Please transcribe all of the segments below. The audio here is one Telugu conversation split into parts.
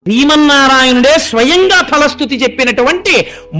శ్రీమన్నారాయణుడే స్వయంగా ఫలస్తుతి చెప్పినటువంటి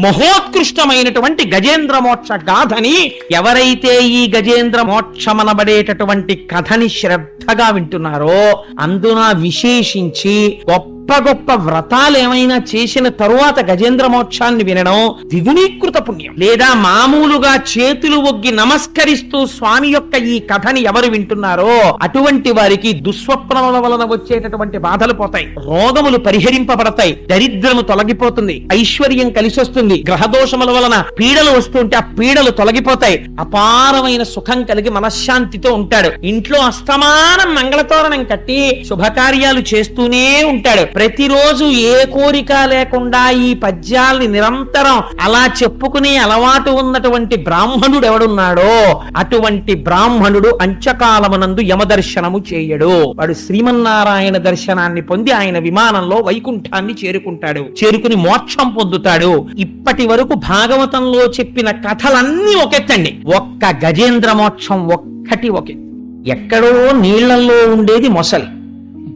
మహోత్కృష్టమైనటువంటి గజేంద్ర మోక్ష గాథని ఎవరైతే ఈ గజేంద్ర మోక్షమనబడేటటువంటి కథని శ్రద్ధగా వింటున్నారో అందున విశేషించి గొప్ప గొప్ప వ్రతాలు ఏమైనా చేసిన తరువాత గజేంద్ర మోక్షాన్ని వినడం ద్విగుణీకృత పుణ్యం. లేదా మామూలుగా చేతులు ఒగ్గి నమస్కరిస్తూ స్వామి యొక్క ఈ కథని ఎవరు వింటున్నారో అటువంటి వారికి దుస్వప్నముల వలన వచ్చేటటువంటి బాధలు పోతాయి, రోగములు పరిహరింపబడతాయి, దరిద్రము తొలగిపోతుంది, ఐశ్వర్యం కలిసొస్తుంది, గ్రహదోషముల వలన పీడలు వస్తుంటే ఆ పీడలు తొలగిపోతాయి, అపారమైన సుఖం కలిగి మనశ్శాంతితో ఉంటాడు. ఇంట్లో అస్తమానం మంగళతోరణం కట్టి శుభకార్యాలు చేస్తూనే ఉంటాడు. ప్రతిరోజు ఏ కోరిక లేకుండా ఈ పద్యాల్ని నిరంతరం అలా చెప్పుకునే అలవాటు ఉన్నటువంటి బ్రాహ్మణుడు ఎవడున్నాడో అటువంటి బ్రాహ్మణుడు అంత్యకాలమునందు యమదర్శనము చేయడు. వాడు శ్రీమన్నారాయణ దర్శనాన్ని పొంది ఆయన విమానంలో వైకుంఠాన్ని చేరుకుంటాడు, చేరుకుని మోక్షం పొందుతాడు. ఇప్పటి వరకు భాగవతంలో చెప్పిన కథలన్నీ ఒకెత్తండి, ఒక్క గజేంద్ర మోక్షం ఒక్కటి ఒకెత్తు. ఎక్కడో నీళ్లలో ఉండేది మొసలి,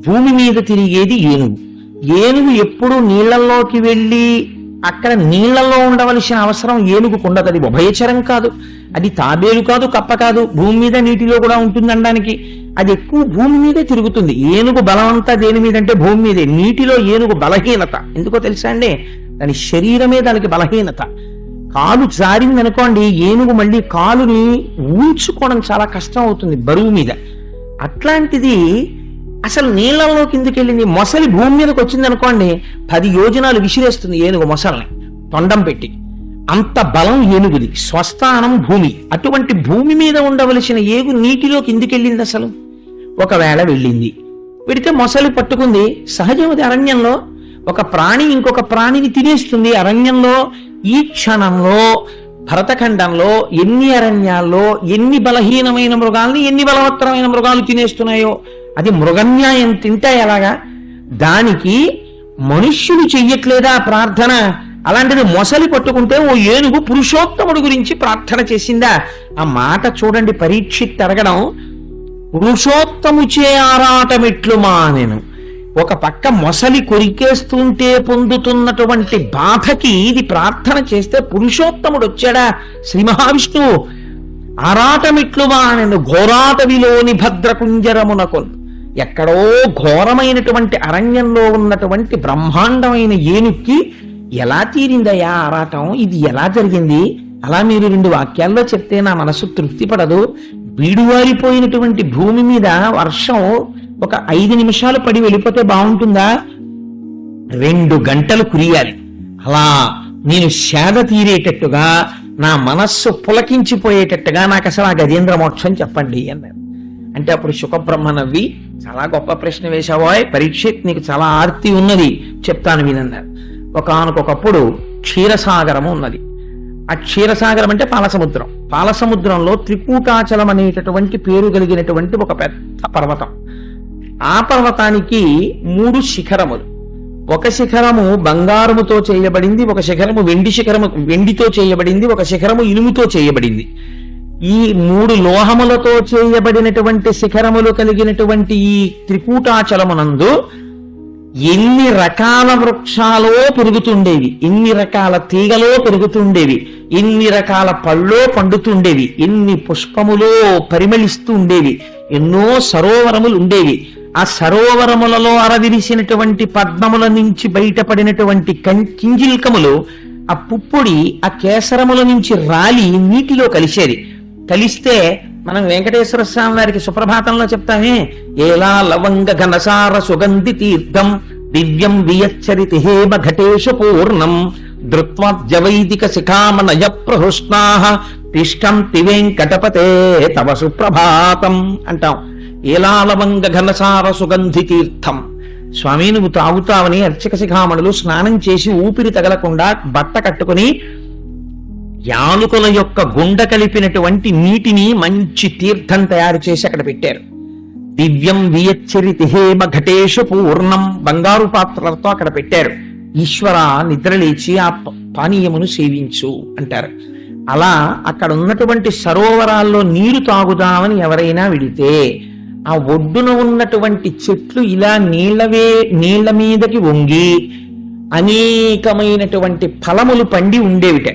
భూమి మీద తిరిగేది ఏనుగు. ఏనుగు ఎప్పుడు నీళ్లలోకి వెళ్ళి అక్కడ నీళ్లలో ఉండవలసిన అవసరం ఏనుగుకు ఉండదు. అది ఉభయచరం కాదు, అది తాబేలు కాదు, కప్ప కాదు, భూమి మీద నీటిలో కూడా ఉంటుంది అనడానికి. అది ఎక్కువ భూమి మీదే తిరుగుతుంది. ఏనుగు బలం అంతా దేని మీద అంటే భూమి మీదే. నీటిలో ఏనుగు బలహీనత ఎందుకో తెలుసా అండి, దాని శరీరమే దానికి బలహీనత. కాలు జారింది అనుకోండి, ఏనుగు మళ్ళీ కాలుని ఊంచుకోవడం చాలా కష్టం అవుతుంది బరువు మీద. అట్లాంటిది అసలు నీళ్లలో కిందకి వెళ్ళింది. మొసలి భూమి మీదకి వచ్చింది అనుకోండి, 10 యోజనాలు విసిరేస్తుంది ఏనుగు మొసల్ని తొండం పెట్టి. అంత బలం ఏనుగుది, స్వస్థానం భూమి. అటువంటి భూమి మీద ఉండవలసిన ఏగు నీటిలో కిందికి వెళ్ళింది. అసలు ఒకవేళ వెళ్ళింది, పెడితే మొసలి పట్టుకుంది. సహజమది అరణ్యంలో ఒక ప్రాణి ఇంకొక ప్రాణిని తినేస్తుంది అరణ్యంలో. ఈ క్షణంలో భరతఖండంలో ఎన్ని అరణ్యాల్లో ఎన్ని బలహీనమైన మృగాల్ని ఎన్ని బలవత్తరమైన మృగాలు తినేస్తున్నాయో. అది మృగన్యాయం తింటే ఎలాగా? దానికి మనుష్యులు చెయ్యట్లేదా ప్రార్థన? అలాంటిది మొసలి పట్టుకుంటే ఓ ఏనుగు పురుషోత్తముడు గురించి ప్రార్థన చేసిందా? ఆ మాట చూడండి, పరీక్షిత్ అడగడం, పురుషోత్తముచే ఆరాటమిట్లు మానెను. ఒక పక్క మొసలి కొరికేస్తుంటే పొందుతున్నటువంటి బాధకి ఇది ప్రార్థన చేస్తే పురుషోత్తముడు వచ్చాడా శ్రీ మహావిష్ణువు. ఆరాటమిట్లు మానెను ఘోరాటవిలోని భద్రకుంజరమునకు. ఎక్కడో ఘోరమైనటువంటి అరణ్యంలో ఉన్నటువంటి బ్రహ్మాండమైన ఏనుక్కి ఎలా తీరిందయ్యా ఆరాటం? ఇది ఎలా జరిగింది? అలా మీరు 2 వాక్యాల్లో చెప్తే నా మనసు తృప్తి పడదు. బీడువారిపోయినటువంటి భూమి మీద వర్షం ఒక 5 నిమిషాలు పడి వెళ్ళిపోతే బాగుంటుందా? 2 గంటలు కురియాలి. అలా నేను సేద తీరేటట్టుగా, నా మనస్సు పులకించిపోయేటట్టుగా నాకు అసలు ఆ గజేంద్ర మోక్షం చెప్పండి అన్నారు. అంటే అప్పుడు శుకబ్రహ్మ నవ్వి, చాలా గొప్ప ప్రశ్న వేశావోయ్ పరీక్షిత్, నీకు చాలా ఆర్తి ఉన్నది, చెప్తాను వినన్నారు. ఒకానొకప్పుడు క్షీరసాగరము ఉన్నది. ఆ క్షీరసాగరం అంటే పాలసముద్రం. పాలసముద్రంలో త్రికూటాచలం అనేటటువంటి పేరు కలిగినటువంటి ఒక పెద్ద పర్వతం. ఆ పర్వతానికి 3 శిఖరములు. ఒక శిఖరము బంగారముతో చేయబడింది, ఒక శిఖరము వెండితో చేయబడింది, ఒక శిఖరము ఇనుముతో చేయబడింది. ఈ 3 లోహములతో చేయబడినటువంటి శిఖరములు కలిగినటువంటి ఈ త్రికూటాచలమునందు ఎన్ని రకాల వృక్షాలో పెరుగుతుండేవి, ఎన్ని రకాల తీగలో పెరుగుతుండేవి, ఎన్ని రకాల పళ్ళో పండుతుండేవి, ఎన్ని పుష్పములో పరిమళిస్తూ ఉండేవి, ఎన్నో సరోవరములు ఉండేవి. ఆ సరోవరములలో అరవిరిసినటువంటి పద్మముల నుంచి బయటపడినటువంటి కింజిల్కములు, ఆ పుప్పొడి ఆ కేసరముల నుంచి రాలి నీటిలో కలిసేది. కలిస్తే మనం వెంకటేశ్వర స్వామి వారికి సుప్రభాతంలో చెప్తామే, ఏలా లవంగ ఘనసార సుగంధి తీర్థం దివ్యం వియచ్చరితి హేమ ఘటేషు పూర్ణం ధృత్వాద్యవైదిక శిఖామనయ ప్రహృష్ణాః తిష్టంతి వెంకటపతే తవ సుప్రభాతం అంటాం. ఏలా లవంగ ఘనసార సుగంధి తీర్థం. స్వామి నువ్వు తాగుతావని అర్చక శిఖామణులు స్నానం చేసి ఊపిరి తగలకుండా బట్ట కట్టుకుని యానుకల యొక్క గుండ కలిపినటువంటి నీటిని మంచి తీర్థం తయారు చేసి అక్కడ పెట్టారు. దివ్యం వియచ్చరితి హేమ ఘటేషు పూర్ణం, బంగారు పాత్రలతో అక్కడ పెట్టారు. ఈశ్వర నిద్రలేచి ఆ పానీయమును సేవించు అంటారు. అలా అక్కడ ఉన్నటువంటి సరోవరాల్లో నీరు తాగుదామని ఎవరైనా విడితే ఆ ఒడ్డున ఉన్నటువంటి చెట్లు ఇలా నీళ్ల మీదకి వంగి అనేకమైనటువంటి ఫలములు పండి ఉండేవిట.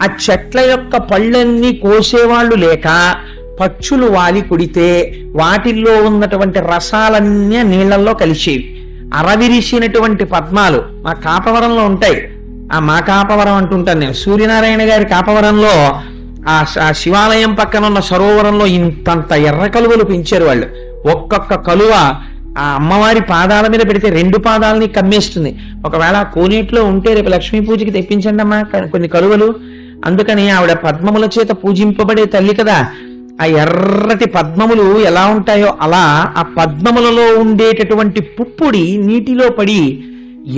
ఆ చెట్ల యొక్క పళ్ళన్నీ కోసేవాళ్లు లేక పక్షులు వాలి కుడితే వాటిల్లో ఉన్నటువంటి రసాలన్నీ నీళ్లలో కలిసేవి. అరవిరిసినటువంటి పద్మాలు మా కాపవరంలో ఉంటాయి. మా కాపవరం అంటుంటాను నేను. సూర్యనారాయణ గారి కాపవరంలో ఆ శివాలయం పక్కన ఉన్న సరోవరంలో ఇంతంత ఎర్ర కలువలు పెంచారు వాళ్ళు. ఒక్కొక్క కలువ ఆ అమ్మవారి పాదాల మీద పెడితే 2 పాదాలని కమ్మేస్తుంది. ఒకవేళ కోనేట్లో ఉంటే రేపు లక్ష్మీ పూజకి తెప్పించండి అమ్మా కొన్ని కలువలు. అందుకని ఆవిడ పద్మముల చేత పూజింపబడే తల్లి కదా. ఆ ఎర్రటి పద్మములు ఎలా ఉంటాయో అలా ఆ పద్మములలో ఉండేటటువంటి పుప్పుడి నీటిలో పడి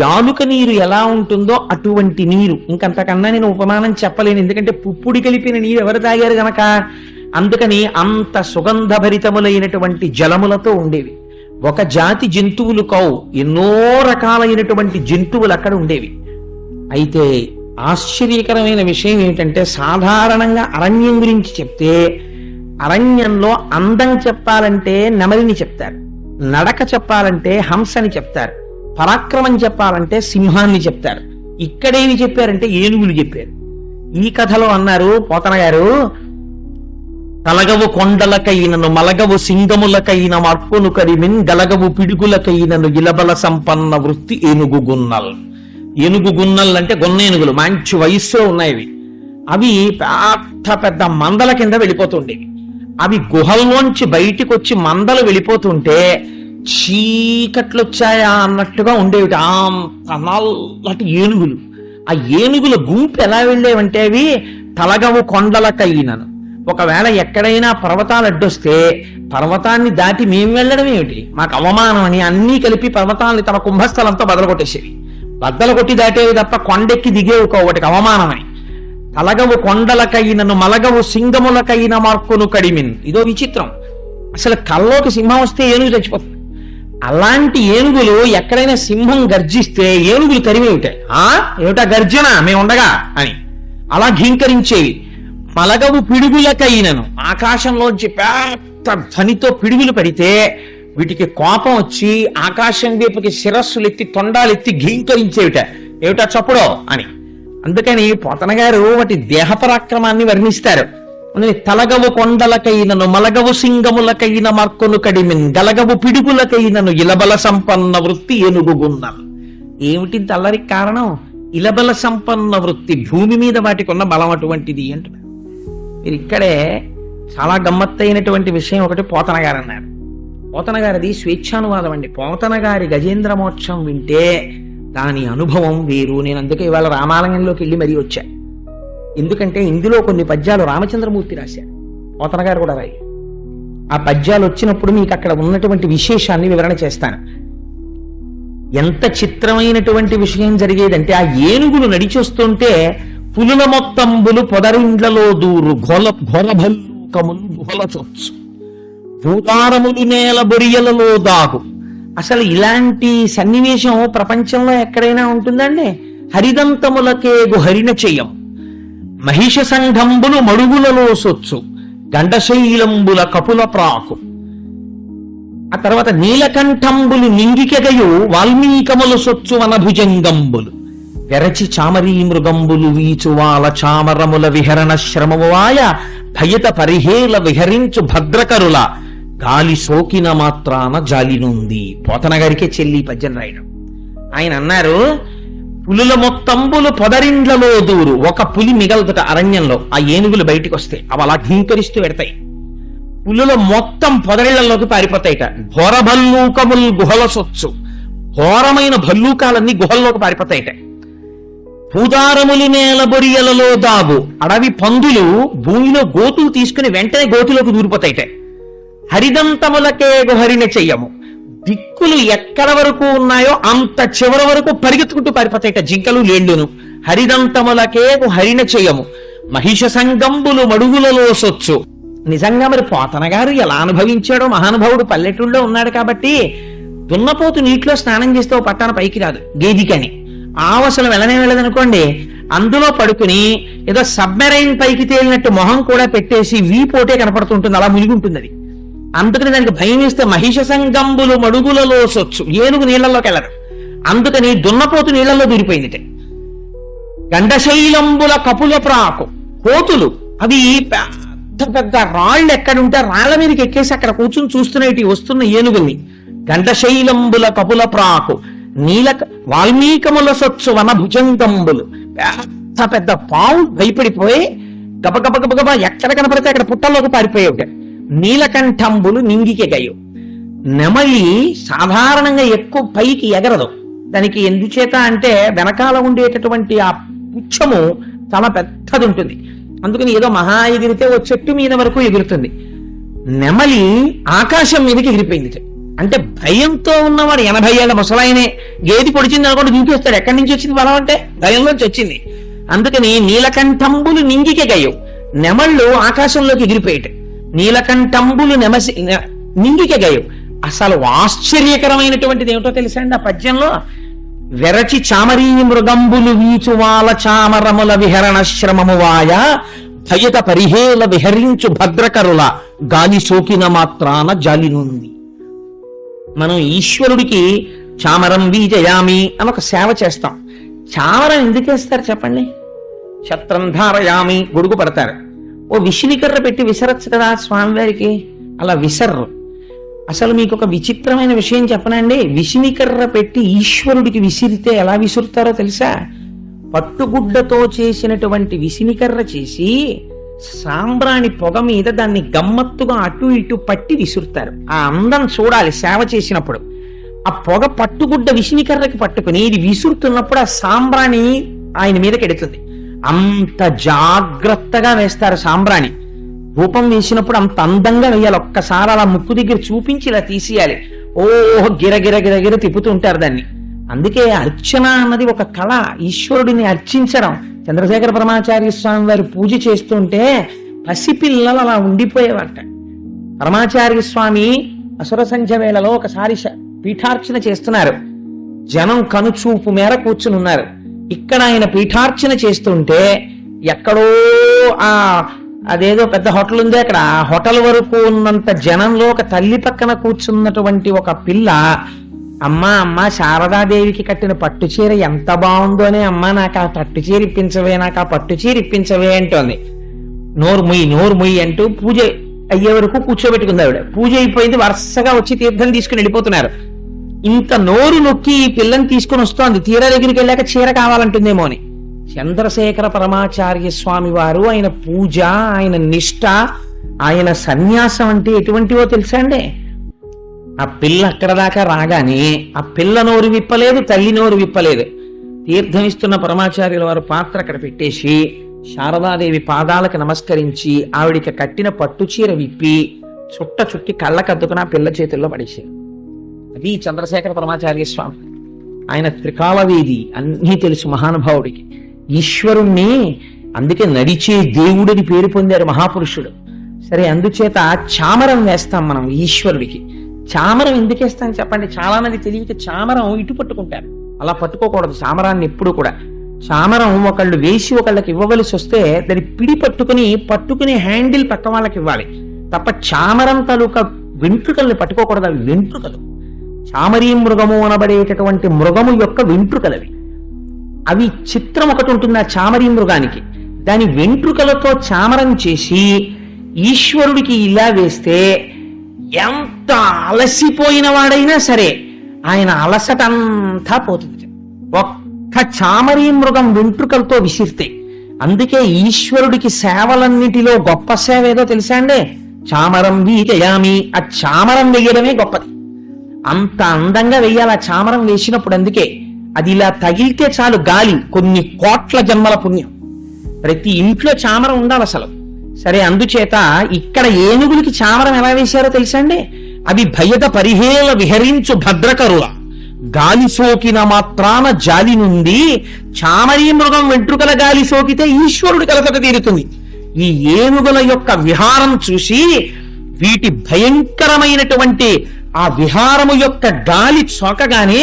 యాలుక నీరు ఎలా ఉంటుందో అటువంటి నీరు. ఇంకంతకన్నా నేను ఉపమానం చెప్పలేను, ఎందుకంటే పుప్పుడి కలిపిన నీరు ఎవరు తాగారు గనక. అందుకని అంత సుగంధభరితములైనటువంటి జలములతో ఉండేవి. ఒక జాతి జంతువులు కావు, ఎన్నో రకాలైనటువంటి జంతువులు అక్కడ ఉండేవి. అయితే ఆశ్చర్యకరమైన విషయం ఏమిటంటే, సాధారణంగా అరణ్యం గురించి చెప్తే అరణ్యంలో అందం చెప్పాలంటే నెమలిని చెప్తారు, నడక చెప్పాలంటే హంసని చెప్తారు, పరాక్రమం చెప్పాలంటే సింహాన్ని చెప్తారు. ఇక్కడేమి చెప్పారంటే ఏనుగులు చెప్పారు. ఈ కథలో అన్నారు పోతన గారు, తలగవు కొండలకైనను మలగవు సింగములకైన మార్పును కరిమిన్ గలగవు పిడుగులకైనను ఇలబల సంపన్న వృత్తి ఏనుగు గున్నల్. ఏనుగు గున్నల్ అంటే గొన్న ఏనుగులు, మంచి వయస్సులో ఉన్నాయి. అవి పెద్ద పెద్ద మందల కింద వెళ్ళిపోతుండేవి. అవి గుహల్లోంచి బయటికి వచ్చి మందలు వెళ్ళిపోతుంటే చీకట్లు వచ్చాయా అన్నట్టుగా ఉండేవి నల్లటి ఏనుగులు. ఆ ఏనుగుల గుంపు ఎలా వెళ్ళేవంటే అవి తలగవు కొండలకైనను. ఒకవేళ ఎక్కడైనా పర్వతాలు అడ్డొస్తే పర్వతాన్ని దాటి మేము వెళ్ళడం ఏమిటి, మాకు అవమానం అని అన్నీ కలిపి పర్వతాన్ని తమ కుంభస్థలంతో బదలు కొట్టేసేవి. బద్దలు కొట్టి దాటేవి తప్ప కొండెక్కి దిగేవి ఒకటికి అవమానమని. తలగవు కొండలకైనను మలగవు సింగములకైన మార్కును కడిమిన్. ఇదో విచిత్రం. అసలు కల్లోకి సింహం వస్తే ఏనుగు చచ్చిపోతుంది. అలాంటి ఏనుగులు ఎక్కడైనా సింహం గర్జిస్తే ఏనుగులు తరివేవిటాయి. ఏమిటా గర్జన మేము ఉండగా అని అలా ఘీంకరించేవి. మలగవు పిడుగులకైనను, ఆకాశంలోంచి పెద్ద ధ్వనితో పిడుగులు పడితే వీటికి కోపం వచ్చి ఆకాశం వైపుకి శిరస్సులు ఎత్తి తొండాలెత్తి ఘీంకరించేవిట. ఏమిటా చప్పుడో అని. అందుకని పోతన గారు వాటి దేహ పరాక్రమాన్ని వర్ణిస్తారు. తలగవు కొండలకైనను మలగవు సింగములకైన మార్కొను కడిమిన్ గలగవు పిడుగులకైనను ఇలబల సంపన్న వృత్తి ఏనుగుగున్నల్. ఏమిటి తల్లరి కారణం? ఇలబల సంపన్న వృత్తి, భూమి మీద వాటికి ఉన్న బలం అటువంటిది అంటున్నారు. మీరు ఇక్కడే చాలా గమ్మత్తైనటువంటి విషయం ఒకటి పోతన గారు అన్నారు. పోతన గారిది స్వేచ్ఛానువాదం అండి. పోతన గారి గజేంద్ర మోక్షం వింటే దాని అనుభవం వేరు. నేను అందుకే ఇవాళ రామాలయంలోకి వెళ్ళి మరీ వచ్చా. ఎందుకంటే ఇందులో కొన్ని పద్యాలు రామచంద్రమూర్తి రాశారు, పోతన గారు కూడా రాయి. ఆ పద్యాలు వచ్చినప్పుడు మీకు అక్కడ ఉన్నటువంటి విశేషాన్ని వివరణ చేస్తాను. ఎంత చిత్రమైనటువంటి విషయం జరిగేదంటే, ఆ ఏనుగులు నడిచొస్తుంటే పులుల మొత్తంబులు పొదరిండ్లలో దూరు ఘోరభల్లూకములు గుహల చొచ్చు భూతారములు నేల బొరియలలో దాగు. అసలు ఇలాంటి సన్నివేశం ప్రపంచంలో ఎక్కడైనా ఉంటుందండి? హరిదంతములకేగు హరిణ చెయ్యం మహిష సంఘంబులు మడుగులలో సొచ్చు గండశైలంబుల కపుల ప్రాకు. ఆ తర్వాత నీలకంఠంబులు నింగికెగయు వాల్మీకములు సొచ్చు వనభుజంగంబులు వెరచి చామరీ మృగంబులు వీచువాల చామరముల విహరణ శ్రమమువాయ భయత పరిహేల విహరించు భద్రకరుల గాలి సోకిన మాత్రాన జాలినుంది. పోతన గారికే చెల్లి పద్యం రాయడం. ఆయన అన్నారు, పులుల మొత్తంబులు పొదరిండ్లలో దూరు. ఒక పులి మిగలదుట అరణ్యంలో, ఆ ఏనుగులు బయటికి వస్తే అవి అలా ఘీంకరిస్తూ పెడతాయి. పులుల మొత్తం పొదరిళ్లలోకి పారిపోతాయిట. ఘోర భల్లూకములు గుహల సొచ్చు, ఘోరమైన భల్లూకాలన్నీ గుహల్లోకి పారిపోతాయిట. భూతారములు నేల బొరియలలో దాగు, అడవి పందులు భూమిలో గోతులు తీసుకుని వెంటనే గోతులోకి దూరిపోతాయిట. హరిదంతములకే గుహరిణ చెయ్యము, దిక్కులు ఎక్కడ వరకు ఉన్నాయో అంత చివరి వరకు పరిగెత్తుకుంటూ పారిపోతాయిట జింకలు లేళ్లును. హరిదంతములకే హరిణ చెయ్యము మహిష సంగంబులు మడుగులలో సొచ్చు. నిజంగా మరి పోతన గారు ఎలా అనుభవించాడో మహానుభావుడు. పల్లెటూళ్ళలో ఉన్నాడు కాబట్టి దున్నపోతు నీటిలో స్నానం చేస్తే ఓ పట్టాన పైకి రాదు, గేదికని. ఆవసలు వెళ్ళదనుకోండి, అందులో పడుకుని ఏదో సబ్మెరైన్ పైకి తేలినట్టు మొహం కూడా పెట్టేసి వీపోటే కనపడుతుంటుంది, అలా మునిగి ఉంటుంది. అది అందుకని దానికి భయం వేస్తే మహిష సంగంబులు మడుగులలో సొచ్చు, ఏనుగు నీళ్లలోకి వెళ్ళదు. అందుకని దున్నపోతు నీళ్లలో దూరిపోయింది. గండశైలంబుల కపుల ప్రాకు, కోతులు అవి పెద్ద పెద్ద రాళ్ళు ఎక్కడుంటే రాళ్ల మీదకి ఎక్కేసి అక్కడ కూర్చుని చూస్తున్నవి వస్తున్న ఏనుగుల్ని. గండశైలంబుల కపుల ప్రాకు నీల వాల్మీకముల సొచ్చు వన భుజంగంబులు, పెద్ద పెద్ద పావు భయపడిపోయి గబగబగబగబ ఎక్కడ కనపడితే అక్కడ పుట్టల్లోకి పారిపోయావు. నీలకంఠంబులు నింగికెగయు. నెమలి సాధారణంగా ఎక్కువ పైకి ఎగరదు. దానికి ఎందుచేత అంటే వెనకాల ఉండేటటువంటి ఆ పుచ్చము చాలా పెద్దది ఉంటుంది. అందుకని ఏదో మహా ఎగిరితే ఓ చెట్టు మీద వరకు ఎగురుతుంది. నెమలి ఆకాశం మీదకి ఎగిరిపోయింది. అంటే భయంతో ఉన్నవాడు 80 ఏళ్ల ముసలాయనే గేది పొడిచింది అనుకోండి చూపిస్తాడు. ఎక్కడి నుంచి వచ్చింది బలం అంటే భయంలోంచి వచ్చింది. అందుకని నీలకంఠంబులు నింగికెగయు, నెమళ్ళు ఆకాశంలోకి ఎగిరిపోయేట. నీలకంఠంబులు నింగికెగయు. అసలు ఆశ్చర్యకరమైనటువంటిది ఏమిటో తెలుసా అండి ఆ పద్యంలో? వెరచి చామరీ మృగంబులు వీచువాల చామరముల విహరణ శ్రమమువాయ భయత పరిహేల విహరించు భద్రకరుల గాలి సోకిన మాత్రాన జాలినుంది. మనం ఈశ్వరుడికి చామరం వీజయామి అని ఒక సేవ చేస్తాం. చామరం ఎందుకు వేస్తారు చెప్పండి? ఛత్రం ధారయామి, గొడుగు పడతారు. ఓ విషినికర్ర పెట్టి విసరచ్చు కదా స్వామివారికి, అలా విసర్రు. అసలు మీకు ఒక విచిత్రమైన విషయం చెప్పనండి. విసినికర్ర పెట్టి ఈశ్వరుడికి విసిరితే ఎలా విసురుతారో తెలుసా? పట్టుగుడ్డతో చేసినటువంటి విసినికర్ర చేసి సాంబ్రాణి పొగ మీద దాన్ని గమ్మత్తుగా అటు ఇటు పట్టి విసురుతారు. ఆ అందం చూడాలి సేవ చేసినప్పుడు. ఆ పొగ పట్టుగుడ్డ విసినికర్రకి పట్టుకుని ఇది విసురుతున్నప్పుడు ఆ సాంబ్రాణి ఆయన మీదకి ఎడుతుంది. అంత జాగ్రత్తగా వేస్తారు సాంబ్రాణి. రూపం వేసినప్పుడు అంత అందంగా వేయాలి. ఒక్కసారి అలా ముక్కు దగ్గర చూపించి ఇలా తీసేయాలి. ఓహో గిరగిర గిరగిర తిప్పుతూ ఉంటారు దాన్ని. అందుకే అర్చన అన్నది ఒక కళ, ఈశ్వరుడిని అర్చించడం. చంద్రశేఖర పరమాచార్య స్వామి వారు పూజ చేస్తుంటే పసిపిల్లలు అలా ఉండిపోయేవారట. పరమాచార్య స్వామి అసుర సంధ్య వేళలో ఒకసారి పీఠార్చన చేస్తున్నారు. జనం కనుచూపు మేర కూర్చుని ఉన్నారు. ఇక్కడ ఆయన పీఠార్చన చేస్తుంటే ఎక్కడో అదేదో పెద్ద హోటల్ ఉంది, అక్కడ ఆ హోటల్ వరకు ఉన్నంత జనంలో ఒక తల్లి పక్కన కూర్చున్నటువంటి ఒక పిల్ల, అమ్మా శారదాదేవికి కట్టిన పట్టు చీర ఎంత బాగుందోనే, అమ్మా నాకు ఆ పట్టు చీర ఇప్పించవే, నాకు ఆ పట్టు చీర ఇప్పించవే అంటోంది. నోరు ముయ్యి అంటూ పూజ అయ్యే వరకు కూర్చోబెట్టుకుంది ఆవిడ. పూజ అయిపోయింది, వరుసగా వచ్చి తీర్థం తీసుకుని వెళ్ళిపోతున్నారు. ఇంత నోరు నొక్కి ఈ పిల్లని తీసుకుని వస్తోంది. తీర దగ్గరికి వెళ్ళాక చీర కావాలంటుందేమో అని. చంద్రశేఖర పరమాచార్య స్వామి వారు ఆయన పూజ, ఆయన నిష్ఠ, ఆయన సన్యాసం అంటే ఎటువంటివో తెలుసా అండి? ఆ పిల్ల అక్కడ దాకా రాగానే ఆ పిల్ల నోరు విప్పలేదు, తల్లి నోరు విప్పలేదు. తీర్థం ఇస్తున్న పరమాచార్యుల వారు పాత్ర అక్కడ పెట్టేసి శారదాదేవి పాదాలకు నమస్కరించి ఆవిడికి కట్టిన పట్టు చీర విప్పి చుట్టి కళ్ళకద్దుకుని ఆ పిల్ల చేతుల్లో పడేసారు. అది చంద్రశేఖర పరమాచార్య స్వామి. ఆయన త్రికాలవేది, అన్నీ తెలుసు మహానుభావుడికి. ఈశ్వరుణ్ణి అందుకే నడిచే దేవుడిని పేరు పొందారు మహాపురుషుడు. సరే, అందుచేత చామరం వేస్తాం మనం ఈశ్వరుడికి. చామరం ఎందుకు వేస్తాం చెప్పండి? చాలా మంది తెలియక చామరం ఇటు పట్టుకుంటారు. అలా పట్టుకోకూడదు చామరాన్ని ఎప్పుడు కూడా. చామరం ఒకళ్ళు వేసి ఒకళ్ళకి ఇవ్వవలసి వస్తే దాన్ని పిడి పట్టుకుని హ్యాండిల్ పక్క వాళ్ళకి ఇవ్వాలి తప్ప చామరం తాలూకా వెంట్రుకల్ని పట్టుకోకూడదు. అవి వెంట్రుకలు. చామరీ మృగము అనబడేటటువంటి మృగము యొక్క వెంట్రుకలవి. అవి చిత్రం ఒకటి ఉంటుంది ఆ చామరీ మృగానికి. దాని వెంట్రుకలతో చామరం చేసి ఈశ్వరుడికి ఇలా వేస్తే ఎంత అలసిపోయిన వాడైనా సరే ఆయన అలసట అంతా పోతుంది ఒక్క చామరీ మృగం వెంట్రుకలతో విసిరితే. అందుకే ఈశ్వరుడికి సేవలన్నిటిలో గొప్ప సేవ ఏదో తెలుసా అండి? చామరం వీజయామి. ఆ చామరం వేయడమే గొప్పది. అంత అందంగా వెయ్యాలి ఆ చామరం వేసినప్పుడు. అందుకే అది ఇలా తగిలితే చాలు గాలి, కొన్ని కోట్ల జన్మల పుణ్యం. ప్రతి ఇంట్లో చామరం ఉండాలి అసలు. సరే, అందుచేత ఇక్కడ ఏనుగులకి చామరం ఎలా వేశారో తెలుసా అండి? అవి భయత పరిహేల విహరించు భద్రకరుల గాలి సోకిన మాత్రాన జాలి నుండి. చామరీ మృగం వెంట్రుకల గాలి సోకితే ఈశ్వరుడి కలసట తీరుతుంది. ఈ ఏనుగుల యొక్క విహారం చూసి వీటి భయంకరమైనటువంటి ఆ విహారము యొక్క గాలి సోకగానే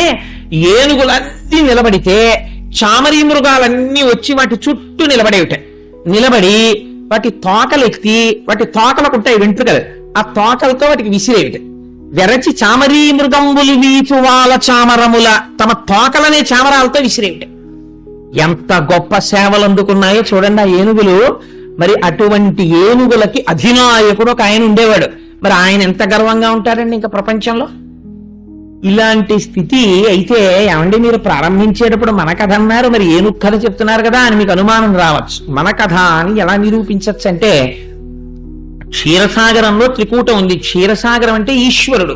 ఏనుగులన్నీ నిలబడితే చామరీ మృగాలన్నీ వచ్చి వాటి చుట్టూ నిలబడి వాటి తోకలెత్తి వాటి తోకలకు ఉంటాయి వెంట్రుకలు, ఆ తోకలతో వాటికి విసిరేవిట. వెరచి చామరీ మృగంబులు వీచువాల చామరముల తమ తోకలనే చామరాలతో విసిరేవిట. ఎంత గొప్ప సేవలు అందుకున్నాయో చూడండి ఆ ఏనుగులు. మరి అటువంటి ఏనుగులకి అధినాయకుడు ఒక ఆయన ఉండేవాడు. మరి ఆయన ఎంత గర్వంగా ఉంటారండి ఇంకా ప్రపంచంలో. ఇలాంటి స్థితి అయితే ఏమండి మీరు ప్రారంభించేటప్పుడు మన కథ అన్నారు, మరి ఏనుగు కథ చెప్తున్నారు కదా అని మీకు అనుమానం రావచ్చు. మన కథ అని ఎలా నిరూపించచ్చు అంటే, క్షీరసాగరంలో త్రికూటం ఉంది. క్షీరసాగరం అంటే ఈశ్వరుడు.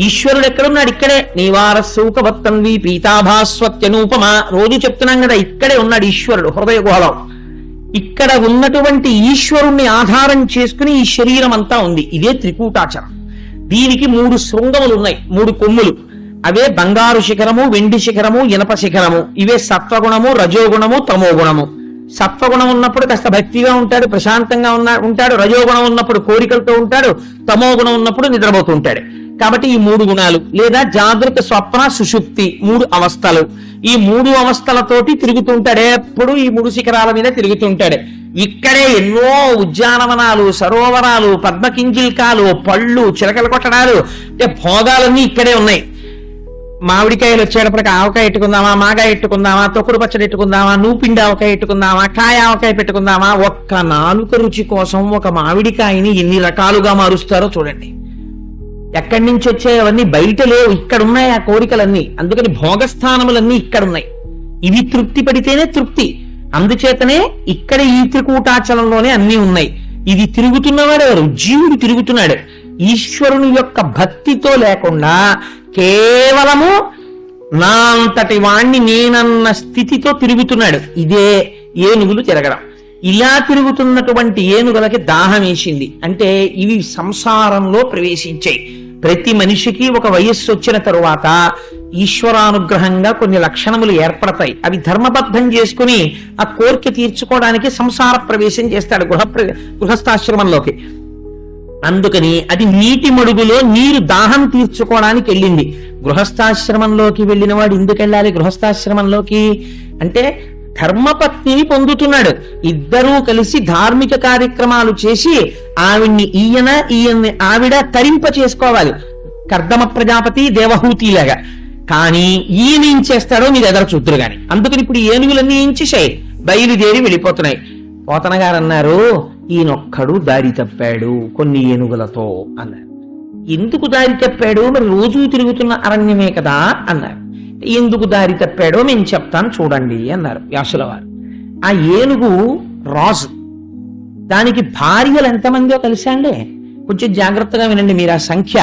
ఈశ్వరుడు ఎక్కడున్నాడు? ఇక్కడే. నీవారసూకవత్తన్వి పీతాభాస్వత్యనూపమ రోజు చెప్తున్నాం కదా, ఇక్కడే ఉన్నాడు ఈశ్వరుడు హృదయ గుహలో. ఇక్కడ ఉన్నటువంటి ఈశ్వరుణ్ణి ఆధారం చేసుకుని ఈ శరీరం అంతా ఉంది. ఇదే త్రికూటాచరం. దీనికి 3 శృంగములు ఉన్నాయి, 3 కొమ్ములు. అవే బంగారు శిఖరము, వెండి శిఖరము, ఇనప శిఖరము. ఇవే సత్వగుణము, రజోగుణము, తమోగుణము. సత్వగుణం ఉన్నప్పుడు కాస్త భక్తిగా ఉంటాడు, ప్రశాంతంగా ఉంటాడు. రజోగుణం ఉన్నప్పుడు కోరికలతో ఉంటాడు. తమోగుణం ఉన్నప్పుడు నిద్రపోతూ ఉంటాడు. కాబట్టి ఈ 3 గుణాలు, లేదా జాగృత, స్వప్న, సుషుప్తి 3 అవస్థలు. ఈ 3 అవస్థలతోటి తిరుగుతుంటాడు. ఎప్పుడు ఈ 3 శిఖరాల మీద తిరుగుతుంటాడు. ఇక్కడే ఎన్నో ఉద్యానవనాలు, సరోవరాలు, పద్మకింజిల్కాలు, పళ్ళు, చిలకల కొట్టడాలు, అంటే భోగాలన్నీ ఇక్కడే ఉన్నాయి. మామిడికాయలు వచ్చేటప్పటికి ఆవకాయ ఎట్టుకుందామా, మాగాయ ఎట్టుకుందామా, తొక్కుడు పచ్చడి ఎట్టుకుందామా, నూపిండి ఆవకాయ ఎట్టుకుందామా, కాయ ఆవకాయ పెట్టుకుందామా. ఒక్క నాలుక రుచి కోసం ఒక మామిడికాయని ఎన్ని రకాలుగా మారుస్తారో చూడండి. ఎక్కడి నుంచి వచ్చాయి అవన్నీ బయట లేవు, ఇక్కడ ఉన్నాయి ఆ కోరికలన్నీ. అందుకని భోగస్థానములన్నీ ఇక్కడ ఉన్నాయి. ఇవి తృప్తి పడితేనే తృప్తి. అందుచేతనే ఇక్కడ ఈ త్రికూటాచలంలోనే అన్ని ఉన్నాయి. ఇది తిరుగుతున్నవాడు ఎవరు? జీవుడు తిరుగుతున్నాడు. ఈశ్వరుని యొక్క భక్తితో లేకుండా కేవలము నా అంతటి వాణ్ణి నేనన్న స్థితితో తిరుగుతున్నాడు. ఇదే ఏనుగులు తిరగడం. ఇలా తిరుగుతున్నటువంటి ఏనుగులకి దాహం వేసింది. అంటే ఇవి సంసారంలో ప్రవేశించాయి. ప్రతి మనిషికి ఒక వయస్సు వచ్చిన తరువాత ఈశ్వరానుగ్రహంగా కొన్ని లక్షణములు ఏర్పడతాయి. అవి ధర్మబద్ధం చేసుకుని ఆ కోరిక తీర్చుకోవడానికి సంసార ప్రవేశం చేస్తాడు గృహస్థాశ్రమంలోకి. అందుకని అది నీటి మడుగులో నీరు దాహం తీర్చుకోవడానికి వెళ్ళింది. గృహస్థాశ్రమంలోకి వెళ్ళిన వాడు ఎందుకు వెళ్ళాలి గృహస్థాశ్రమంలోకి అంటే, ధర్మపత్నిని పొందుతున్నాడు. ఇద్దరూ కలిసి ధార్మిక కార్యక్రమాలు చేసి ఈయన్ని ఆవిడ తరింప చేసుకోవాలి. కర్దమ ప్రజాపతి, దేవహూతిలాగా. కానీ ఈయన ఏం చేస్తాడో మీరు ఎదర చూద్దరు గాని. అందుకని ఇప్పుడు ఏనుగులన్నీ ఏం చేశాయి? బయలుదేరి వెళ్ళిపోతున్నాయి. పోతన గారు అన్నారు, ఈయనొక్కడు దారి తప్పాడు కొన్ని ఏనుగులతో అన్నారు. ఎందుకు దారి తప్పాడు? మరి రోజూ తిరుగుతున్న అరణ్యమే కదా అన్నారు. ఎందుకు దారి తప్పాడో మేము చెప్తాను చూడండి అన్నారు వ్యాసుల వారు. ఆ ఏనుగు రాజు. దానికి భార్యలు ఎంతమందో తెలుసా అండి? కొంచెం జాగ్రత్తగా వినండి మీరు ఆ సంఖ్య.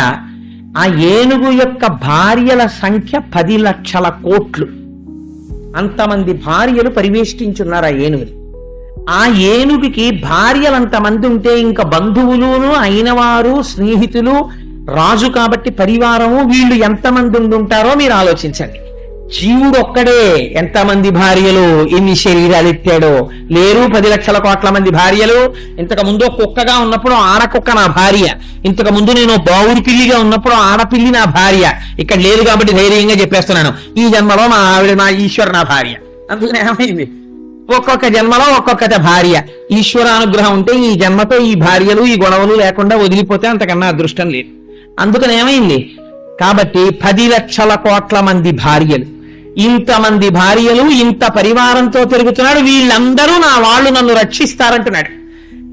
ఆ ఏనుగు యొక్క భార్యల సంఖ్య 10 లక్షల కోట్లు. అంతమంది భార్యలు పరివేష్టించున్నారు ఆ ఏనుగుని. ఆ ఏనుగుకి భార్యలంతమంది ఉంటే ఇంకా బంధువులును అయినవారు, స్నేహితులు, రాజు కాబట్టి పరివారము, వీళ్ళు ఎంతమంది ఉండుంటారో మీరు ఆలోచించండి. జీవుడు ఒక్కడే ఎంతమంది భార్యలు, ఎన్ని శరీరాలు ఎత్తాడో లేరు. 10 లక్షల కోట్ల మంది భార్యలు. ఇంతకు ముందు కుక్కగా ఉన్నప్పుడు ఆడకుక్క నా భార్య, ఇంతకు ముందు నేను బావుడి పిల్లిగా ఉన్నప్పుడు ఆడపిల్లి నా భార్య. ఇక్కడ లేదు కాబట్టి ధైర్యంగా చెప్పేస్తున్నాను, ఈ జన్మలో మా ఆవిడ నా ఈశ్వరు నా భార్య. అందుకని ఏమైంది? ఒక్కొక్క జన్మలో ఒక్కొక్కట భార్య. ఈశ్వరానుగ్రహం ఉంటే ఈ జన్మతో ఈ భార్యలు ఈ గొడవలు లేకుండా వదిలిపోతే అంతకన్నా అదృష్టం లేదు. అందుకని ఏమైంది? కాబట్టి 10 లక్షల కోట్ల మంది భార్యలు, ఇంతమంది భార్యలు, ఇంత పరివారంతో తిరుగుతున్నాడు. వీళ్ళందరూ నా వాళ్ళు, నన్ను రక్షిస్తారంటున్నాడు.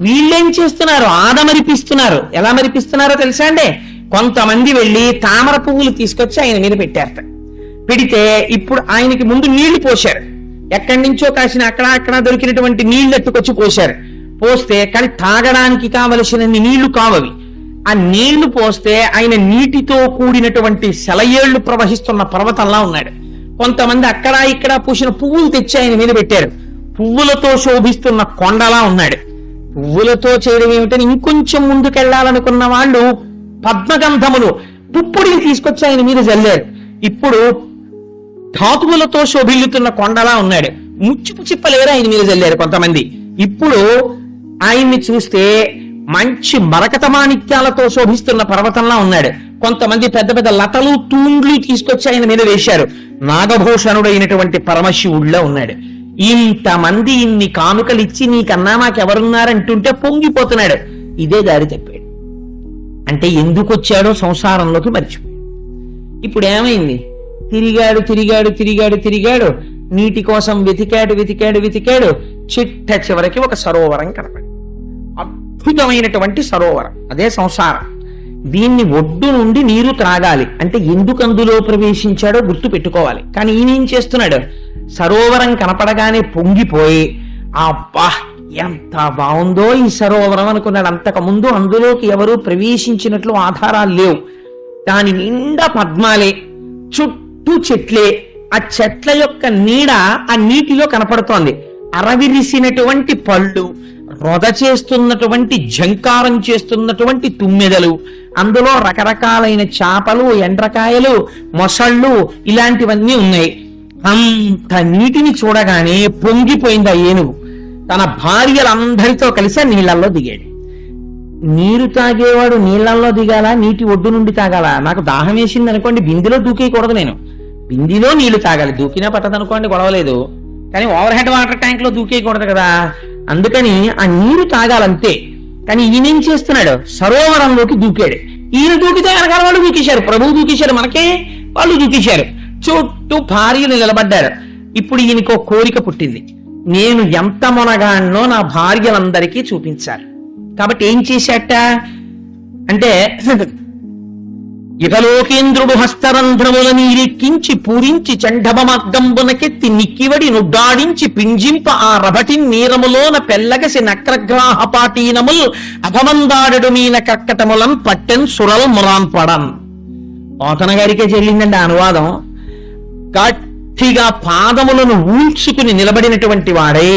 వీళ్ళేం చేస్తున్నారు? ఆదమరిపిస్తున్నారు. ఎలా మరిపిస్తున్నారో తెలుసా అండి? కొంతమంది వెళ్ళి తామర పువ్వులు తీసుకొచ్చి ఆయన మీద పెట్టారట. పెడితే ఇప్పుడు ఆయనకి ముందు నీళ్లు పోశారు. ఎక్కడి నుంచో కాసిన అక్కడ దొరికినటువంటి నీళ్లు ఎట్టుకొచ్చి పోశారు. పోస్తే కానీ తాగడానికి కావలసినన్ని నీళ్లు కావవి. ఆ నీళ్లు పోస్తే ఆయన నీటితో కూడినటువంటి సెలయేళ్లు ప్రవహిస్తున్న పర్వతంలా ఉన్నాడు. కొంతమంది అక్కడ ఇక్కడ పూసిన పువ్వులు తెచ్చి ఆయన మీద పెట్టారు. పువ్వులతో శోభిస్తున్న కొండలా ఉన్నాడు. పువ్వులతో చేయడం ఏమిటని ఇంకొంచెం ముందుకెళ్లాలనుకున్న వాళ్ళు పద్మగంధములు, పుప్పుడిని తీసుకొచ్చి ఆయన మీద జల్లారు. ఇప్పుడు ధాతువులతో శోభిల్లుతున్న కొండలా ఉన్నాడు. ముచ్చుపు చిప్పలేరు ఆయన మీద జల్లారు కొంతమంది. ఇప్పుడు ఆయన్ని చూస్తే మంచి మరకతమాణిక్యాలతో శోభిస్తున్న పర్వతంలా ఉన్నాడు. కొంతమంది పెద్ద పెద్ద లతలు, తూండ్లు తీసుకొచ్చి ఆయన మీద వేశారు. నాగభూషణుడైనటువంటి పరమశివుడిలో ఉన్నాడు. ఇంతమంది ఇన్ని కానుకలు ఇచ్చి నీకన్నా మాకెవరున్నారంటుంటే పొంగిపోతున్నాడు. ఇదే దారి తప్పాడు. అంటే ఎందుకు వచ్చాడో సంసారంలోకి మర్చిపోయాడు. ఇప్పుడు ఏమైంది? తిరిగాడు తిరిగాడు తిరిగాడు తిరిగాడు, నీటి కోసం వెతికాడు వెతికాడు వెతికాడు, చిట్ట చివరికి ఒక సరోవరం కనపడి, అద్భుతమైనటువంటి సరోవరం, అదే సంసారం. దీన్ని ఒడ్డు నుండి నీరు త్రాగాలి అంటే ఎందుకు అందులో ప్రవేశించాడో గుర్తు పెట్టుకోవాలి. కానీ ఈయన ఏం చేస్తున్నాడు? సరోవరం కనపడగానే పొంగిపోయి, అబ్బా ఎంత బాగుందో ఈ సరోవరం అనుకున్నాడు. అంతకు ముందు అందులోకి ఎవరూ ప్రవేశించినట్లు ఆధారాలు లేవు. దాని నిండా పద్మాలే, చుట్టూ చెట్లే, ఆ చెట్ల యొక్క నీడ ఆ నీటిలో కనపడుతోంది. అరవిరిసినటువంటి పళ్ళు, రొద చేస్తున్నటువంటి ఝంకారం చేస్తున్నటువంటి తుమ్మెదలు, అందులో రకరకాలైన చేపలు, ఎండ్రకాయలు, మొసళ్ళు ఇలాంటివన్నీ ఉన్నాయి. అంత నీటిని చూడగానే పొంగిపోయింది ఆ ఏనుగు. తన భార్యలందరితో కలిసి నీళ్లలో దిగాడు. నీరు తాగేవాడు నీళ్లలో దిగాల, నీటి ఒడ్డు నుండి తాగాల? నాకు దాహం వేసింది అనుకోండి, బిందెలో దూకేయకూడదు. నేను బిందెలో నీళ్లు తాగాలి, దూకినా పట్టదనుకోండి గొడవలేదు. కానీ ఓవర్ హెడ్ వాటర్ ట్యాంక్ లో దూకేయకూడదు కదా, అందుకని ఆ నీరు తాగాలంతే. కానీ ఈయనేం చేస్తున్నాడు? సరోవరంలోకి దూకాడు. ఈయన దూకితే వెనకాల వాళ్ళు దూకేశారు, ప్రభువు దూకేశారు, మనకే వాళ్ళు దూకేశారు. చుట్టూ భార్యలు నిలబడ్డారు. ఇప్పుడు ఈయనకు కోరిక పుట్టింది, నేను ఎంత మొనగాన్నో నా భార్యలందరికీ చూపించాలి. కాబట్టి ఏం చేశాట అంటే, ఇకలోకేంద్రుడు హస్తరంధ్రముల నీరెక్కించి పూరించి చండభ మార్గంబునకెత్తి నిక్కివడి నుడ్డాడించి పింజింప ఆ రభటి నీరములోన పెల్లగసి నక్రగ్రాహపాటీనముల్ అభమందాడడు మీన కర్కటములం పట్టెన్ సురల్ మురాన్పడన్. పోతన గారికే చెల్లిందండి అనువాదం. గట్టిగా పాదములను ఊల్చుకుని నిలబడినటువంటి వాడే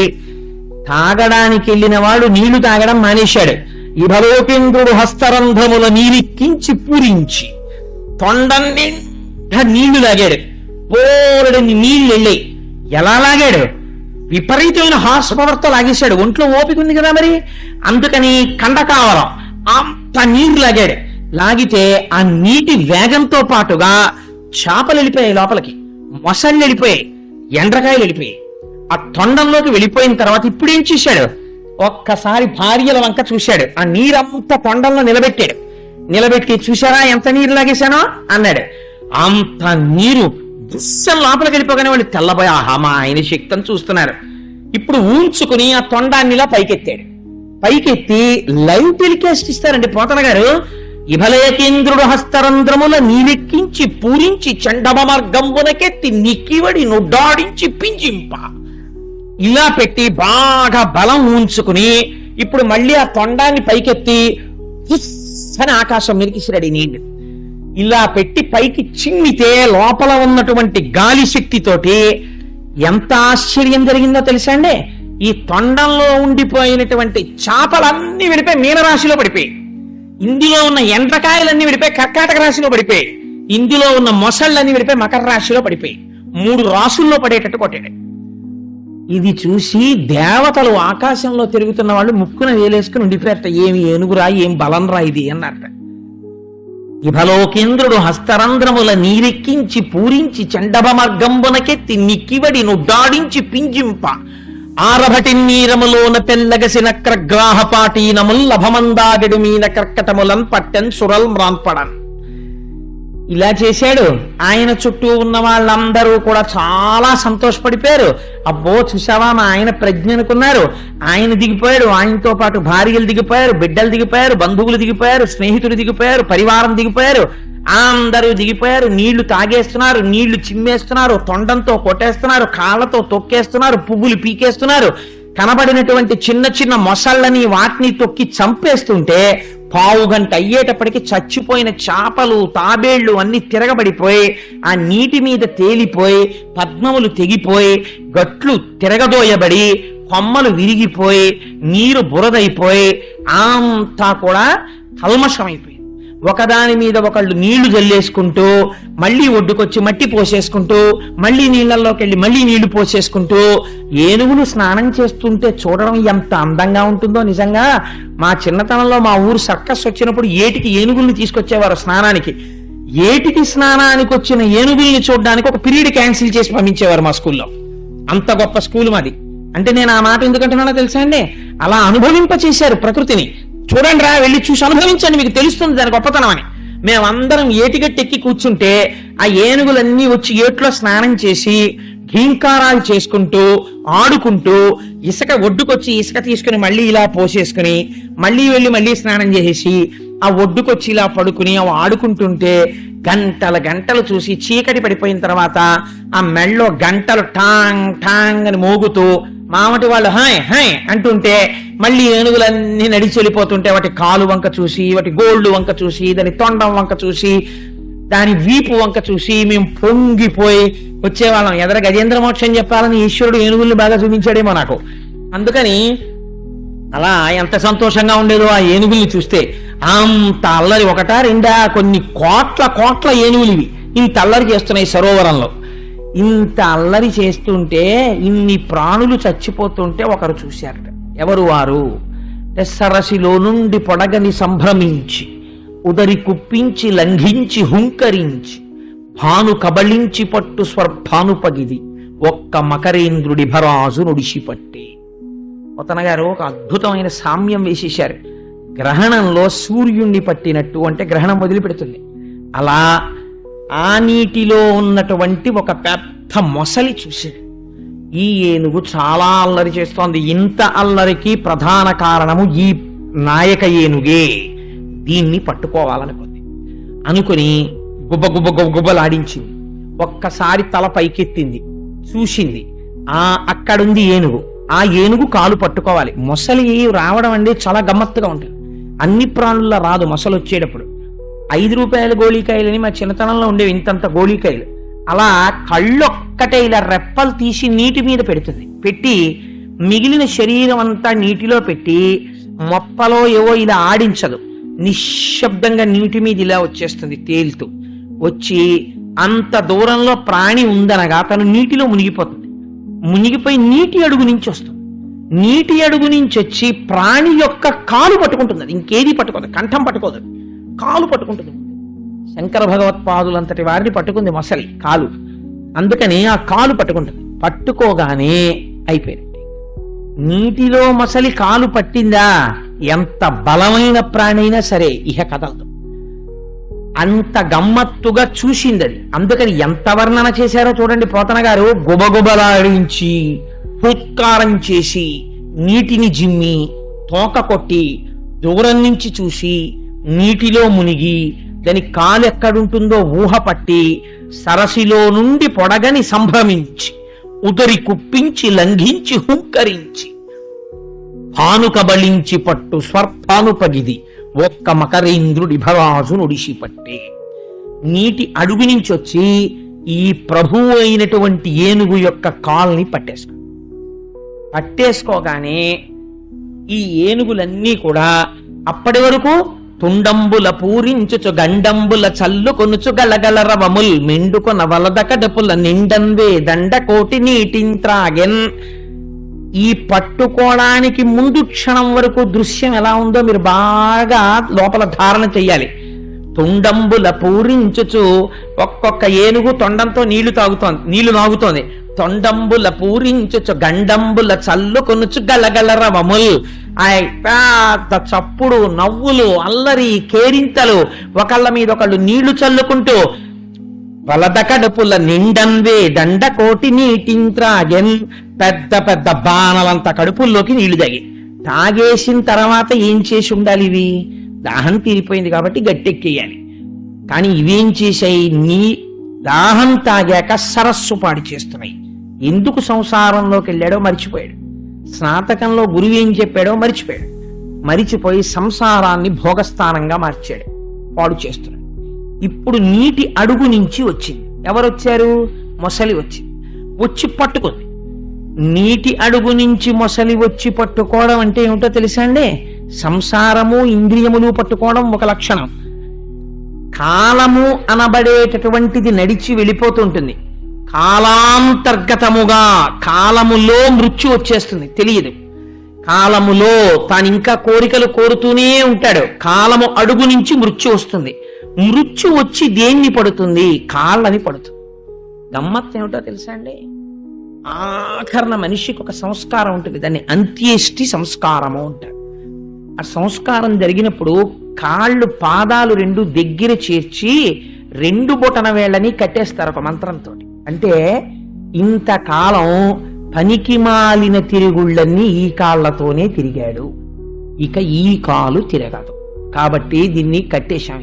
తాగడానికి వెళ్ళిన వాడు నీళ్లు తాగడం మానేశాడు. ఇభలోకేంద్రుడు హస్తరంధ్రముల నీరెక్కించి పూరించి తొండం నిండా నీళ్లు లాగాడు. పోరడిని నీళ్లు వెళ్ళాయి. ఎలా లాగాడు? విపరీతమైన హార్స్ పవర్తో లాగేశాడు. ఒంట్లో ఓపిక ఉంది కదా మరి, అందుకని కండకావరం అంత నీరు లాగాడు. లాగితే ఆ నీటి వేగంతో పాటుగా చేపలు వెళ్ళిపోయాయి లోపలికి, మొసళ్ళు వెళ్ళిపోయాయి, ఎండ్రకాయలు వెళ్ళిపోయాయి. ఆ తొండంలోకి వెళ్ళిపోయిన తర్వాత ఇప్పుడు ఏం చేశాడు? ఒక్కసారి భార్యల వంక చూశాడు. ఆ నీరంతా తొండంలో నిలబెట్టాడు. నిలబెట్టి, చూశారా ఎంత నీరు లాగేశానో అన్నాడు. అంత నీరు దుస్సం లోపలికి వెళ్ళిపోగానే వాళ్ళు తెల్లబోయి, ఆహా మా ఆయన శక్తిని చూస్తున్నారు. ఇప్పుడు ఊంచుకుని ఆ తొండాన్నిలా పైకెత్తాడు. పైకెత్తి లైవ్ టెలికాస్ట్ ఇస్తారండి పోతన గారు. ఇభలయకేంద్రుడు హస్తరంధ్రముల నీలెక్కించి పూరించి చండభ మార్గంబునకెత్తి నిక్కివడి నుడ్డాడించి పింజింప, ఇలా పెట్టి బాగా బలం ఉంచుకుని ఇప్పుడు మళ్ళీ ఆ తొండాన్ని పైకెత్తి అని ఆకాశం మీదకి నీళ్లు ఇలా పెట్టి పైకి చిమ్మితే లోపల ఉన్నటువంటి గాలి శక్తితోటి ఎంత ఆశ్చర్యం జరిగిందో తెలుసా అండి? ఈ తొండంలో ఉండిపోయినటువంటి చేపలన్నీ విడిపోయి మీనరాశిలో పడిపోయి, ఇందులో ఉన్న ఎండ్రకాయలన్నీ విడిపోయి కర్కాటక రాశిలో పడిపోయి, ఇందులో ఉన్న మొసళ్ళన్నీ విడిపోయి మకర రాశిలో పడిపోయి 3 రాశుల్లో పడేటట్టు కొట్టాడు. ఇది చూసి దేవతలు ఆకాశంలో తిరుగుతున్న వాళ్ళు ముక్కున వేలేసుకుని ఉండిపోయారట. ఏమి ఏనుగురా, ఏం బలం రా ఇది అన్నట్ట. ఇభలోకేంద్రుడు హస్తరంధ్రముల నీరెక్కించి పూరించి చండభ మార్గంబునకెత్తి నిక్కివడి నుడ్డాడించి పింజింప ఆరభటి నీరములోన పెల్లగసి నక్రగ్రాహపాటీనముల్ లభమందాగడు మీన కర్కటములన్ పట్టెన్ సురల్ మ్రాన్పడన్. ఇలా చేశాడు. ఆయన చుట్టూ ఉన్న వాళ్ళందరూ కూడా చాలా సంతోషపడిపోయారు. అబ్బో చూసావా మా ఆయన ప్రజ్ఞ అనుకున్నారు. ఆయన దిగిపోయాడు, ఆయనతో పాటు భార్యలు దిగిపోయారు, బిడ్డలు దిగిపోయారు, బంధువులు దిగిపోయారు, స్నేహితులు దిగిపోయారు, పరివారం దిగిపోయారు, అందరూ దిగిపోయారు. నీళ్లు తాగేస్తున్నారు, నీళ్లు చిమ్మేస్తున్నారు, తొండంతో కొట్టేస్తున్నారు, కాళ్ళతో తొక్కేస్తున్నారు, పువ్వులు పీకేస్తున్నారు. కనబడినటువంటి చిన్న చిన్న మొసళ్ళని వాటిని తొక్కి చంపేస్తుంటే పావు గంట అయ్యేటప్పటికి చచ్చిపోయిన చేపలు, తాబేళ్లు అన్ని తిరగబడిపోయి ఆ నీటి మీద తేలిపోయి పద్మములు తెగిపోయి గట్లు తిరగదోయబడి కొమ్మలు విరిగిపోయి నీరు బురదైపోయి అంతా కూడా కల్మషమైపోయి ఒకదాని మీద ఒకళ్ళు నీళ్లు జల్లేసుకుంటూ మళ్ళీ ఒడ్డుకొచ్చి మట్టి పోసేసుకుంటూ మళ్ళీ నీళ్లలోకి వెళ్ళి మళ్ళీ నీళ్లు పోసేసుకుంటూ ఏనుగులు స్నానం చేస్తుంటే చూడడం ఎంత అందంగా ఉంటుందో. నిజంగా మా చిన్నతనంలో మా ఊరు సర్కస్ వచ్చినప్పుడు ఏటికి ఏనుగుల్ని తీసుకొచ్చేవారు స్నానానికి. ఏటికి స్నానానికి వచ్చిన ఏనుగుల్ని చూడడానికి ఒక పీరియడ్ క్యాన్సిల్ చేసి పంపించేవారు మా స్కూల్లో. అంత గొప్ప స్కూల్ మాది. అంటే నేను ఆ మాట ఎందుకంటున్నానో తెలుసా అండి, అలా అనుభవింప చేశారు ప్రకృతిని. చూడండి రా, వెళ్ళి చూసి అనుభవించండి, మీకు తెలుస్తుంది దాని గొప్పతనం అని. మేమందరం ఏటిగట్టెక్కి కూర్చుంటే ఆ ఏనుగులన్నీ వచ్చి ఏట్లో స్నానం చేసి ఘీంకారాలు చేసుకుంటూ ఆడుకుంటూ ఇసుక ఒడ్డుకొచ్చి ఇసుక తీసుకుని మళ్ళీ ఇలా పోసేసుకుని మళ్ళీ వెళ్ళి మళ్ళీ స్నానం చేసేసి ఆ ఒడ్డుకొచ్చి ఇలా పడుకుని అవి ఆడుకుంటుంటే గంటలు చూసి చీకటి పడిపోయిన తర్వాత ఆ మెళ్ళో గంటలు టాంగ్ టాంగ్ అని మోగుతూ మామటి వాళ్ళు హాయ్ హాయ్ అంటుంటే మళ్ళీ ఏనుగులన్నీ నడిచి వెళ్ళిపోతుంటే వాటి కాలు వంక చూసి, వాటి గోళ్ళు వంక చూసి, దాని తొండం వంక చూసి, దాని వీపు వంక చూసి మేము పొంగిపోయి వచ్చేవాళ్ళం. ఎదర గజేంద్ర మోక్షం చెప్పాలని ఈశ్వరుడు ఏనుగుల్ని బాగా చూపించాడేమో నాకు. అందుకని అలా ఎంత సంతోషంగా ఉండేదో ఆ ఏనుగుల్ని చూస్తే. అంత అల్లరి, ఒకటా రెండా, కొన్ని కోట్ల ఏనుగులు ఇవి ఇంత అల్లరి చేస్తున్నాయి సరోవరంలో. ఇంత అల్లరి చేస్తుంటే ఇన్ని ప్రాణులు చచ్చిపోతుంటే ఒకరు చూశారట. ఎవరు వారు? సరసిలో నుండి పొడగని సంభ్రమించి ఉదరి కుప్పించి లంఘించి హుంకరించి భాను కబళించి పట్టు స్వర్భాను పగిది ఒక్క మకరేంద్రుడి భరాజు నుడిసిపట్టి. పోతన గారు ఒక అద్భుతమైన సామ్యం వేసేశారు. గ్రహణంలో సూర్యుణ్ణి పట్టినట్టు, అంటే గ్రహణం వదిలిపెడుతుంది, అలా ఆ నీటిలో ఉన్నటువంటి ఒక పెద్ద మొసలి చూశాడు. ఈ ఏనుగు చాలా అల్లరి చేస్తోంది. ఇంత అల్లరికి ప్రధాన కారణము ఈ నాయక ఏనుగే, దీన్ని పట్టుకోవాలనుకుంది. అనుకుని గుబ్బలాడించింది. ఒక్కసారి తల పైకెత్తింది, చూసింది. అక్కడుంది ఏనుగు. ఆ ఏనుగు కాలు పట్టుకోవాలి. మొసలి రావడం అంటే చాలా గమ్మత్తుగా ఉంటుంది. అన్ని ప్రాణుల్లో రాదు మొసలు వచ్చేటప్పుడు. 5 రూపాయల గోళీకాయలని మా చిన్నతనంలో ఉండేవి, ఇంతంత గోళీకాయలు. అలా కళ్ళొక్కటే ఇలా రెప్పలు తీసి నీటి మీద పెడుతుంది. పెట్టి మిగిలిన శరీరం అంతా నీటిలో పెట్టి మొప్పలో ఏవో ఇలా ఆడించదు, నిశ్శబ్దంగా నీటి మీద ఇలా వచ్చేస్తుంది తేలుతూ. వచ్చి అంత దూరంలో ప్రాణి ఉందనగా తను నీటిలో మునిగిపోతుంది. మునిగిపోయి నీటి అడుగు నుంచి వస్తుంది. నీటి అడుగు నుంచి వచ్చి ప్రాణి యొక్క కాలు పట్టుకుంటుంది. అది ఇంకేది పట్టుకోదు, కంఠం పట్టుకోదు, కాలు పట్టుకుంటుంది. శంకర భగవత్పాదులంతటి వారిని పట్టుకుంది మొసలి కాలు. అందుకని ఆ కాలు పట్టుకుంటుంది. పట్టుకోగానే అయిపోయింది. నీటిలో మొసలి కాలు పట్టిందా, ఎంత బలమైన ప్రాణి అయినా సరే ఇహ కదలదు. అంత గమ్మత్తుగా చూసింది అది. అందుకని ఎంత వర్ణన చేశారో చూడండి పోతన గారు. గుబగుబలాడించి హుత్కారం చేసి నీటిని జిమ్మి తోక కొట్టి దూరం నుంచి చూసి నీటిలో మునిగి దాని కాలు ఎక్కడుంటుందో ఊహ పట్టి సరసిలో నుండి పొడగని సంభ్రమించి ఉదరి కుప్పించి లంఘించి హుంకరించి భాను కబళించి పట్టు స్వర్భాను పగిది ఒక్క మకరేంద్రుడి భరాజు నుడిసిపట్టే. నీటి అడుగు నుంచి వచ్చి ఈ ప్రభువు అయినటువంటి ఏనుగు యొక్క కాల్ని పట్టేసుకోగానే ఈ ఏనుగులన్నీ కూడా అప్పటి వరకు తుండంబుల పూరించుచు గండంబుల చల్లు కొనుచు గలగల రవముల్ మెండుకొన వలద కడుపుల నిండంవే దండ కోటి నీటింత్రాగెన్. ఈ పట్టుకోవడానికి ముందు క్షణం వరకు దృశ్యం ఎలా ఉందో మీరు బాగా లోపల ధారణ చెయ్యాలి. తుండంబుల పూరించుచు ఒక్కొక్క ఏనుగు తొండంతో నీళ్లు నాగుతోంది. తొండంబుల పూరించుచు గండంబుల చల్లు కొనుచు గలగల రవముల్. ఆ పెద్ద చప్పుడు, నవ్వులు, అల్లరి, కేరింతలు, ఒకళ్ళ మీద ఒకళ్ళు నీళ్లు చల్లుకుంటూ వలద కడుపుల నిండంవే దండ కోటి నీటింత్రాగెన్. పెద్ద పెద్ద బాణలంత కడుపుల్లోకి నీళ్లు తాగేసిన తర్వాత ఏం చేసి ఉండాలి? ఇవి దాహం తీరిపోయింది కాబట్టి గట్టెక్కేయాలి. కానీ ఇవేం చేశాయి? దాహం తాగాక సరస్సు పాడి చేస్తున్నాయి. ఎందుకు సంసారంలోకి వెళ్ళాడో మర్చిపోయాడు. స్నాతకంలో గురువు ఏం చెప్పాడో మరిచిపోయి సంసారాన్ని భోగస్థానంగా మార్చాడు, పాడు చేస్తున్నాడు. ఇప్పుడు నీటి అడుగు నుంచి వచ్చింది. ఎవరొచ్చారు? మొసలి వచ్చి పట్టుకుంది. నీటి అడుగు నుంచి మొసలి వచ్చి పట్టుకోవడం అంటే ఏమిటో తెలుసా అండి? సంసారము ఇంద్రియములు పట్టుకోవడం ఒక లక్షణం. కాలము అనబడేటటువంటిది నడిచి వెళ్ళిపోతుంటుంది. కాలాంతర్గతముగా కాలములో మృత్యు వచ్చేస్తుంది, తెలియదు. కాలములో తాను ఇంకా కోరికలు కోరుతూనే ఉంటాడు. కాలము అడుగు నుంచి మృత్యు వస్తుంది. మృత్యు వచ్చి దేన్ని పడుతుంది? కాళ్ళని పడుతుంది. గమ్మత్ ఏమిటో తెలుసా అండి? ఆఖరణ మనిషికి ఒక సంస్కారం ఉంటుంది, దాన్ని అంత్యేష్టి సంస్కారము అంటారు. ఆ సంస్కారం జరిగినప్పుడు కాళ్ళు పాదాలు రెండు దగ్గర చేర్చి రెండు బొటన వేళ్ళని కట్టేస్తారు ఒక మంత్రంతో. అంటే ఇంతకాలం పనికి మాలిన తిరుగుళ్ళన్నీ ఈ కాళ్లతోనే తిరిగాడు, ఇక ఈ కాలు తిరగదు కాబట్టి దీన్ని కట్టేశాం,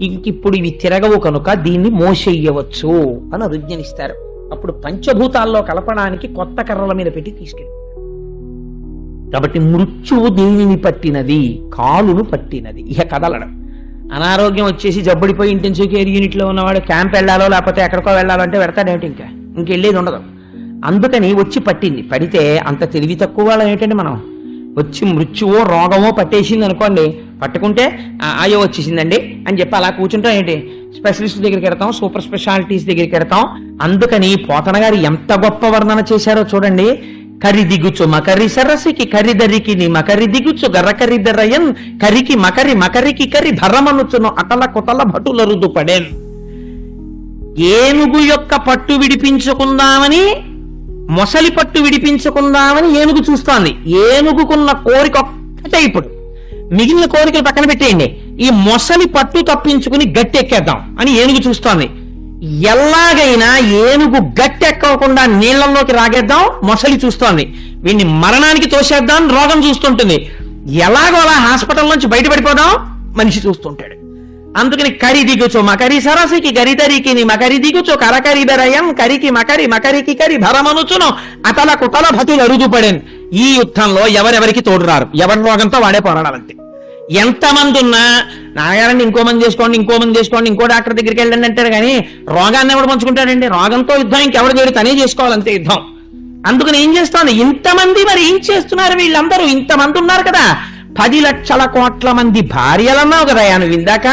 ఇంకిప్పుడు ఇవి తిరగవు కనుక దీన్ని మోసెయ్యవచ్చు అని అనుజ్ఞనిస్తారు. అప్పుడు పంచభూతాల్లో కలపడానికి కొత్త కర్రల మీద పెట్టి తీసుకెళ్ళి. కాబట్టి మృత్యువు దేనిని పట్టినది? కాలును పట్టినది. ఇక కదలడం. అనారోగ్యం వచ్చేసి జబ్బడిపోయి ఇంటెన్సివ్ కేర్ యూనిట్లో ఉన్నవాడు క్యాంప్ వెళ్ళాలో లేకపోతే ఎక్కడికో వెళ్ళాలో అంటే వెడతాడేమిటి, ఇంకెళ్ళేది ఉండదు. అందుకని వచ్చి పట్టింది. పడితే అంత తెలివి తక్కువ వాళ్ళం ఏంటంటే మనం వచ్చి మృత్యువో రోగమో పట్టేసింది అనుకోండి, పట్టుకుంటే అయ్యో వచ్చేసిందండి అని చెప్పి అలా కూర్చుంటాం ఏంటి? స్పెషలిస్ట్ దగ్గరికి వెడతాం, సూపర్ స్పెషాలిటీస్ దగ్గరికి వెడతాం. అందుకని పోతన గారు ఎంత గొప్ప వర్ణన చేశారో చూడండి. కరి దిగుచు మకరి సరసికి కరి దరికి ని మకరి దిగుచు గర్రకరి దరయన్ కరికి మకరి మకరికి కరి భరమనుచును అటల కొతల భటులరుదు పడేన్. ఏనుగు యొక్క పట్టు విడిపించుకుందామని, మొసలి పట్టు విడిపించుకుందామని ఏనుగు చూస్తోంది. ఏనుగుకున్న కోరిక ఒక్కటే, ఇప్పుడు మిగిలిన కోరికలు పక్కన పెట్టేయండి, ఈ మొసలి పట్టు తప్పించుకుని గట్టెక్కేద్దాం అని ఏనుగు చూస్తోంది. ఎలాగైనా ఏనుగు గట్టెక్కకుండా నీళ్లలోకి రాగేద్దాం మొసలి చూస్తోంది. వీడిని మరణానికి తోసేద్దాం రోగం చూస్తుంటుంది. ఎలాగో అలా హాస్పిటల్ నుంచి బయటపడిపోదాం మనిషి చూస్తుంటాడు. అందుకని కరి దిగుచో మకరి సరసికి గరితరికి ని మకరి దిగుచో కరకరి బెరయం కరికి మకరి మకరికి కరి భరమనుచును అతల కుతల భతులు అరుదుపడేన్. ఈ యుద్ధంలో ఎవరెవరికి తోడు రారు, ఎవరి రోగంతో వాడే పోరాడాలంటే. ఎంతమంది ఉన్నా నాన్నగారండి ఇంకో మంది చేసుకోండి, ఇంకో మంది చేసుకోండి, ఇంకో డాక్టర్ దగ్గరికి వెళ్ళండి అంటారు కానీ రోగాన్ని ఎవడు పంచుకుంటాడండి? రోగంతో యుద్ధం ఇంకెవరు చేయడు, తనే చేసుకోవాలంతే యుద్ధం. అందుకని ఏం చేస్తాను, ఇంతమంది మరి ఏం చేస్తున్నారు వీళ్ళందరూ? ఇంతమంది ఉన్నారు కదా, 10 లక్షల కోట్ల మంది భార్యలన్నావు కదా నువ్వు ఇందాక,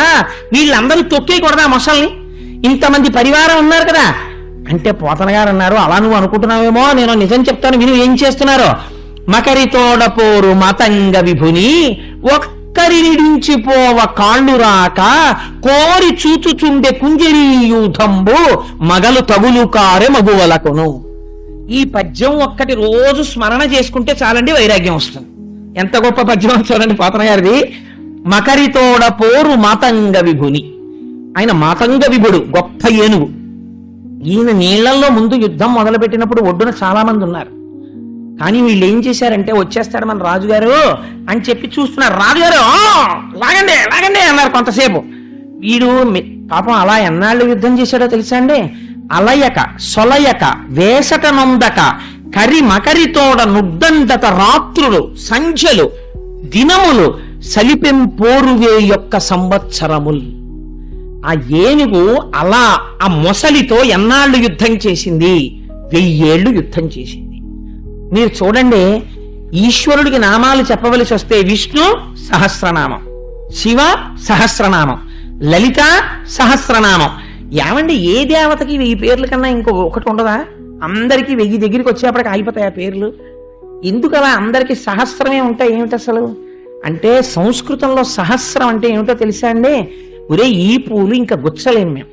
వీళ్ళందరూ తొక్కేయకూడదా మొసల్ని? ఇంతమంది పరివారం ఉన్నారు కదా అంటే పోతన గారు అన్నారు, అలా నువ్వు అనుకుంటున్నావేమో, నేను నిజం చెప్తాను విను ఏం చేస్తున్నారో. మకరి తోడపోరు మతంగ విభుని ఒక్కరినిడించిపోవ కాళ్ళు రాక కోరి చూచుచుండే కుంజరీయూధంబు మగలు తగులు కారె మగువలకును. ఈ పద్యం ఒక్కటి రోజు స్మరణ చేసుకుంటే చాలండి, వైరాగ్యం వస్తుంది. ఎంత గొప్ప పద్యం చూడండి పోతన గారిది. మకరితోడ పోరు మాతంగ విభుని. ఆయన మాతంగ విభుడు, గొప్ప ఏనుగు. ఈయన నీళ్లలో ముందు యుద్ధం మొదలుపెట్టినప్పుడు ఒడ్డున చాలా మంది ఉన్నారు. కానీ వీళ్ళు ఏం చేశారంటే, వచ్చేస్తాడు మన రాజుగారు అని చెప్పి చూస్తున్నారు. రాజుగారు లాగండి లాగండి అన్నారు కొంతసేపు. వీడు పాపం అలా ఎన్నాళ్ళు యుద్ధం చేశాడో తెలుసా అండి? అలయక సొలయక వేసట నొందక కరి మకరితోడ నుడ్డందత రాత్రులు సంఖ్యలు దినములు సలిపెంపోరువే యొక్క సంవత్సరములు. ఆ ఏనుగు అలా ఆ మొసలితో ఎన్నాళ్ళు యుద్ధం చేసింది? 1000 ఏళ్ళు యుద్ధం చేసింది. మీరు చూడండి, ఈశ్వరుడికి నామాలు చెప్పవలసి వస్తే విష్ణు సహస్రనామం, శివ సహస్రనామం, లలిత సహస్రనామం. ఏమండి ఏ దేవతకి 1000 పేర్ల కన్నా ఒకటి ఉండదా? అందరికీ 1000 దగ్గరికి వచ్చేప్పటికి అయిపోతాయి ఆ పేర్లు. ఎందుకు అలా అందరికీ సహస్రమే ఉంటాయి? ఏమిటి అసలు అంటే, సంస్కృతంలో సహస్రం అంటే ఏమిటో తెలుసా అండి? ఒరే ఈ పూలు ఇంకా గుచ్చలేము మేము.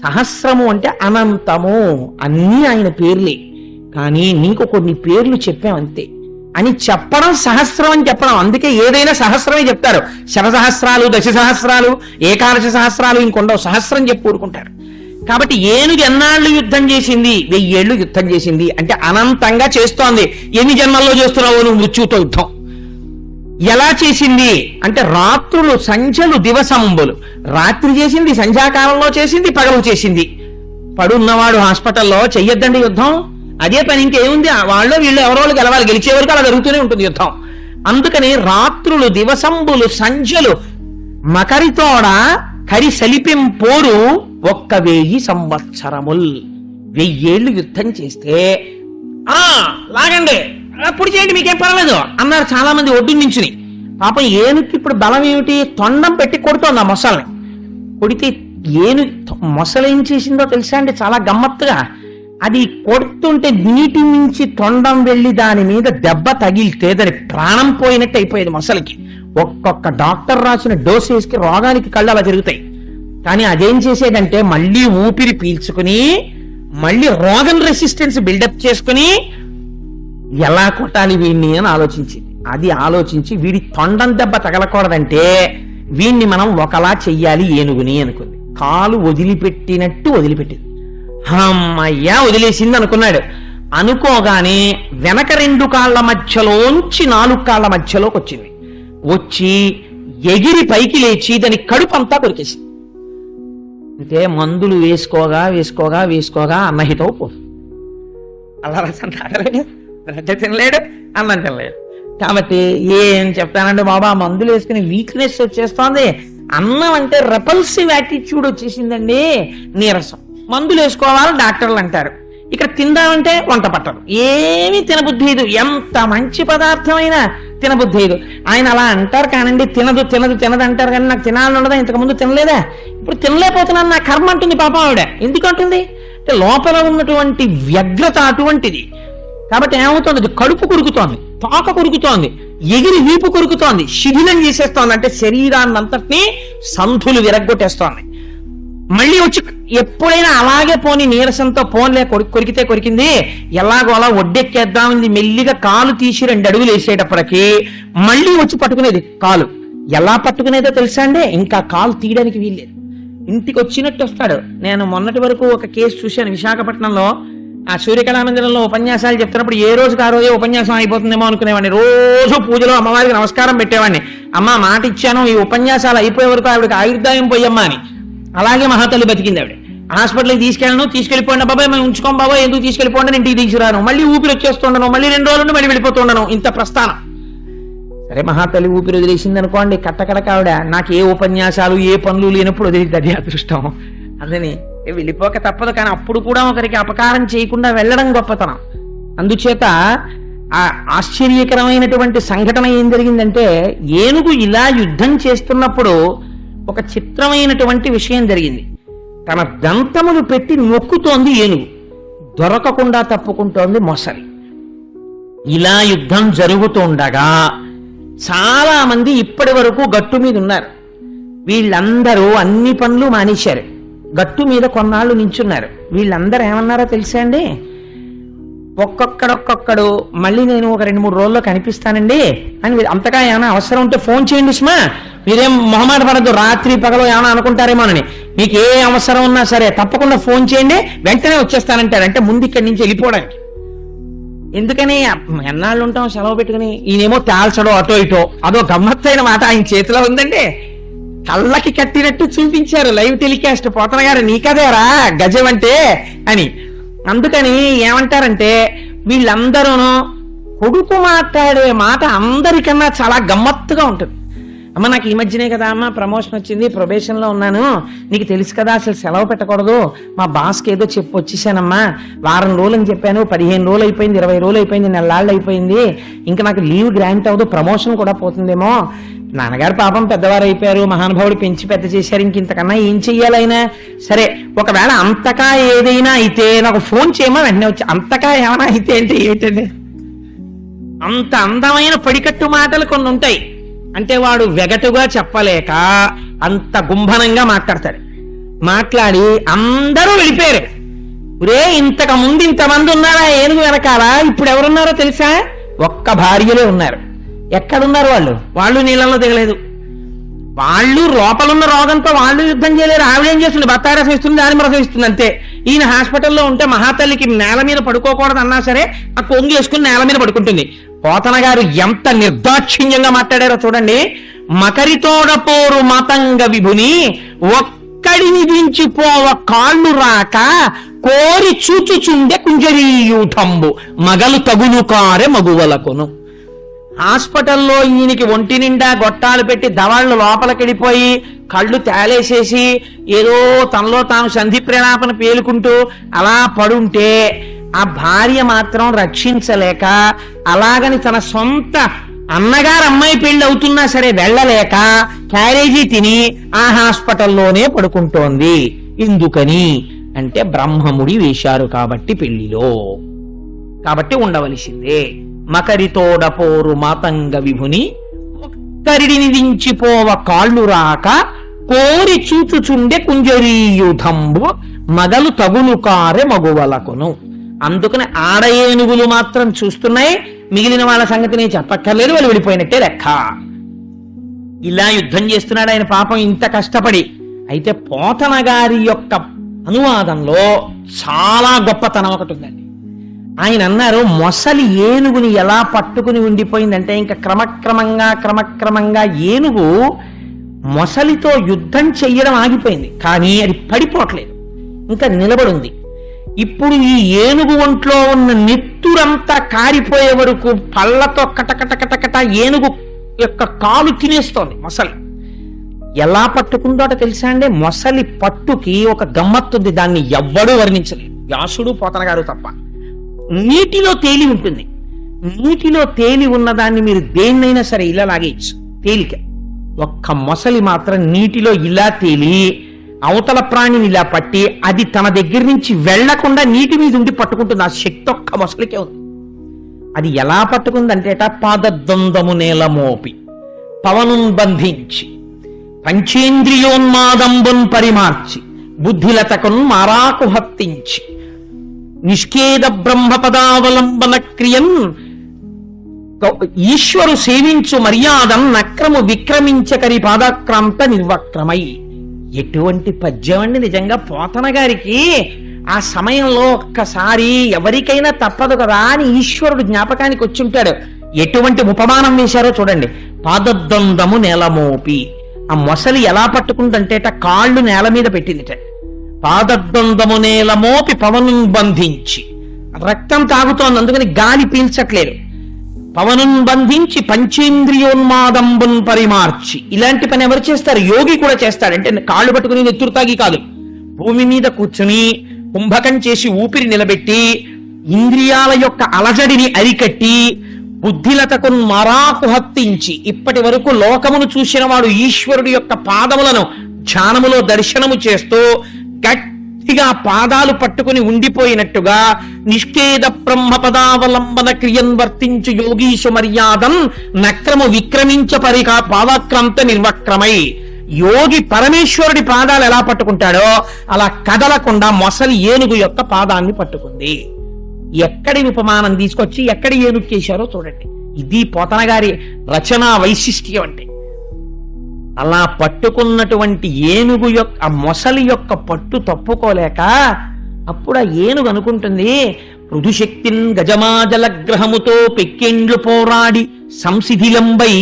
సహస్రము అంటే అనంతము, అన్నీ ఆయన పేర్లే, కానీ నీకు కొన్ని పేర్లు చెప్పామంతే అని చెప్పడం సహస్రం అని చెప్పడం. అందుకే ఏదైనా సహస్రమే చెప్తారు. శతసహస్రాలు, దశ సహస్రాలు, ఏకాదశ సహస్రాలు ఇంకొండవు, సహస్రం చెప్పి ఊరుకుంటారు. కాబట్టి ఏనుగు ఎన్నాళ్ళు యుద్ధం చేసింది? 1000 ఏళ్ళు యుద్ధం చేసింది. అంటే అనంతంగా చేస్తోంది. ఎన్ని జన్మల్లో చేస్తున్నావు నువ్వు మృత్యుతో యుద్ధం? ఎలా చేసింది అంటే, రాత్రులు సంధ్యలు దివసంబులు. రాత్రి చేసింది, సంధ్యాకాలంలో చేసింది, పగలు చేసింది. పడున్నవాడు హాస్పిటల్లో చెయ్యొద్దండి యుద్ధం, అదే పని. ఇంకేముంది, వాళ్ళు వీళ్ళు ఎవరో గెలవాలి, గెలిచే వరకు అలా జరుగుతూనే ఉంటుంది యుద్ధం. అందుకని రాత్రులు దివసంబులు సంధ్యలు మకరితోడ కరి సలిపెంపోరు 1000 సంవత్సరముల్. 1000 ఏళ్ళు యుద్ధం చేస్తే లాగండి అప్పుడు చేయండి మీకేం పర్వాలేదు అన్నారు చాలా మంది ఒడ్డు నుంచుని. పాపం ఏనుగుకి ఇప్పుడు బలం ఏమిటి? తొండం పెట్టి కొడుతోంది ఆ మొసల్ని. కొడితే మొసలు ఏం చేసిందో తెలుసా అండి? చాలా గమ్మత్తుగా అది కొడుతుంటే నీటి నుంచి తొండం వెళ్ళి దాని మీద దెబ్బ తగిలితే దాని ప్రాణం పోయినట్టు అయిపోయేది మొసలికి. ఒక్కొక్క డాక్టర్ రాసిన డోసేజ్కి రోగానికి కళ్ళు అలా తిరుగుతాయి. కానీ అదేం చేసేదంటే, మళ్ళీ ఊపిరి పీల్చుకుని మళ్ళీ రోగం రెసిస్టెన్స్ బిల్డప్ చేసుకుని ఎలా కొట్టాలి వీడిని అని ఆలోచించింది. అది ఆలోచించి వీడి తొండం దెబ్బ తగలకూడదంటే వీణ్ణి మనం ఒకలా చెయ్యాలి ఏనుగుని అనుకుంది. కాలు వదిలిపెట్టినట్టు వదిలిపెట్టింది. అమ్మయ్యా వదిలేసింది అనుకున్నాడు. అనుకోగానే వెనక 2 కాళ్ల మధ్యలోంచి 4 కాళ్ల మధ్యలోకి వచ్చింది. వచ్చి ఎగిరి పైకి లేచి దాని కడుపంతా కొరికేసింది. అంటే మందులు వేసుకోగా వేసుకోగా వేసుకోగా అన్నహితో పోదు. అలా రసం తినలేడు, అన్నం తినలేడు. కాబట్టి ఏం చెప్తానంటే బాబా మందులు వేసుకుని వీక్నెస్ వచ్చేస్తోంది, అన్నం అంటే రెపల్సివ్ యాటిట్యూడ్ వచ్చేసిందండి, నీరసం, మందులు వేసుకోవాలి డాక్టర్లు అంటారు. ఇక్కడ తిందామంటే వంట పట్టదు, ఏమీ తినబుద్ధి లేదు, ఎంత మంచి పదార్థమైనా తినబుద్ధి లేదు. ఆయన అలా అంటారు కానండి, తినదు తినదు తినదు అంటారు కానీ నాకు తినాలని ఉండదా, ఇంతకుముందు తినలేదా, ఇప్పుడు తినలేకపోతున్నాను నా కర్మ అంటుంది పాపం ఆవిడ. ఎందుకంటుంది అంటే లోపల ఉన్నటువంటి వ్యగ్రత అటువంటిది. కాబట్టి ఏమవుతుంది, కడుపు కొరుకుతోంది, తోక కొరుకుతోంది, ఎగిరి వీపు కొరుకుతోంది, శిథిలం చేసేస్తోంది, అంటే శరీరాన్ని అంతటినీ సంధులు విరగ్గొట్టేస్తోంది. మళ్ళీ వచ్చి ఎప్పుడైనా అలాగే పోని నీరసంతో పోన్లే కొరికితే కొరికింది, ఎలాగో అలా ఒడ్డెక్కేద్దామంది, మెల్లిగా కాలు తీసి 2 అడుగులు వేసేటప్పటికి మళ్ళీ వచ్చి పట్టుకునేది. కాలు ఎలా పట్టుకునేదో తెలుసా అండి, ఇంకా కాలు తీయడానికి వీల్లేదు, ఇంటికి వచ్చినట్టు వస్తాడు. నేను మొన్నటి వరకు ఒక కేసు చూశాను విశాఖపట్నంలో. ఆ సూర్యకళామందిరంలో ఉపన్యాసాలు చెప్తున్నప్పుడు ఏ రోజుకి ఆ రోజే ఉపన్యాసం అయిపోతుందేమో అనుకునేవాడిని. రోజు పూజలో అమ్మవారికి నమస్కారం పెట్టేవాడిని, అమ్మ మాట ఇచ్చాను ఈ ఉపన్యాసాలు అయిపోయే వరకు ఆవిడకి ఆయుర్దాయం పోయమ్మా అని. అలాగే మహాతల్లి బతికింది ఆవిడ. హాస్పిటల్కి తీసుకెళ్ళిపోండి బాబాయ్, మేము ఉంచుకోం బాబాయ్, ఎందుకు తీసుకెళ్ళిపోండి, ఇంటికి తీసుకురాను, మళ్ళీ ఊపిరి వచ్చేస్తుండను, మళ్ళీ 2 రోజులు మళ్ళీ వెళ్ళిపోతుండను, ఇంత ప్రస్థానం. సరే మహాతల్లి ఊపిరి వదిలేసింది అనుకోండి, కట్టకడక ఆవిడ నాకు ఏ ఉపన్యాసాలు ఏ పనులు లేనప్పుడు వదిలింది, అది అదృష్టం. అందుని వెళ్ళిపోక తప్పదు, కానీ అప్పుడు కూడా ఒకరికి అపకారం చేయకుండా వెళ్ళడం గొప్పతనం. అందుచేత ఆ ఆశ్చర్యకరమైనటువంటి సంఘటన ఏం జరిగిందంటే, ఏనుగు ఇలా యుద్ధం చేస్తున్నప్పుడు ఒక చిత్రమైనటువంటి విషయం జరిగింది. తన దంతములు పెట్టి నొక్కుతోంది ఏనుగు, దొరకకుండా తప్పుకుంటోంది మొసలి. ఇలా యుద్ధం జరుగుతుండగా చాలా మంది ఇప్పటి వరకు గట్టు మీద ఉన్నారు. వీళ్ళందరూ అన్ని పనులు మానేశారు, గట్టు మీద కొన్నాళ్ళు నించున్నారు. వీళ్ళందరూ ఏమన్నారో తెలుసా అండి, ఒక్కొక్కడు మళ్ళీ నేను ఒక 2-3 రోజుల్లో కనిపిస్తానండి అని. అంతగా ఏమైనా అవసరం ఉంటే ఫోన్ చేయండి సుమా, మీరేం మొహమాట పడద్దు, రాత్రి పగలు ఏమైనా అనుకుంటారేమోనని, మీకు ఏ అవసరం ఉన్నా సరే తప్పకుండా ఫోన్ చేయండి, వెంటనే వచ్చేస్తానంటారు. అంటే ముందు ఇక్కడి నుంచి వెళ్ళిపోవడానికి. ఎందుకని ఎన్నాళ్ళు ఉంటాం సెలవు పెట్టుకుని, ఈయనేమో తేల్చడో అటో ఇటో, అదో గమ్మత్తైన మాట ఆయన చేతిలో ఉందండి. కళ్ళకి కట్టినట్టు చూపించారు లైవ్ టెలికాస్ట్, పోతన గారు నీకదేరా గజం అంటే అని. అందుకని ఏమంటారంటే వీళ్ళందరూ కొడుకు మాట్లాడే మాట అందరికన్నా చాలా గమ్మత్తుగా ఉంటుంది. అమ్మ నాకు ఈ మధ్యనే కదా అమ్మ ప్రమోషన్ వచ్చింది, ప్రొబేషన్లో ఉన్నాను, నీకు తెలుసు కదా అసలు సెలవు పెట్టకూడదు, మా బాస్కి ఏదో చెప్పి వచ్చేసానమ్మా, వారం రోజులు అని చెప్పాను, 15 రోజులు అయిపోయింది, 20 రోజులు అయిపోయింది, నెలలాళ్ళు అయిపోయింది, ఇంకా నాకు లీవ్ గ్రాంట్ అవ్వదు, ప్రమోషన్ కూడా పోతుందేమో, నాన్నగారు పాపం పెద్దవారు అయిపోయారు, మహానుభావుడు పెంచి పెద్ద చేశారు, ఇంతకన్నా ఏం చెయ్యాలైనా సరే, ఒకవేళ అంతకా ఏదైనా అయితే నాకు ఫోన్ చేయమా, వెంటనే వచ్చి. అంతకా ఏమైనా అయితే అంటే ఏంటండి, అంత అందమైన పడికట్టు మాటలు కొన్ని ఉంటాయి. అంటే వాడు వెగటుగా చెప్పలేక అంత గుంభనంగా మాట్లాడతాడు. మాట్లాడి అందరూ వెళ్ళిపోయారు. ఒరే ఇంతకు ముందు ఇంతమంది ఉన్నారా ఏనుగు వెనకాల, ఇప్పుడు ఎవరున్నారో తెలుసా, ఒక్క భార్యలే ఉన్నారు. ఎక్కడున్నారు వాళ్ళు నీళ్ళలో దిగలేదు, వాళ్ళు లోపలున్న రోగంతో వాళ్ళు యుద్ధం చేయలేరు. ఆవిడేం చేస్తుంది, బత్తాయి రసం ఇస్తుంది, దానిమ్మ రసం ఇస్తుంది అంతే. ఈయన హాస్పిటల్లో ఉంటే మహాతల్లికి నేల మీద పడుకోకూడదు అన్నా సరే ఆ కొంగు వేసుకుని నేల మీద పడుకుంటుంది. పోతన గారు ఎంత నిర్దాక్షిణ్యంగా మాట్లాడారో చూడండి. మకరితోడపోరు మాతంగ విభుని ఒక్కడిని దించిపోవ కాళ్ళు రాక కోరి చూచుచుండే కుంజరీయూఠంబు మగలు తగులు కారె మగువలకును. హాస్పిటల్లో ఈయనకి ఒంటి నిండా గొట్టాలు పెట్టి దవాళ్ళు లోపలికెళ్ళిపోయి కళ్ళు తేలేసేసి ఏదో తనలో తాను సంధి ప్రేలాపన పేలుకుంటూ అలా పడుంటే ఆ భార్య మాత్రం రక్షించలేక, అలాగని తన సొంత అన్నగారు అమ్మాయి పెళ్లి అవుతున్నా సరే వెళ్ళలేక క్యారేజీ తిని ఆ హాస్పిటల్లోనే పడుకుంటోంది. ఎందుకని అంటే బ్రహ్మముడి వేశారు కాబట్టి పెళ్లిలో, కాబట్టి ఉండవలసిందే. మకరితోడపోరు మాతంగ విభుని ఒక్కరిడిని దించిపోవ కాళ్ళు రాక కోరి చూచుచుండే కుంజరీయుధంబు మగలు తగులు కారె మగువలకును. అందుకని ఆడ ఏనుగులు మాత్రం చూస్తున్నాయి, మిగిలిన వాళ్ళ సంగతి నేను చెప్పక్కర్లేదు, వాళ్ళు వెళ్ళిపోయినట్టే లెక్క. ఇలా యుద్ధం చేస్తున్నాడు ఆయన పాపం ఇంత కష్టపడి. అయితే పోతన గారి యొక్క అనువాదంలో చాలా గొప్పతనం ఒకటి ఉందండి. ఆయన అన్నారు, మొసలి ఏనుగుని ఎలా పట్టుకుని ఉండిపోయిందంటే ఇంకా క్రమక్రమంగా ఏనుగు మొసలితో యుద్ధం చెయ్యడం ఆగిపోయింది, కానీ అది పడిపోవట్లేదు, ఇంకా నిలబడింది. ఇప్పుడు ఈ ఏనుగు ఒంట్లో ఉన్న నెత్తురంతా కారిపోయే వరకు పళ్ళతో కటకటకటకట ఏనుగు యొక్క కాలు తినేస్తోంది మొసలి. ఎలా పట్టుకుందో అట తెలుసా అండి? మొసలి పట్టుకి ఒక గమ్మత్తుంది, దాన్ని ఎవ్వడూ వర్ణించలేదు, వ్యాసుడు పోతన గారు తప్ప. నీటిలో తేలి ఉంటుంది, నీటిలో తేలి ఉన్నదాన్ని మీరు దేన్నైనా సరే ఇలా లాగేయచ్చు తేలిక. ఒక్క మొసలి మాత్రం నీటిలో ఇలా తేలి అవతల ప్రాణిని ఇలా పట్టి అది తన దగ్గర నుంచి వెళ్లకుండా నీటి మీద ఉండి పట్టుకుంటుంది. ఆ శక్తి ఒక్క మొసలికే ఉంది. అది ఎలా పట్టుకుందంటేట, పాదద్వందము నేల మోపి పవనున్ బంధించి పంచేంద్రియోన్మాదంబున్ పరిమార్చి బుద్ధిలతకున్ మారాకు హత్తించి నిష్కేద బ్రహ్మపదావలంబన క్రియన్ ఈశ్వరు సేవించు మర్యాదం నక్రము విక్రమించకరి పాదక్రాంత నిర్వక్రమై. ఎటువంటి పద్యం అండి నిజంగా! పోతన గారికి ఆ సమయంలో ఒక్కసారి ఎవరికైనా తప్పదు కదా అని ఈశ్వరుడు జ్ఞాపకానికి వచ్చి ఉంటాడు. ఎటువంటి ఉపమానం వేశారో చూడండి. పాదద్వందము నేలమోపి, ఆ మొసలి ఎలా పట్టుకుందంటేట కాళ్ళు నేల మీద పెట్టిందిట. పాదద్వందము నేలమోపి పవనున్ బంధించి, రక్తం తాగుతోంది అందుకని గాలి పీల్చట్లేదు, పవనున్ బంధించి పంచేంద్రియోన్మాదంబున్ పరిమార్చి. ఇలాంటి పని ఎవరు చేస్తారు? యోగి కూడా చేస్తాడు. అంటే కాళ్ళు పట్టుకుని నెత్తురు తాగి కాదు, భూమి మీద కూర్చుని కుంభకం చేసి ఊపిరి నిలబెట్టి ఇంద్రియాల యొక్క అలజడిని అరికట్టి బుద్ధిలతకు మరాకు హత్తించి, ఇప్పటి వరకు లోకమును చూసిన వాడు ఈశ్వరుడి యొక్క పాదములను ధ్యానములో దర్శనము చేస్తూ గట్టిగా పాదాలు పట్టుకుని ఉండిపోయినట్టుగా నిష్కేద బ్రహ్మపదావలంబన క్రియన్ వర్తించు యోగీశు మర్యాదం నక్రము విక్రమించ పరికా పాదాక్రాంత నిర్వక్రమై. యోగి పరమేశ్వరుడి పాదాలు ఎలా పట్టుకుంటాడో అలా కదలకుండా మొసలి ఏనుగు యొక్క పాదాన్ని పట్టుకుంది. ఎక్కడి ఉపమానం తీసుకొచ్చి ఎక్కడి ఏనుగు చేశారో చూడండి. ఇది పోతన గారి రచనా వైశిష్ట్యం అంటే. అలా పట్టుకున్నటువంటి ఏనుగు యొక్క ఆ మొసలి యొక్క పట్టు తప్పుకోలేక అప్పుడు ఆ ఏనుగు అనుకుంటుంది, పృథుశక్తిన్ గజమాజలగ్రహముతో పెక్కెండ్లు పోరాడి సంసిధిలంబై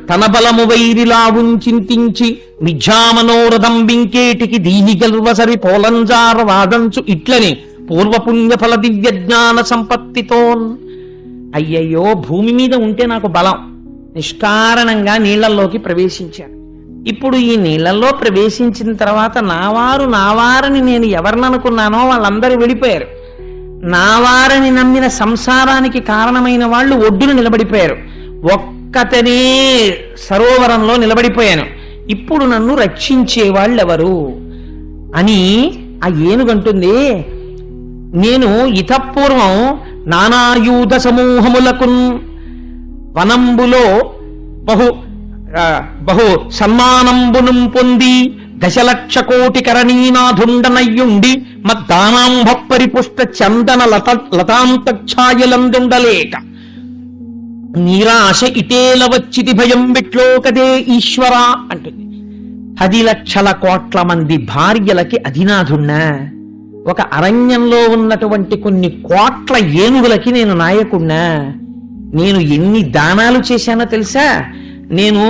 తన బలము వైరిలావుంచింతించి మిథ్యామనోరథం బింకేటికి దీని గల్వసరి పోలంజార వాదంచు ఇట్లని పూర్వపుణ్యఫల దివ్య జ్ఞాన సంపత్తితోన్. అయ్యయ్యో, భూమి మీద ఉంటే నాకు బలం, నిష్కారణంగా నీళ్లలోకి ప్రవేశించాను. ఇప్పుడు ఈ నీళ్లలో ప్రవేశించిన తర్వాత నావారని నేను ఎవరిననుకున్నానో వాళ్ళందరూ వెళ్ళిపోయారు. నావారని నమ్మిన సంసారానికి కారణమైన వాళ్ళు ఒడ్డున నిలబడిపోయారు. ఒక్కతనే సరోవరంలో నిలబడిపోయాను. ఇప్పుడు నన్ను రక్షించే వాళ్ళెవరు అని ఆ ఏనుగంటుంది. నేను ఇతపూర్వం నానాయూధ సమూహములకు వనంబులో బహు సన్మానంబును పొంది దశలక్ష కోటి కరణీనాథుండనయ్యుండి మద్దానాంభ పరిపుష్ట చందన లతాంతఛాయలందుండలేక నిరాశ ఇటేల వచ్చిది భయం విట్లోకదే ఈశ్వర అంటుంది. 10 లక్షల కోట్ల మంది భార్యలకి అధినాథున్నా, ఒక అరణ్యంలో ఉన్నటువంటి కొన్ని కోట్ల ఏనుగులకి నేను నాయకున్నా. నేను ఎన్ని దానాలు చేశానో తెలుసా? నేను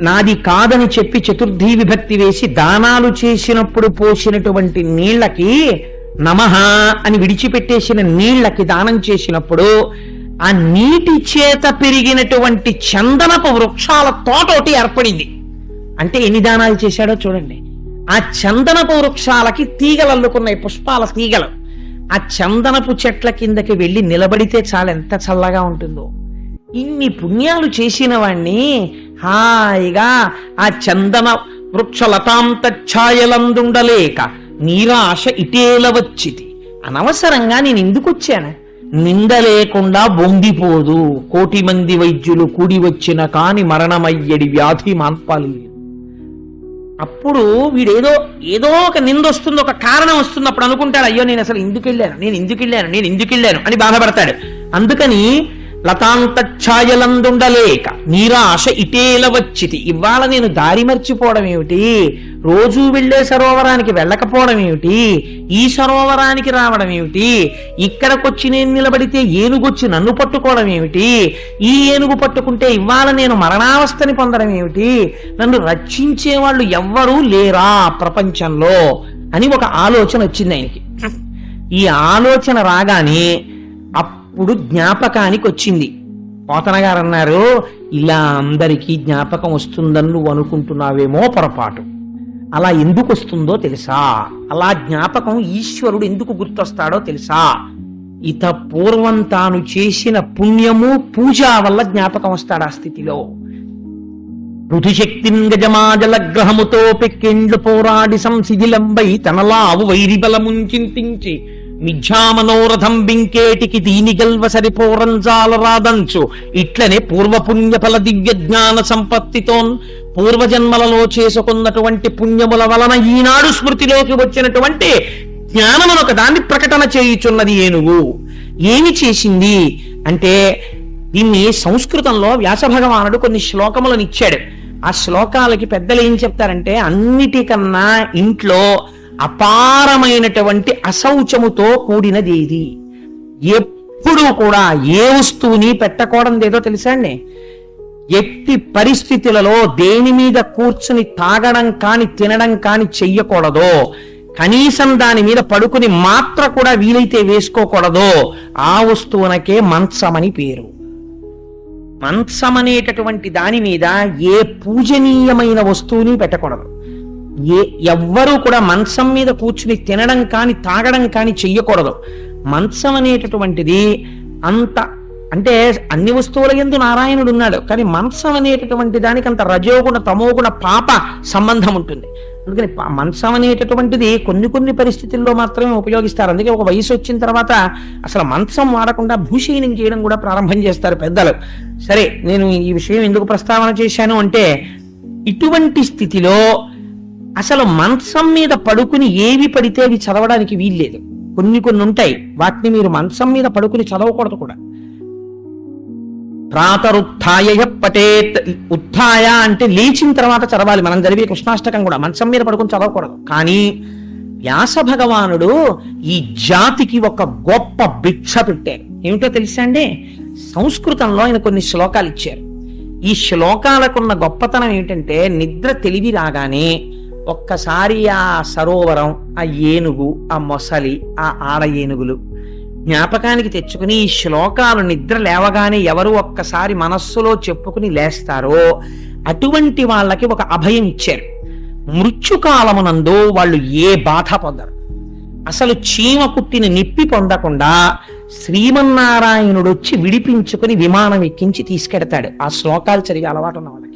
నాది కాదని చెప్పి చతుర్థీ విభక్తి వేసి దానాలు చేసినప్పుడు పోసినటువంటి నీళ్లకి నమః అని విడిచిపెట్టేసిన నీళ్లకి దానం చేసినప్పుడు ఆ నీటి చేత పెరిగినటువంటి చందనపు వృక్షాల తోట ఒకటి ఏర్పడింది. అంటే ఎన్ని దానాలు చేశాడో చూడండి. ఆ చందనపు వృక్షాలకి తీగలు అల్లుకున్నాయి, పుష్పాల తీగలు. ఆ చందనపు చెట్ల కిందకి వెళ్ళి నిలబడితే చాలా ఎంత చల్లగా ఉంటుందో. ఇన్ని పుణ్యాలు చేసిన వాణ్ణి హాయిగా ఆ చందన వృక్ష లతాంతఛాయలందుండలేక నీరాశ ఇటేల వచ్చిది. అనవసరంగా నేను ఎందుకు వచ్చాను? నింద లేకుండా బొంగిపోదు, 1,000,000 మంది వైద్యులు కూడి వచ్చిన కాని మరణమయ్యడి వ్యాధి మాన్పాలి. అప్పుడు వీడేదో ఏదో ఒక నింద వస్తుంది, ఒక కారణం వస్తుంది. అప్పుడు అనుకుంటాడు, అయ్యో నేను అసలు ఎందుకు వెళ్ళాను అని బాధపడతాడు. అందుకని లతాంతఛాయలందుండలేక నీరాశ ఇటేల వచ్చితి. ఇవాళ నేను దారి మర్చిపోవడం ఏమిటి, రోజూ వెళ్లే సరోవరానికి వెళ్ళకపోవడం ఏమిటి, ఈ సరోవరానికి రావడం ఏమిటి, ఇక్కడికొచ్చి నేను నిలబడితే ఏనుగొచ్చి నన్ను పట్టుకోవడం ఏమిటి, ఈ ఏనుగు పట్టుకుంటే ఇవాళ నేను మరణావస్థని పొందడం ఏమిటి, నన్ను రక్షించే వాళ్ళు ఎవ్వరూ లేరా ప్రపంచంలో అని ఒక ఆలోచన వచ్చింది ఆయనకి. ఈ ఆలోచన రాగానే అప్పుడు జ్ఞాపకానికి వచ్చింది. పోతన గారు అన్నారు, ఇలా అందరికీ జ్ఞాపకం వస్తుందని నువ్వు అనుకుంటున్నావేమో పొరపాటు. అలా ఎందుకు వస్తుందో తెలుసా? అలా జ్ఞాపకం ఈశ్వరుడు ఎందుకు గుర్తొస్తాడో తెలుసా? ఇత పూర్వం తాను చేసిన పుణ్యము పూజ వల్ల జ్ఞాపకం వస్తాడు ఆ స్థితిలో. ఋతుశక్తిన్ గజమాజల గ్రహముతో పెక్కిండ్లు పోరాడి సంశిథిలంబై తనలావు వైరిబలముంచింతించి మిథ్యామనోరథం బింకేటికి దీని గల్వ సరిపోరంజాల రాదంచు. ఇట్లనే పూర్వపుణ్య ఫల దివ్య జ్ఞాన సంపత్తితోన్ పూర్వజన్మలలో చేసుకున్నటువంటి పుణ్యముల వలన ఈనాడు స్మృతిలోకి వచ్చినటువంటి జ్ఞానమునొక దాన్ని ప్రకటన చేయుచున్నది ఏనుగు. ఏమి చేసింది అంటే, దీన్ని సంస్కృతంలో వ్యాస భగవానుడు కొన్ని శ్లోకములను ఇచ్చాడు. ఆ శ్లోకాలకి పెద్దలు ఏం చెప్తారంటే, అన్నిటికన్నా ఇంట్లో అపారమైనటువంటి అశౌచముతో కూడినది ఏది, ఎప్పుడూ కూడా ఏ వస్తువుని పెట్టకూడదేదో తెలుసా అండి? ఎట్టి పరిస్థితులలో దేని మీద కూర్చుని తాగడం కాని తినడం కాని చెయ్యకూడదో, కనీసం దాని మీద పడుకుని మాత్ర కూడా వీలైతే వేసుకోకూడదో ఆ వస్తువునకే మంచమని పేరు. మంచం అనేటటువంటి దాని మీద ఏ పూజనీయమైన వస్తువుని పెట్టకూడదు. ఎవ్వరూ కూడా మంచం మీద కూర్చుని తినడం కాని తాగడం కాని చెయ్యకూడదు. మంచం అనేటటువంటిది అంత అంటే అన్ని వస్తువుల యందు నారాయణుడు ఉన్నాడు, కానీ మంచం అనేటటువంటి దానికి అంత రజోగుణ తమోగుణ పాప సంబంధం ఉంటుంది. అందుకని మంచం అనేటటువంటిది కొన్ని పరిస్థితుల్లో మాత్రమే ఉపయోగిస్తారు. అందుకే ఒక వయసు వచ్చిన తర్వాత అసలు మంచం వాడకుండా భూషయనం చేయడం కూడా ప్రారంభం చేస్తారు పెద్దలు. సరే, నేను ఈ విషయం ఎందుకు ప్రస్తావన చేశాను అంటే, ఇటువంటి స్థితిలో అసలు మంచం మీద పడుకుని ఏవి పడితే అవి చదవడానికి వీల్లేదు. కొన్ని ఉంటాయి, వాటిని మీరు మంచం మీద పడుకుని చదవకూడదు కూడా. ప్రాతరుత్థాయ పఠేత్. ఉత్థాయ అంటే లేచిన తర్వాత చదవాలి. మనం చదివే కృష్ణాష్టకం కూడా మంచం మీద పడుకుని చదవకూడదు. కానీ వ్యాస భగవానుడు ఈ జాతికి ఒక గొప్ప భిక్ష పెట్టారు. ఏమిటో తెలుసా అండి? సంస్కృతంలో ఆయన కొన్ని శ్లోకాలు ఇచ్చారు. ఈ శ్లోకాలకున్న గొప్పతనం ఏమిటంటే, నిద్ర తెలివి రాగానే ఒక్కసారి ఆ సరోవరం, ఆ ఏనుగు, ఆ మొసలి, ఆ ఆడ ఏనుగులు జ్ఞాపకానికి తెచ్చుకుని ఈ శ్లోకాలు నిద్ర లేవగానే ఎవరు ఒక్కసారి మనస్సులో చెప్పుకుని లేస్తారో అటువంటి వాళ్ళకి ఒక అభయం ఇచ్చారు. మృత్యుకాలమునందు వాళ్ళు ఏ బాధ పొందరు. అసలు చీమ కుట్టిన నిప్పి పొందకుండా శ్రీమన్నారాయణుడు వచ్చి విడిపించుకుని విమానం ఎక్కించి తీసుకెడతాడు. ఆ శ్లోకాలు చదివి అలవాటు ఉన్న వాళ్ళకి.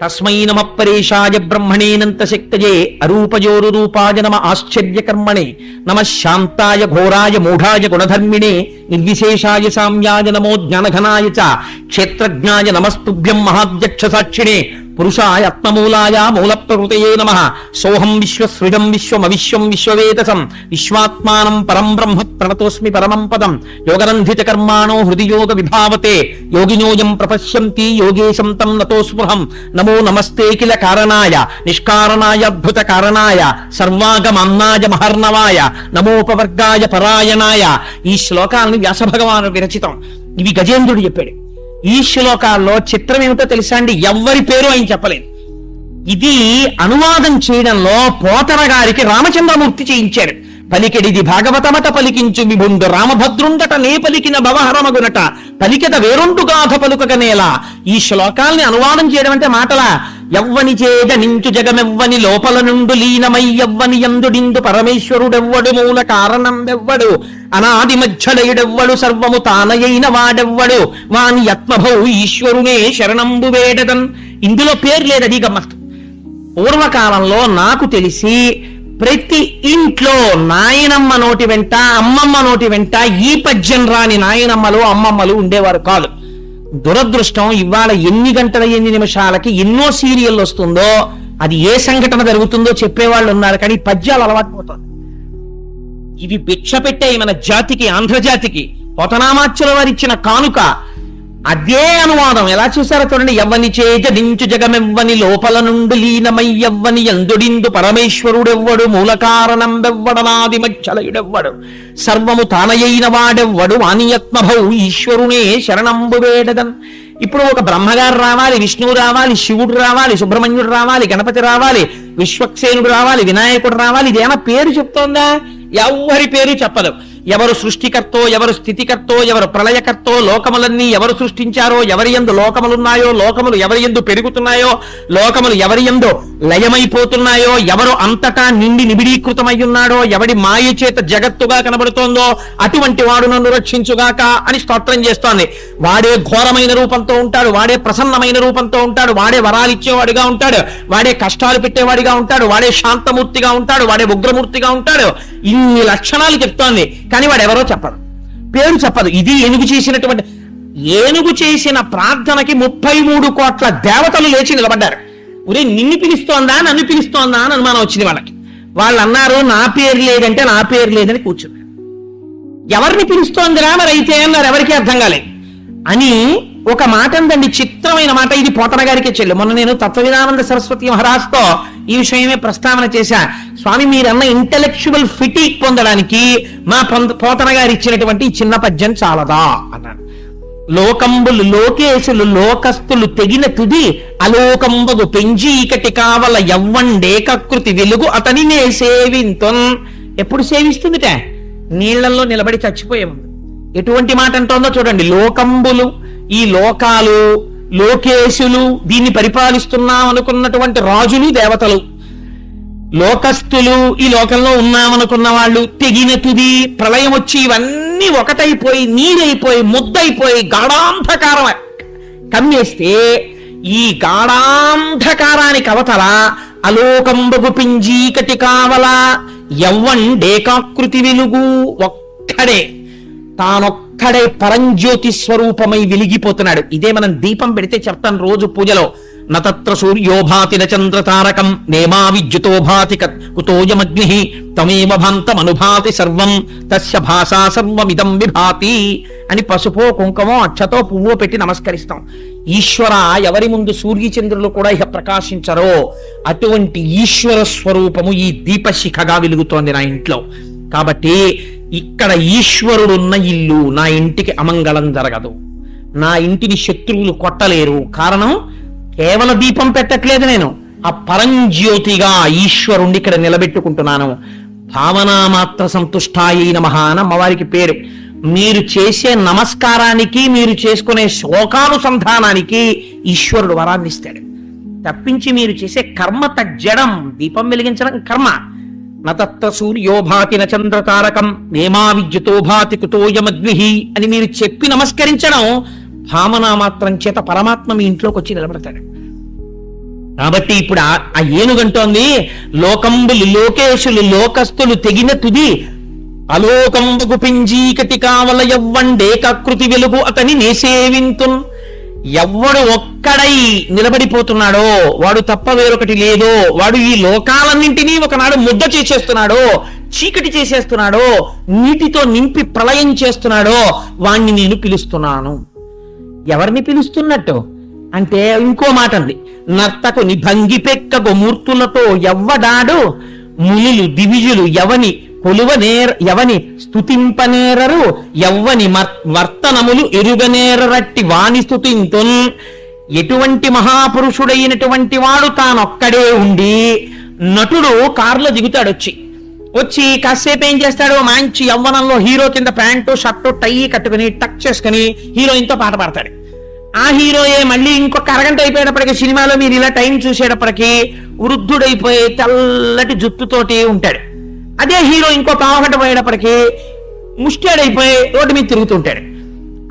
తస్మై నమ పరేశాయ బ్రహ్మణేనంత శక్తయే అరూపజోరు రూపాయ నమ ఆశ్చర్యకర్మణే నమ శాంతాయ ఘోరాయ మూఢాయ గుణధర్మిణే నిర్విశేషాయ సామ్యాయ నమో జ్ఞానఘనాయ చ క్షేత్రజ్ఞాయ నమస్తుభ్యం మహాధ్యక్ష సాక్షిణే పురుషాయ ఆత్మమూలాయ మూల ప్రకృతయే నమః సోహం విశ్వసృజం విశ్వమవిశ్వం విశ్వవేదసం విశ్వాత్మానం పరం బ్రహ్మ ప్రణతోస్మి పరమం పదం యోగరంధిత కర్మాణో హృది యోగ విభావతే యోగినోయం ప్రపశ్యంతి యోగేశం తం నతో స్పృహం నమో నమస్తే కిల కారణాయ నిష్కారణాయ అద్భుత కారణాయ సర్వాగమన్నాయ మహర్ణవాయ నమోపవర్గాయ పరాయణాయ. ఈ శ్లోకాలను వ్యాస భగవానుడు విరచితం. ఇవి గజేంద్రుడు చెప్పాడు. ఈ శ్లోకాల్లో చిత్రం ఏమిటో తెలుసా అండి? ఎవ్వరి పేరు ఆయన చెప్పలేదు. ఇది అనువాదం చేయడంలో పోతన గారికి రామచంద్రమూర్తి చేయించారు. పలికెడిది భాగవతమట పలికించు విభుండు రామభద్రుండట నే పలికిన భవహరమగునట పలికెద వేరొండు గాథ పలుకగనేలా. ఈ శ్లోకాల్ని అనువాదం చేయడం అంటే మాటలా? ఎవ్వని చేద నించు జగమెవ్వని లోపల నుండు లీనమై ఎవ్వని యందుడిందు పరమేశ్వరుడెవ్వడు మూల కారణం ఎవ్వడు అనాది మధ్యలయుడెవ్వడు సర్వము తానయైన వాడెవ్వడు వాని ఆత్మభౌ ఈశ్వరునే శరణంబు వేడదన్. ఇందులో పేరు లేదు, అది గమ్మత్తు. పూర్వకాలంలో నాకు తెలిసి ప్రతి ఇంట్లో నాయనమ్మ నోటి వెంట అమ్మమ్మ నోటి వెంట ఈ పద్యం రాని నాయనమ్మలు అమ్మమ్మలు ఉండేవారు కాదు. దురదృష్టం, ఇవాళ ఎన్ని గంటల ఎన్ని నిమిషాలకి ఎన్నో సీరియల్ వస్తుందో అది ఏ సంఘటన జరుగుతుందో చెప్పేవాళ్ళు ఉన్నారు, కానీ పద్యాలు అలవాటు పోతుంది. ఇవి భిక్ష పెట్టాయి మన జాతికి, ఆంధ్రజాతికి. పోతనామాచ్యుల వారు ఇచ్చిన కానుక. అదే అనువాదం ఎలా చేశారో చూడండి. ఎవ్వని చేజడించు జగమెవ్వని లోపల నుండి లీనమయ్యవ్వని ఎందుడిందు పరమేశ్వరుడెవ్వడు మూల కారణం వెవ్వడనాది మధ్యలయుడెవ్వడు సర్వము తానయైన వాడెవ్వడు వాణియత్మభౌ ఈశ్వరునే శరణంబు వేడదన్. ఇప్పుడు ఒక బ్రహ్మగారు రావాలి, విష్ణువు రావాలి, శివుడు రావాలి, సుబ్రహ్మణ్యుడు రావాలి, గణపతి రావాలి, విశ్వక్సేనుడు రావాలి, వినాయకుడు రావాలి. ఇదేమన్నా పేరు చెప్తోందా? ఎవరి పేరు చెప్పదు. ఎవరు సృష్టికర్తో, ఎవరు స్థితికర్తో, ఎవరు ప్రళయకర్తో, లోకములన్నీ ఎవరు సృష్టించారో, ఎవరి యందు లోకములున్నాయో, లోకములు ఎవరి యందు పెరుగుతున్నాయో, లోకములు ఎవరి యందు లయమైపోతున్నాయో, ఎవరు అంతటా నిండి నిబిడీకృతమై ఉన్నాడో, ఎవడి మాయ చేత జగత్తుగా కనబడుతోందో అటువంటి వాడు నన్ను రక్షించుగాక అని స్తోత్రం చేస్తోంది. వాడే ఘోరమైన రూపంతో ఉంటాడు, వాడే ప్రసన్నమైన రూపంతో ఉంటాడు, వాడే వరాలిచ్చేవాడిగా ఉంటాడు, వాడే కష్టాలు పెట్టేవాడిగా ఉంటాడు, వాడే శాంతమూర్తిగా ఉంటాడు, వాడే ఉగ్రమూర్తిగా ఉంటాడు. ఇన్ని లక్షణాలు చెప్తోంది, కానీ వాడు ఎవరో చెప్పడు, పేరు చెప్పదు. ఇది ఏనుగు చేసినటువంటి, ఏనుగు చేసిన ప్రార్థనకి 33 కోట్ల దేవతలు లేచి నిలబడ్డారు. ఒరే నిన్ను పిలుస్తోందా నన్ను పిలుస్తోందా అని అనుమానం వచ్చింది వాళ్ళకి. వాళ్ళు అన్నారు నా పేరు లేదంటే నా పేరు లేదని కూర్చున్నారు. ఎవరిని పిలుస్తోందిరా మరి అయితే అన్నారు, ఎవరికి అర్థం కాలేదు అని ఒక మాట అందండి, చిత్రమైన మాట. ఇది పోతన గారికి చెల్లు. మొన్న నేను తత్వవిధానంద సరస్వతి మహారాజ్తో ఈ విషయమే ప్రస్తావన చేశా. స్వామి మీరన్న ఇంటెలెక్చువల్ ఫిటీక్ పొందడానికి మా పోతన గారు ఇచ్చినటువంటి చిన్న పద్యం చాలదా అన్నాడు. లోకంబులు లోకేశులు లోకస్తులు తెగిన తుది అలోకంబగు పెంజీకటి కావల యవ్వండేకృతి వెలుగు అతని నే సేవింతున్. ఎప్పుడు సేవిస్తుందిట? నీళ్లలో నిలబడి చచ్చిపోయే ముందు. ఎటువంటి మాట అంటోందో చూడండి. లోకంబులు, ఈ లోకాలు, లోకేశులు, దీన్ని పరిపాలిస్తున్నాం అనుకున్నటువంటి రాజులు దేవతలు, లోకస్తులు, ఈ లోకంలో ఉన్నామనుకున్న వాళ్ళు, తెగిన తుది ప్రళయం వచ్చి ఇవన్నీ ఒకటైపోయి నీరైపోయి ముద్దయిపోయి గాఢాంధకారం కమ్మేస్తే ఈ గాఢాంధకారానికి అవతల అలోకంబగు పింజీకటి కావల యవ్వండేకాకృతి వెలుగు ఒక్కడే, తానొక్కడే పరంజ్యోతి స్వరూపమై వెలిగిపోతున్నాడు. ఇదే మనం దీపం పెడితే చెప్తాను రోజు పూజలో. నతత్ర సూర్యోభాతి నచంద్రతారకం నేమా విద్యుతో భాతి కుతోయమగ్ని తమేవ భాంతమనుభాతి సర్వం తస్య భాషా సర్వమిదం విభాతి అని పసుపో కుంకుమో అక్షతో పువ్వో పెట్టి నమస్కరిస్తాం. ఈశ్వర ఎవరి ముందు సూర్యచంద్రులు కూడా ఇక ప్రకాశించరో అటువంటి ఈశ్వర స్వరూపము ఈ దీపశిఖగా వెలుగుతోంది నా ఇంట్లో. కాబట్టి ఇక్కడ ఈశ్వరుడున్న ఇల్లు, నా ఇంటికి అమంగళం జరగదు, నా ఇంటిని శత్రువులు కొట్టలేరు. కారణం కేవల దీపం పెట్టట్లేదు, నేను ఆ పరంజ్యోతిగా ఈశ్వరుణ్ణి ఇక్కడ నిలబెట్టుకుంటున్నాను. భావనామాత్ర సంతుష్టాయ నమః అని అమ్మవారికి పేరు. మీరు చేసే నమస్కారానికి, మీరు చేసుకునే శోకానుసంధానానికి ఈశ్వరుడు వరాన్ని ఇస్తాడు. తప్పించి మీరు చేసే కర్మ తజ్జడం. దీపం వెలిగించడం కర్మ. నతత్త సూర్యోభాతి నచంద్రతారకం నేమా విద్యుతో భాతి కుతోయమగ్ని అని మీరు చెప్పి నమస్కరించడం భావనామాత్రం చేత పరమాత్మ మీ ఇంట్లోకి వచ్చి నిలబడతాడు. కాబట్టి ఇప్పుడు ఆ ఏనుగంటోంది లోకంబులు లోకేశులు లోకస్తులు తెగిన తుది అలోకంబుకు పింజీకటి కావల యవ్వండేకాకృతి వెలుగు అతని నేసేవింతున్. ఎవ్వడు ఒక్కడై నిలబడిపోతున్నాడో వాడు తప్ప వేరొకటి లేదో, వాడు ఈ లోకాలన్నింటినీ ఒకనాడు ముద్ద చేసేస్తున్నాడో, చీకటి చేసేస్తున్నాడో, నీటితో నింపి ప్రళయం చేస్తున్నాడో వాణ్ణి నేను పిలుస్తున్నాను. ఎవరిని పిలుస్తున్నట్టు అంటే ఇంకో మాట అంది. నర్తకు నిభంగి పెక్కకు మూర్తులతో ఎవ్వడాడు మునులు దివిజులు ఎవని ఎవని స్తుతింపనేరరు ఎవ్వని వర్తనములు ఎరుగనేరరట్టి వాణి స్తుతింతున్. ఎటువంటి మహాపురుషుడైనటువంటి వాడు తానొక్కడే ఉండి, నటుడు కారులో దిగుతాడు, వచ్చి కాసేపు ఏం చేస్తాడు, మంచి యవ్వనంలో హీరో కింద ప్యాంటు షర్టు టై కట్టుకుని టక్ చేసుకుని హీరోయిన్తో పాట పాడతాడు. ఆ హీరోయే మళ్ళీ ఇంకొక అరగంట అయిపోయేటప్పటికి సినిమాలో మీరు ఇలా టైం చూసేటప్పటికి వృద్ధుడైపోయి తెల్లటి జుట్టుతోటి ఉంటాడు. అదే హీరో ఇంకో పావుగంట పోయేటప్పటికి ముష్టాడైపోయి రోడ్డు మీద తిరుగుతుంటాడు.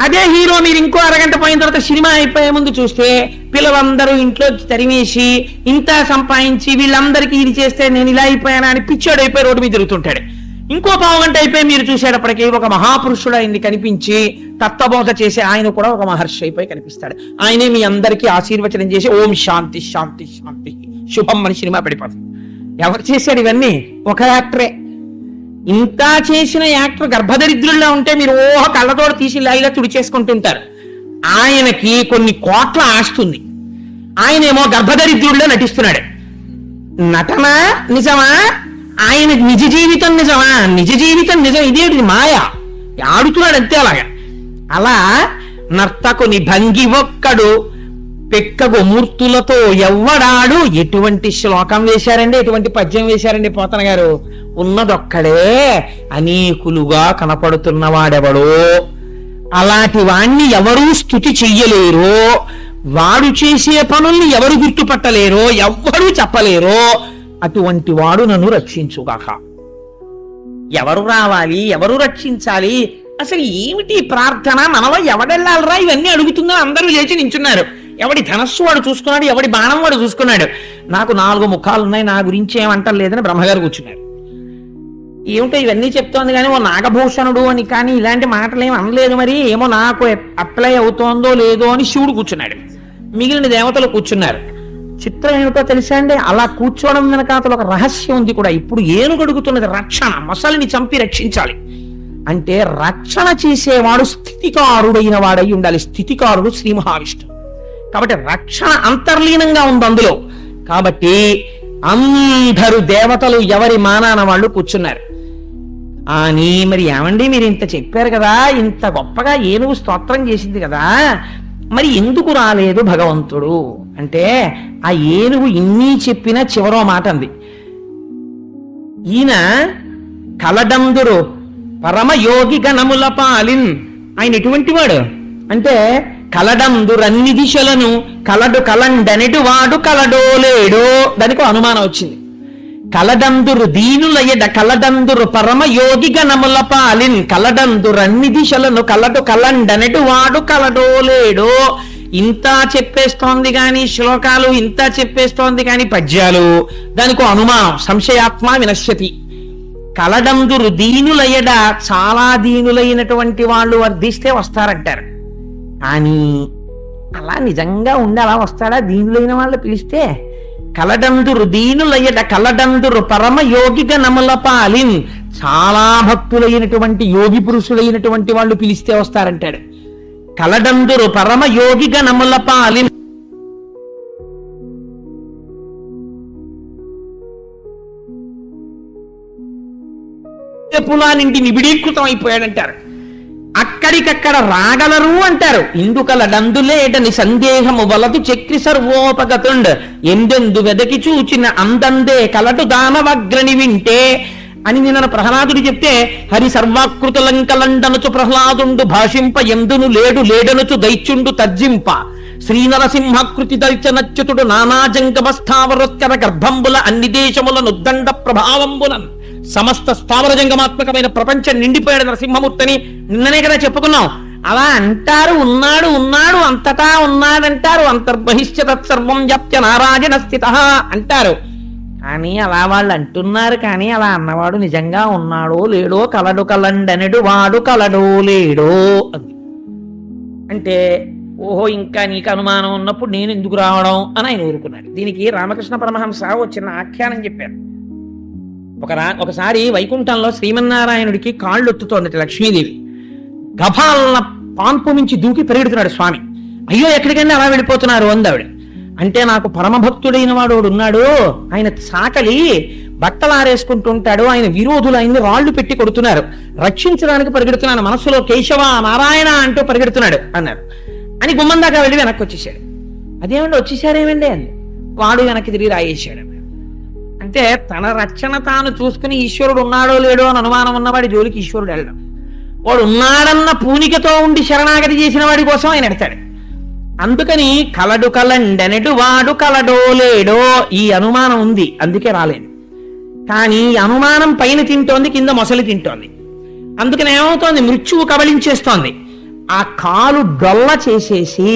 అదే హీరో మీరు ఇంకో అరగంట పోయిన తర్వాత సినిమా అయిపోయే ముందు చూస్తే పిల్లలందరూ ఇంట్లో తరిమేసి ఇంత సంపాదించి వీళ్ళందరికీ ఇది చేస్తే నేను ఇలా అయిపోయానా అని పిచ్చోడైపోయి రోడ్డు మీద తిరుగుతుంటాడు. ఇంకో పావుగంట అయిపోయి మీరు చూసేటప్పటికి ఒక మహాపురుషుడు అయింది కనిపించి తత్వబోధ చేసే ఆయన కూడా ఒక మహర్షి అయిపోయి కనిపిస్తాడు. ఆయనే మీ అందరికీ ఆశీర్వచనం చేసి ఓం శాంతి శాంతి శాంతి శుభం అని సినిమా పడిపోతుంది. ఎవరు చేశాడు ఇవన్నీ? ఒక యాక్టరే. ఇంత చేసిన యాక్టర్ గర్భదరిద్రుల్లో ఉంటే మీరు ఓహ కళ్ళతోడు తీసి ఇలా తుడి చేసుకుంటుంటారు. ఆయనకి కొన్ని కోట్ల ఆస్తుంది, ఆయనేమో గర్భదరిద్రుల్లో నటిస్తున్నాడు. నటన నిజమా? ఆయన నిజ జీవితం నిజమా? నిజ జీవితం నిజం, ఇదేంటి మాయ, ఆడుతున్నాడు అంతే. అలాగా అలా నర్తకుని భంగి ఒక్కడు పెక్కగు మూర్తులతో ఎవ్వడాడు. ఎటువంటి శ్లోకం వేశారండి, ఎటువంటి పద్యం వేశారండి పోతన గారు. ఉన్నదొక్కడే అనేకులుగా కనపడుతున్నవాడెవడో, అలాంటి వాణ్ణి ఎవరూ స్తుతి చెయ్యలేరు, వాడు చేసే పనుల్ని ఎవరు గుర్తుపట్టలేరో, ఎవ్వరూ చెప్పలేరో, అటువంటి వాడు నన్ను రక్షించుగాక. ఎవరు రావాలి, ఎవరు రక్షించాలి, అసలు ఏమిటి ప్రార్థన, మనలో ఎవడెళ్ళాలరా ఇవన్నీ అడుగుతుందో అందరూ లేచి నించున్నారు. ఎవడి ధనస్సు వాడు చూసుకున్నాడు, ఎవడి బాణం వాడు చూసుకున్నాడు. నాకు 4 ముఖాలు ఉన్నాయి, నా గురించి ఏమంటలేదని బ్రహ్మగారు కూర్చున్నారు. ఏమిటో ఇవన్నీ చెప్తోంది కానీ ఓ నాగభూషణుడు అని కానీ ఇలాంటి మాటలు ఏమి అనలేదు. మరి ఏమో నాకు అప్లై అవుతోందో లేదో అని శివుడు కూర్చున్నాడు, మిగిలిన దేవతలు కూర్చున్నారు. చిత్రం ఏమిటో తెలుసా అండి, అలా కూర్చోవడం వెనకాతల ఒక రహస్యం ఉంది కూడా. ఇప్పుడు ఏనుగు అడుగుతున్నది రక్షణ, మొసలిని చంపి రక్షించాలి అంటే రక్షణ చేసేవాడు స్థితికారుడైన వాడై ఉండాలి. స్థితికారుడు శ్రీ మహావిష్ణువు కాబట్టి రక్షణ అంతర్లీనంగా ఉంది అందులో. కాబట్టి అందరూ దేవతలు ఎవరి మానాన వాళ్ళు కూర్చున్నారు. అని మరి ఏమండి మీరు ఇంత చెప్పారు కదా, ఇంత గొప్పగా ఏనుగు స్తోత్రం చేసింది కదా, మరి ఎందుకు రాలేదు భగవంతుడు అంటే, ఆ ఏనుగు ఇన్ని చెప్పినా చివరో మాట అంది. ఈయన కలడందురు పరమయోగి గణముల పాలిన్. ఆయన ఎటువంటి వాడు అంటే, కలడందురన్ని దిశలను కలడు కలండనెటు వాడు కలడో లేడో. దానికి అనుమానం వచ్చింది. కలడందురు దీనుల ఎడ కలడందురు పరమయోగి గణముల పాలిన్. కలడందురన్ని దిశలను కలడు కలండనెటు వాడు కలడో లేడో. ఇంత చెప్పేస్తోంది కాని శ్లోకాలు, ఇంత చెప్పేస్తోంది కాని పద్యాలు, దానికి అనుమానం. సంశయాత్మ వినశ్యతి. కలడందురు దీనుల ఎడ, చాలా దీనులైనటువంటి వాళ్ళు వర్ధిస్తే వస్తారంటారు. కానీ అలా నిజంగా ఉండి అలా వస్తాడా? దీనులైన వాళ్ళు పిలిస్తే కలడందురు దీనులయ్యట కలడందురు పరమయోగిగా నమల పాలిన్. చాలా భక్తులైనటువంటి యోగి పురుషులైనటువంటి వాళ్ళు పిలిస్తే వస్తారంటాడు. కలడందురు పరమయోగిగా నమల పాలిన్. పులానింటి నిబిడీకృతం అయిపోయాడంటారు. అక్కడికక్కడ రాగలరు అంటారు. ఇందుకలడందులేటని సందేహము వలదు చక్రి సర్వోపగతుండ్. ఎందెందు వెదకి చూచిన అందందే కలటు దానవగ్రని వింటే అని నిన్న ప్రహ్లాదుడు చెప్తే, హరి సర్వాకృతులంకలండనుచు ప్రహ్లాదుండు భాషింప ఎందును లేడు లేడనుచు దైత్యుండు తర్జింప. శ్రీనరసింహకృతి దైత్యనచ్యుతుడు నానాజంగమస్థావరోత్కర గర్భంబుల అన్ని దేశముల నుద్దండ ప్రభావంబులన్ సమస్త స్థావర జంగమాత్మకమైన ప్రపంచం నిండిపోయాడు నరసింహమూర్తిని నిన్ననే కదా చెప్పుకున్నాం. అలా అంటారు. ఉన్నాడు ఉన్నాడు అంతటా ఉన్నాడంటారు. అంతర్బహిష్య తత్సర్వం వ్యాప్య నారాయణ స్థిత అంటారు. కానీ అలా వాళ్ళు అంటున్నారు. కానీ అలా అన్నవాడు నిజంగా ఉన్నాడో లేడో, కలడు కలండనెడు వాడు కలడో లేడో అంది. అంటే ఓహో ఇంకా నీకు అనుమానం ఉన్నప్పుడు నేను ఎందుకు రావడం అని ఆయన ఊరుకున్నాడు. దీనికి రామకృష్ణ పరమహంస ఓ చిన్న ఆఖ్యానం చెప్పారు. ఒకసారి వైకుంఠంలో శ్రీమన్నారాయణుడికి కాళ్ళు ఒత్తుతోంది లక్ష్మీదేవి. గభాలన పాన్పు మించి దూకి పరిగెడుతున్నాడు స్వామి. అయ్యో ఎక్కడికైనా అలా వెళ్ళిపోతున్నారు అందావిడ. అంటే నాకు పరమభక్తుడైన వాడు ఉన్నాడు, ఆయన సాకలి బట్టలు ఆరేసుకుంటుంటాడు, ఆయన విరోధులు ఆయన్ని రాళ్లు పెట్టి కొడుతున్నారు, రక్షించడానికి పరిగెడుతున్నాను, మనస్సులో కేశవ నారాయణ అంటూ పరిగెడుతున్నాడు అన్నారు. అని గుమ్మం దాకా వెళ్ళి వెనక్కి వచ్చేసాడు. అదేమండి వచ్చేసారేమండి అని వాడు వెనక్కి తిరిగి రాయేశాడు. అంటే తన రక్షణ తాను చూసుకుని ఈశ్వరుడు ఉన్నాడో లేడో అని అనుమానం ఉన్నవాడి జోలికి ఈశ్వరుడు వెళ్ళడం. వాడు ఉన్నాడన్న పూనికతో ఉండి శరణాగతి చేసిన వాడి కోసం ఆయన ఎడతాడు. అందుకని కలడు కలండనెడు వాడు కలడో లేడో ఈ అనుమానం ఉంది, అందుకే రాలేదు. కానీ ఈ అనుమానం పైన తింటోంది, కింద మొసలి తింటోంది. అందుకని ఏమవుతోంది, మృత్యువు కబళించేస్తోంది. ఆ కాలు డొల్ల చేసేసి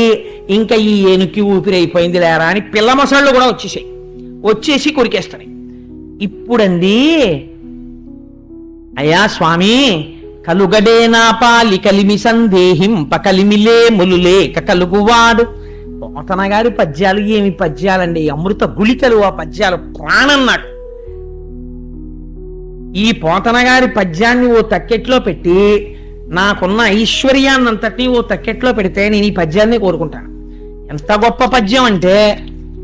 ఇంకా ఈ ఏనుకి ఊపిరైపోయింది లేరా అని పిల్ల మొసళ్ళు కూడా వచ్చేసి కొరికేస్తాయి. ఇప్పుడండి అయ్యా స్వామి కలుగడేనా పాలి కలిమి సందేహింప కలిమిలే ములులేక కలుగువాడు. పోతన గారి పద్యాలు ఏమి పద్యాలండి, అమృత గుళికలు ఆ పద్యాలు, ప్రాణం నాకు. ఈ పోతన గారి పద్యాన్ని ఓ తక్కెట్లో పెట్టి నాకున్న ఐశ్వర్యాన్నంతటినీ ఓ తక్కెట్లో పెడితే నేను ఈ పద్యాన్ని కోరుకుంటాను. ఎంత గొప్ప పద్యం అంటే,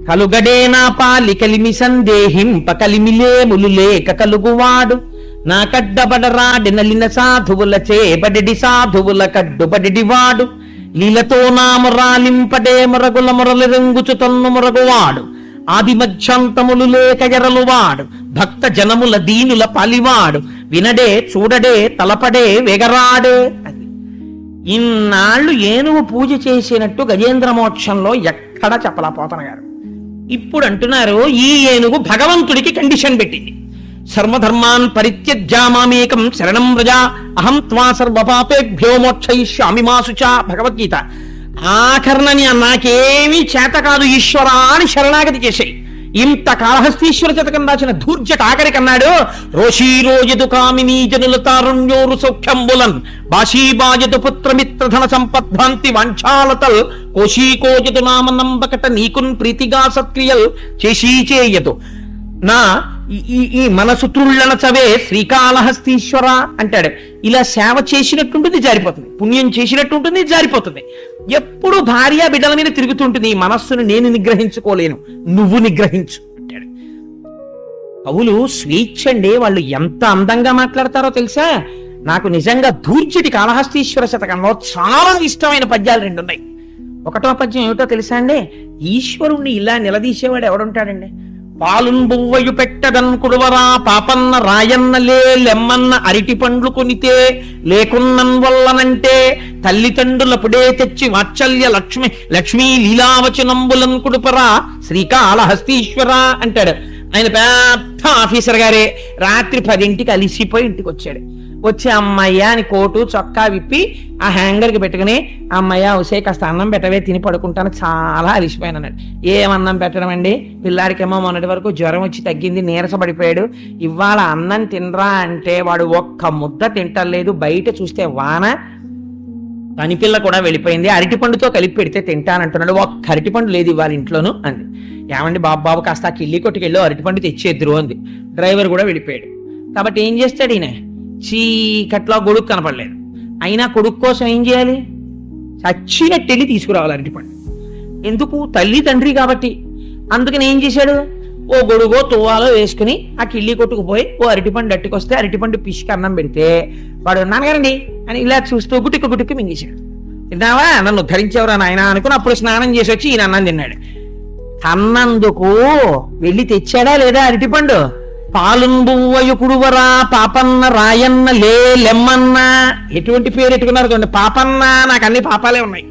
కలుగడేనా పాలి కలిమి సందేహింప కలిమిలే ములులేక కలుగువాడు. నా కడ్డబడరాడి నలిన సాధువుల చేబడి సాధువుల కడ్డుబడి వాడు. లీలతో నామరాలింపడే మొరగుల మొరలు రంగుచు తన్ను మొరగువాడు. ఆది మధ్యంతములు లేక ఎరలువాడు. భక్త జనముల దీనుల పాలివాడు. వినడే చూడడే తలపడే వెగరాడే. అది ఇన్నాళ్ళు ఏనుగు పూజ చేసినట్టు గజేంద్ర మోక్షంలో ఎక్కడ చెప్పలా పోతన గారు. ఇప్పుడు అంటున్నారు ఈ ఏనుగు భగవంతుడికి కండిషన్ పెట్టింది. సర్వధర్మాన్ పరిత్యజ్యామామేకం శరణం వ్రజ అహం త్వా సర్వపాపేభ్యో మోక్షయిష్యామి మా శుచ. భగవద్గీత. ఆఖరణని నాకేమీ చేత కాదు ఈశ్వరా అని శరణాగతి చేశాయి. ఇంత కాళహస్తీశ్వర శతకం రాసిన ధూర్జట ఆఖరికన్నాడు, రోషీరోజదు కామినీ జనుల తారుణ్యోరు సౌఖ్యంబులన్ బాషీబాజదు పుత్రమిత్రధన సంపద్భ్రాంతి వాంఛాలతల్ కోశీకోజదు నామ నంబకట నీకున్ ప్రీతిగా సత్క్రియల్ చేశీచేయదు నా ఈ మనసు త్రుళ్ళన చవే శ్రీకాళహస్తీశ్వర అంటాడు. ఇలా సేవ చేసినట్టుంటుంది, జారిపోతుంది. పుణ్యం చేసినట్టుంటుంది, జారిపోతుంది. ఎప్పుడు భార్య బిడ్డల మీద తిరుగుతుంటుంది. ఈ మనస్సును నేను నిగ్రహించుకోలేను, నువ్వు నిగ్రహించు అంటాడు. కవులు స్వేచ్ఛ అండి, వాళ్ళు ఎంత అందంగా మాట్లాడతారో తెలుసా. నాకు నిజంగా ధూర్జటి కాళహస్తీశ్వర శతకంలో చాలా ఇష్టమైన పద్యాలు రెండు ఉన్నాయి. ఒకటో పద్యం ఏమిటో తెలుసా అండి, ఈశ్వరుణ్ణి ఇలా నిలదీసేవాడు ఎవడుంటాడండి. పాలున్ బువ్వయు పెట్టదన్ కుడువరా పాపన్న రాయన్నలే లెమ్మన్న అరిటి పండ్లు కొనితే లేకున్నన్ వల్లనంటే తల్లిదండ్రుల పుడే తెచ్చి వాత్సల్య లక్ష్మీ లీలావచనంబులన్ కుడుపరా శ్రీకాళహస్తీశ్వర అంటాడు. ఆయన పెద్ద ఆఫీసర్ గారే. రాత్రి 10ంటికి అలిసిపోయి ఇంటికి వచ్చాడు. వచ్చి అమ్మయ్య అని కోటు చొక్కా విప్పి ఆ హ్యాంగర్కి పెట్టుకుని, అమ్మయ్య ఉసే కాస్త అన్నం పెట్టవే తిని పడుకుంటాను, చాలా అలిసిపోయాను అన్నాడు. ఏమన్నం పెట్టడం అండి, పిల్లాడికేమో మొన్నటి వరకు జ్వరం వచ్చి తగ్గింది, నీరసపడిపోయాడు. ఇవాళ అన్నం తినరా అంటే వాడు ఒక్క ముద్ద తింటలేదు. బయట చూస్తే వాన, పనిపిల్ల కూడా వెళ్ళిపోయింది. అరటిపండుతో కలిపి పెడితే తింటానంటున్నాడు. ఒక్క అరటిపండు లేదు ఇవాళ ఇంట్లోనూ అంది. ఏమండి బాబు కాస్త ఆ కిల్లి కొట్టుకెళ్ళి అరటిపండు తెచ్చేద్దరు అంది. డ్రైవర్ కూడా వెళ్ళిపోయాడు. కాబట్టి ఏం చేస్తాడు ఈయన, చీకట్లో కొడుకు కనపడలేదు. అయినా కొడుకు కోసం ఏం చేయాలి, చచ్చినట్టు వెళ్ళి తీసుకురావాలి అరటిపండు. ఎందుకు, తల్లి తండ్రి కాబట్టి. అందుకని ఏం చేశాడు, ఓ గొడుగో తువ్వాలో వేసుకుని ఆ కిళ్ళి కొట్టుకుపోయి ఓ అరటిపండు అట్టుకొస్తే అరటిపండు పిసికి అన్నం పెడితే వాడు నాన్నగారండి అని ఇలా చూస్తూ గుటుక్కు మింగేశాడు. తిన్నావా, నన్ను ధరించేవరా నాయన అనుకుని అప్పుడు స్నానం చేసి వచ్చి ఈయన అన్నం తిన్నాడు. అన్నందుకు వెళ్ళి తెచ్చాడా లేదా అరటిపండు. పాలుంబువ్వయు కుడువరా పాపన్న రాయన్న లే లెమ్మన్న, ఎటువంటి పేరు ఎట్టుకున్నారు చూడండి. పాపన్న, నాకు అన్ని పాపాలే ఉన్నాయి.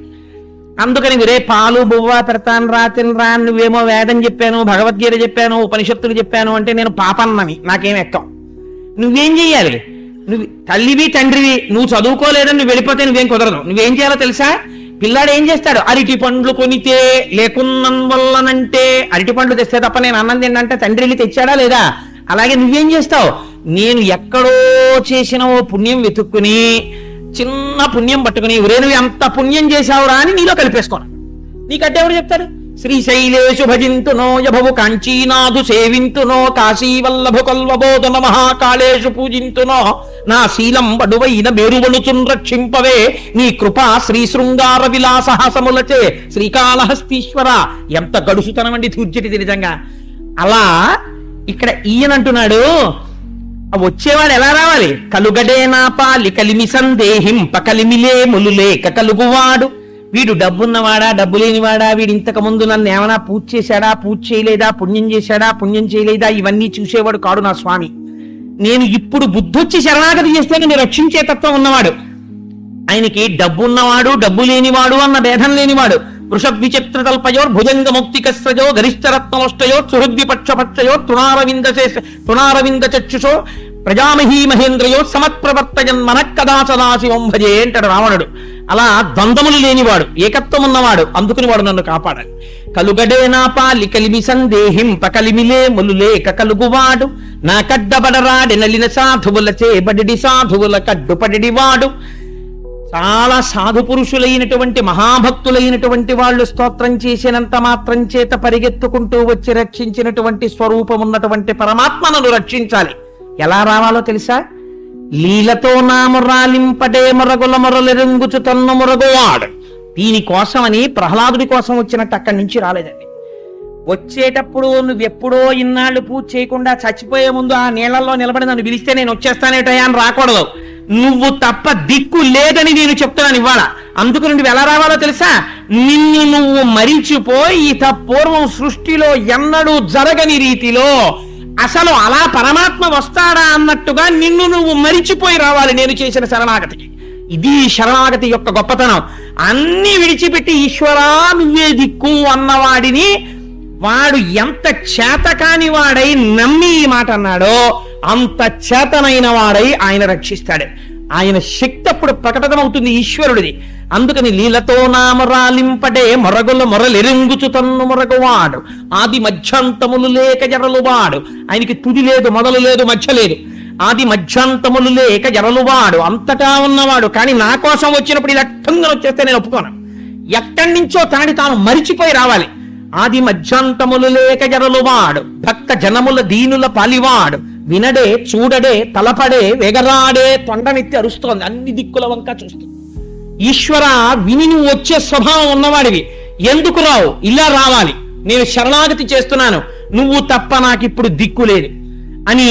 అందుకని రే పాలు బువ్వ పెడతాను రా తినరా, నువ్వేమో వేదం చెప్పాను, భగవద్గీత చెప్పాను, ఉపనిషత్తులు చెప్పాను అంటే నేను పాపన్నని, నాకేం ఎక్కం. నువ్వేం చెయ్యాలి, నువ్వు తల్లివి తండ్రివి, నువ్వు చదువుకోలేదని నువ్వు వెళ్ళిపోతే నువ్వేం కుదరదు. నువ్వేం చేయాలో తెలుసా, పిల్లాడు ఏం చేస్తాడు, అరటి పండ్లు కొనితే లేకున్నం వల్లనంటే, అరటి పండ్లు తెస్తే తప్ప నేను అన్నం తిన్నంటే తండ్రిని తెచ్చాడా లేదా. అలాగే నువ్వేం చేస్తావు, నేను ఎక్కడో చేసిన ఓ పుణ్యం వెతుక్కుని చిన్న పుణ్యం పట్టుకుని ఒరే నువ్వు ఎంత పుణ్యం చేశావురా అని నీలో కలిపేసుకోను. నీకంటే ఎవరు చెప్తారు. శ్రీశైలేషు భజింతునో యభవు కాంచీనాథు సేవింతునో కాశీవల్లభు కల్వబోధన మహాకాళేషు పూజింతునో నా శీలం బడువైన బేరువణుచున్ రక్షింపవే నీ కృపా శ్రీ శృంగార విలాసహాసములచే శ్రీకాళహస్తీశ్వర. ఎంత గడుసుతనం అండి ధూర్జటిది నిజంగా. అలా ఇక్కడ ఈయనంటున్నాడు, వచ్చేవాడు ఎలా రావాలి, కలుగడేనా పాలి కలిమి సందేహింప కలిమిలే ములులేక కలుగువాడు. వీడు డబ్బున్నవాడా డబ్బు లేనివాడా, వీడు ఇంతకు ముందు నన్ను ఏమైనా పూజ చేశాడా పూజ చేయలేదా, పుణ్యం చేశాడా పుణ్యం చేయలేదా, ఇవన్నీ చూసేవాడు కాడు నా స్వామి. నేను ఇప్పుడు బుద్ధొచ్చి శరణాగతి చేస్తే నేను రక్షించే తత్వం ఉన్నవాడు. ఆయనకి డబ్బు ఉన్నవాడు డబ్బు లేనివాడు అన్న భేదం లేనివాడు. వృషద్విచిత్రతల్పయోర్ భుజంగ ముక్తికస్రజో గరిష్టరత్నలోష్టయో సుహృద్విపక్షపక్షయో తృణారవింద చక్షుషో ప్రజామహీ మహేంద్రయో సమత్ప్రవర్తయన్ మనక్కదా సదాశివం భజే అంటాడు రావణుడు. అలా ద్వంద్వములు లేనివాడు, ఏకత్వం ఉన్నవాడు, అందుకుని వాడు నన్ను కాపాడాలి. కలుగడే నా పాలి కలిమి సందేహింప కలిమిలే ములులేక కలుగువాడు, నా కడ్డబడరాడి నలిన సాధువుల చేబడి సాధువుల కడ్డుపడివాడు. చాలా సాధు పురుషులైనటువంటి మహాభక్తులైనటువంటి వాళ్ళు స్తోత్రం చేసినంత మాత్రం చేత పరిగెత్తుకుంటూ వచ్చి రక్షించినటువంటి స్వరూపం ఉన్నటువంటి పరమాత్మను రక్షించాలి. ఎలా రావాలో తెలుసా? లీలతో నా మురాలింపడే మొరగుల మొరలెరుంగుచు తన్ను మురగువాడు. దీనికోసమని ప్రహ్లాదుడి కోసం వచ్చినట్టు అక్కడి నుంచి రాలేదండి. వచ్చేటప్పుడు నువ్వెప్పుడో ఇన్నాళ్ళు పూజ చేయకుండా చచ్చిపోయే ముందు ఆ నీళ్లలో నిలబడి నన్ను పిలిస్తే నేను వచ్చేస్తానేటయా అని రాకూడదు. నువ్వు తప్ప దిక్కు లేదని నేను చెప్తున్నాను ఇవాళ. అందుకు నువ్వు ఎలా రావాలో తెలుసా? నిన్ను నువ్వు మరిచిపోయి ఇత పూర్వం సృష్టిలో ఎన్నడూ జరగని రీతిలో అసలు అలా పరమాత్మ వస్తాడా అన్నట్టుగా నిన్ను నువ్వు మరిచిపోయి రావాలి నేను చేసిన శరణాగతికి. ఇది శరణాగతి యొక్క గొప్పతనం. అన్ని విడిచిపెట్టి ఈశ్వరా నువ్వే దిక్కు అన్నవాడిని వాడు ఎంత చేతకాని వాడై నమ్మి ఈ మాట అన్నాడో అంత చేతనైన వాడై ఆయన రక్షిస్తాడు. ఆయన శక్తి అప్పుడు ప్రకటనమవుతుంది ఈశ్వరుడిది. అందుకని లీలతో నామరాలింపడే మొరగుల మొరలెరుంగుచు తన్ను మొరగువాడు, ఆది మధ్యాంతములు లేక జరలువాడు. ఆయనకి తుది లేదు, మొదలు లేదు, మధ్య లేదు. ఆది మధ్యాంతములు లేక జరలువాడు, అంతటా ఉన్నవాడు. కానీ నా కోసం వచ్చినప్పుడు ఇలా ఠంగన వచ్చేస్తే నేను ఒప్పుకోను. ఎక్కడి నుంచో తనని తాను మరిచిపోయి రావాలి. ఆది మధ్యాంతములు లేక జరలువాడు, భక్త జనముల దీనుల పాలివాడు, వినడే చూడడే తలపడే వెగరాడే, తొండనెత్తి అరుస్తోంది, అన్ని దిక్కుల వంక చూస్తుంది. ఈశ్వర విని నువ్వు వచ్చే స్వభావం ఉన్నవాడివి, ఎందుకు రావు? ఇలా రావాలి. నేను శరణాగతి చేస్తున్నాను, నువ్వు తప్ప నాకిప్పుడు దిక్కు లేదు అని.